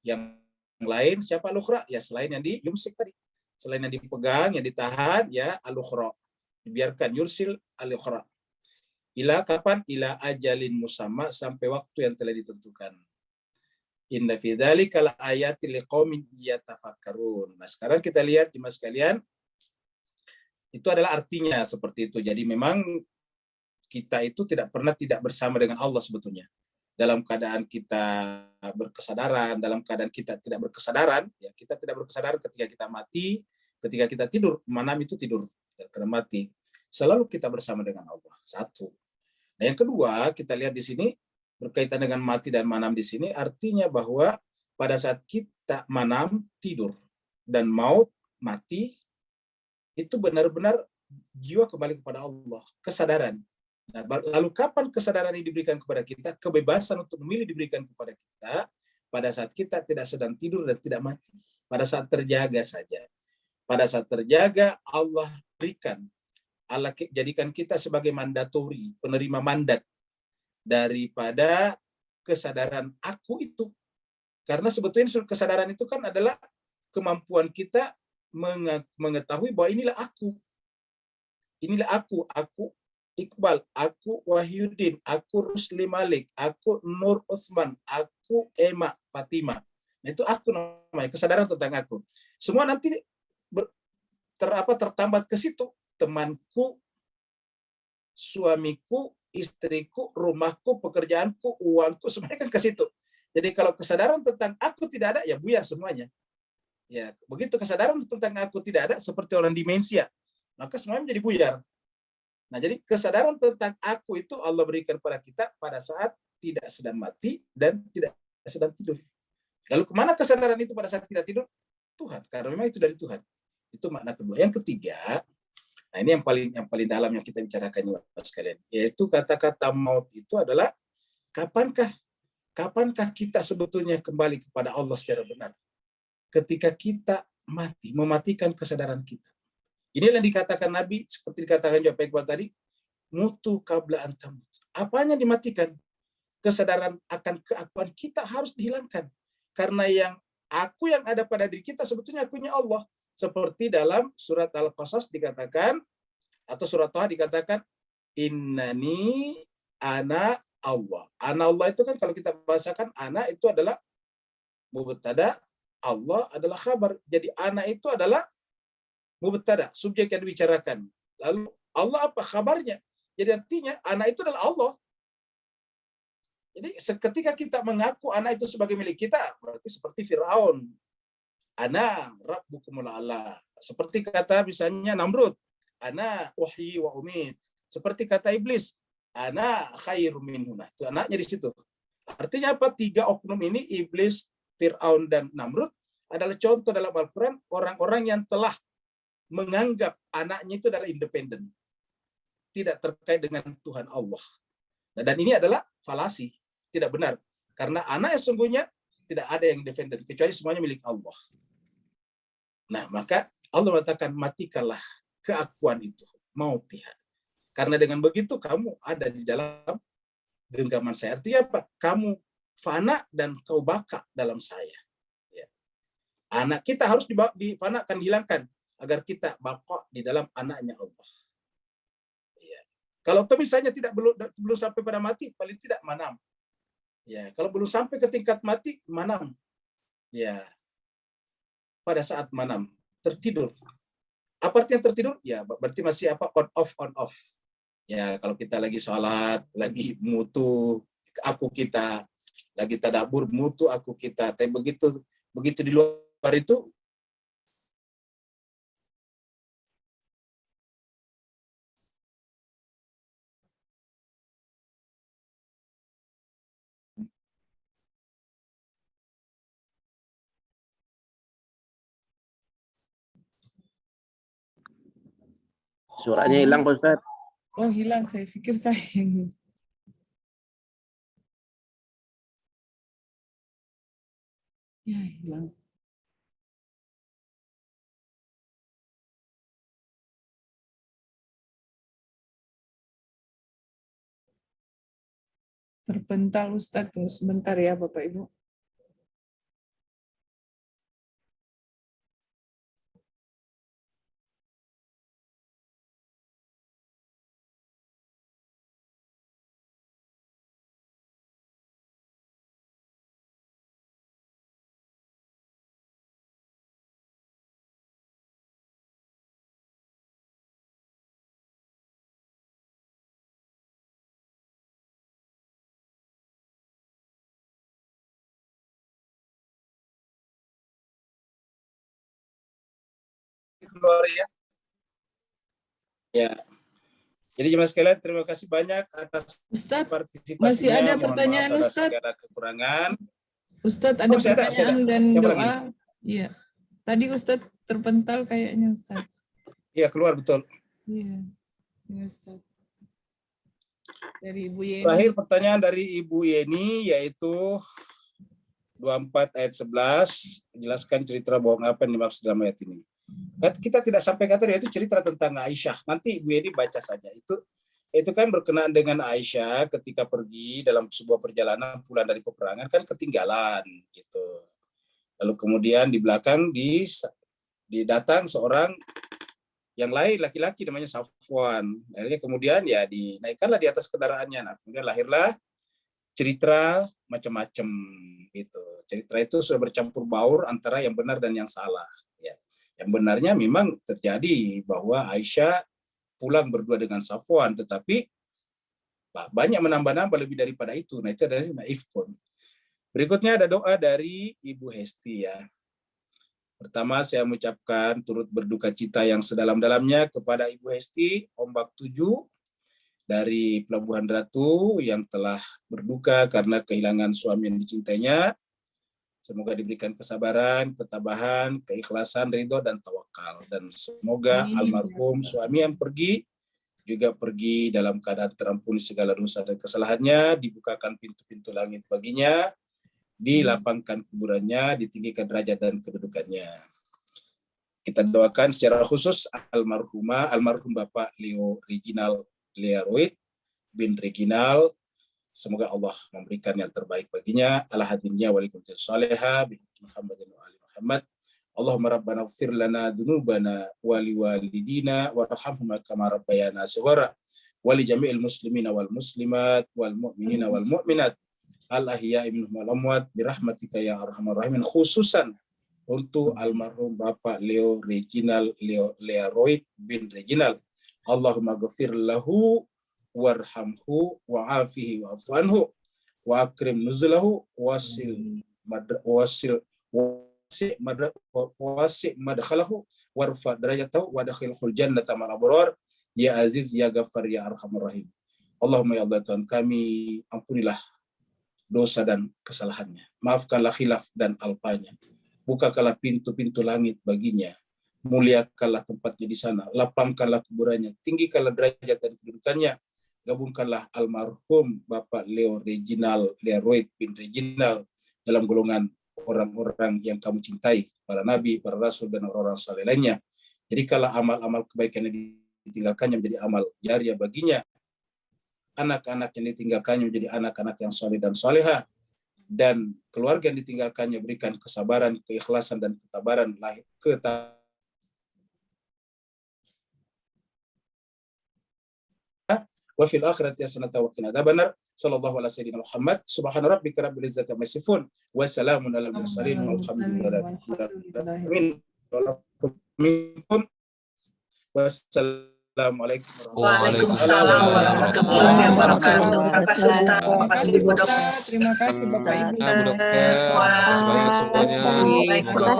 S1: Yang lain, siapa al-ukhra? Ya selain yang yumsik tadi. Selain yang dipegang, yang ditahan, ya al-ukhra. Dibiarkan, yursil al-ukhra. Ila kapan? Ila ajalin musamma, sampai waktu yang telah ditentukan. Inna fi dzalika laayatil liqaumin yatafakkarun. Nah, sekarang kita lihat jemaah sekalian, itu adalah artinya seperti itu. Jadi memang kita itu tidak pernah tidak bersama dengan Allah sebetulnya. Dalam keadaan kita berkesadaran, dalam keadaan kita tidak berkesadaran, ya kita tidak berkesadaran ketika kita mati, ketika kita tidur, manam itu tidur, karena mati. selalu kita bersama dengan Allah. Satu. Nah, yang kedua, kita lihat di sini berkaitan dengan mati dan manam di sini artinya bahwa pada saat kita manam, tidur, dan maut, mati, itu benar-benar jiwa kembali kepada Allah, kesadaran. Nah, lalu kapan kesadaran ini diberikan kepada kita? Kebebasan untuk memilih diberikan kepada kita pada saat kita tidak sedang tidur dan tidak mati. Pada saat terjaga saja. Pada saat terjaga, Allah berikan, Allah jadikan kita sebagai mandatori, penerima mandat daripada kesadaran aku itu. Karena sebetulnya kesadaran itu kan adalah kemampuan kita mengetahui bahwa inilah aku. Inilah aku Iqbal, aku Wahyudin, aku Rusli Malik, aku Nur Utsman, aku Emma Fatima. Nah, itu aku namanya, kesadaran tentang aku. Semua nanti tertambat ke situ. Temanku, suamiku, istriku, rumahku, pekerjaanku, uangku, semuanya kan ke situ. Jadi kalau kesadaran tentang aku tidak ada, ya buyar semuanya. Ya, begitu kesadaran tentang aku tidak ada, seperti orang demensia, maka semuanya menjadi buyar. Nah, jadi kesadaran tentang aku itu Allah berikan pada kita pada saat tidak sedang mati dan tidak sedang tidur. Lalu kemana kesadaran itu pada saat tidak tidur? Tuhan, karena memang itu dari Tuhan. Itu makna kedua. Yang ketiga, nah ini yang paling dalam yang kita bicarakan sekalian, yaitu kata-kata maut itu adalah kapankah kita sebetulnya kembali kepada Allah secara benar? Ketika kita mati, mematikan kesadaran kita. Inilah yang dikatakan Nabi, seperti dikatakan Pak Iqbal tadi, mutu qabla an tamut. Apanya dimatikan? Kesadaran akan keakuan kita harus dihilangkan. Karena yang ada pada diri kita sebetulnya akunya Allah. Seperti dalam surat Al-Qasas dikatakan, atau surat Taha dikatakan, innani ana Allah. Ana Allah itu kan kalau kita bahasakan, ana itu adalah mubtada, Allah adalah khabar. Jadi ana itu adalah mubtada, subjek yang dibicarakan. Lalu Allah apa kabarnya? Jadi artinya anak itu adalah Allah. Jadi ketika kita mengaku anak itu sebagai milik kita, berarti seperti Firaun. Ana rabbukumul a'la. Seperti kata misalnya Namrud, ana uhyi wa umit. Seperti kata iblis, ana khairum minhuma. Itu anaknya di situ. Artinya apa? Tiga oknum ini, iblis, Firaun, dan Namrud, adalah contoh dalam Al-Quran orang-orang yang telah menganggap anaknya itu adalah independen, tidak terkait dengan Tuhan Allah. Dan ini adalah falasi, tidak benar. Karena anak yang sungguhnya tidak ada yang independen, kecuali semuanya milik Allah. Nah, maka Allah mengatakan, matikanlah keakuan itu, mautiha. Karena dengan begitu kamu ada di dalam genggaman saya. Artinya apa? Kamu fana dan kau baka dalam saya. Ya. Anak kita harus difanakan, dihilangkan, agar kita baka di dalam anaknya Allah. Ya. Kalau misalnya belum sampai pada mati, paling tidak manam. Ya, kalau belum sampai ke tingkat mati, manam. Ya, pada saat manam, tertidur. Apa artinya tertidur? Ya, berarti masih on off. Ya, kalau kita lagi sholat, lagi mutu aku kita, lagi tadabur mutu aku kita. Tapi begitu di luar itu,
S6: Suaranya hilang, Pak Ustaz.
S3: Oh, hilang. Saya pikir saya. Ya, hilang. Terpental Ustaz. Sebentar ya Bapak Ibu.
S1: keluar ya. Ya. Jadi jemaah sekalian, terima kasih banyak atas
S3: Ustadz,
S1: partisipasinya.
S3: masih ada
S1: Mohon
S3: pertanyaan,
S1: maaf atas
S3: Ustadz?
S1: segala kekurangan.
S3: Ustadz, ada
S1: Masih ada.
S3: pertanyaan dan
S1: Siapa
S3: doa?
S1: lagi?
S3: Iya. Tadi Ustadz terpental kayaknya, Ustadz.
S1: Iya, keluar betul.
S3: Iya. Iya, Ustadz. Dari Ibu Yeni.
S1: Terakhir pertanyaan dari Ibu Yeni, yaitu 24 ayat 11, jelaskan cerita bohong apa yang dimaksud dalam ayat ini. Kita tidak sampai kata yaitu cerita tentang Aisyah. Nanti Ibu Yeni baca saja. Itu kan berkenaan dengan Aisyah ketika pergi dalam sebuah perjalanan pulang dari peperangan, kan ketinggalan gitu. Lalu kemudian di belakang didatang seorang yang lain, laki-laki namanya Safwan. Akhirnya kemudian ya dinaikkanlah di atas kendaraannya. Nah, kemudian lahirlah cerita macam-macam gitu. Cerita itu sudah bercampur baur antara yang benar dan yang salah. Ya. Yang benarnya memang terjadi bahwa Aisyah pulang berdua dengan Safwan, tetapi banyak menambah-nambah lebih daripada itu. Nah, itu adalah ifkun. Berikutnya ada doa dari Ibu Hesti ya. Pertama, saya mengucapkan turut berduka cita yang sedalam-dalamnya kepada Ibu Hesti, Ombak 7 dari Pelabuhan Ratu yang telah berduka karena kehilangan suami yang dicintainya. Semoga diberikan kesabaran, ketabahan, keikhlasan, ridho, dan tawakal. Dan semoga almarhum suami yang pergi juga pergi dalam keadaan terampuni segala dosa dan kesalahannya, dibukakan pintu-pintu langit baginya, dilapangkan kuburannya, ditinggikan derajat dan kedudukannya. Kita doakan secara khusus almarhum Bapak Leo Reginald Learoid bin Reginald. Semoga Allah memberikan yang terbaik baginya. Ala hadinnya walikumtil salihah bi Muhammadin wa ali Muhammad. Allahumma rabbana ighfir lana dzunubana wa liwalidina warhamhum kama rabbayana shighara wa li jami'il muslimina wal muslimat wal mu'minina wal mu'minat al-ahya'i minhum wal amwat birahmatika ya arhamar rahimin, khususan untuk almarhum Bapak Leo Reginald Learoid bin Reginald. Allahumma ghafir lahu warhamhu wa'afihi wa'fu anhu wa akrim nuzulahu wasi madkhalahu warfa darajatahu wa dakhilhul jannata ma'al abrar ya aziz ya ghafar ya arhamar rahim. Allahumma ya Allah Tuhan kami, ampunilah dosa dan kesalahannya, maafkanlah khilaf dan alpanya, bukakanlah pintu-pintu langit baginya, muliakanlah tempatnya di sana, lapangkanlah kuburannya, tinggikanlah derajat dan kedudukannya, gabungkanlah almarhum Bapak Leo Reginald Learoid bin Reginald dalam golongan orang-orang yang kamu cintai, para nabi, para rasul, dan orang-orang saleh lainnya. Jadikanlah amal-amal kebaikan yang ditinggalkannya menjadi amal jariah baginya, anak-anak yang ditinggalkannya menjadi anak-anak yang saleh dan salehah, dan keluarga yang ditinggalkannya berikan kesabaran, keikhlasan, dan ketabaran wa fil akhirati hasanatan wa qina adzabannar. Sallallahu ala sayyidina Muhammad. Subhana rabbika rabbil izzati amma yasifun wa salamun alal mursalin walhamdulillahi rabbil alamin. Wassalamualaikum
S8: warahmatullahi wabarakatuh. Terima kasih Ustaz. Terima kasih Bu Dokter.
S3: Terima kasih Bapak Ibu.
S5: Terima kasih banyak semuanya.
S8: Assalamualaikum.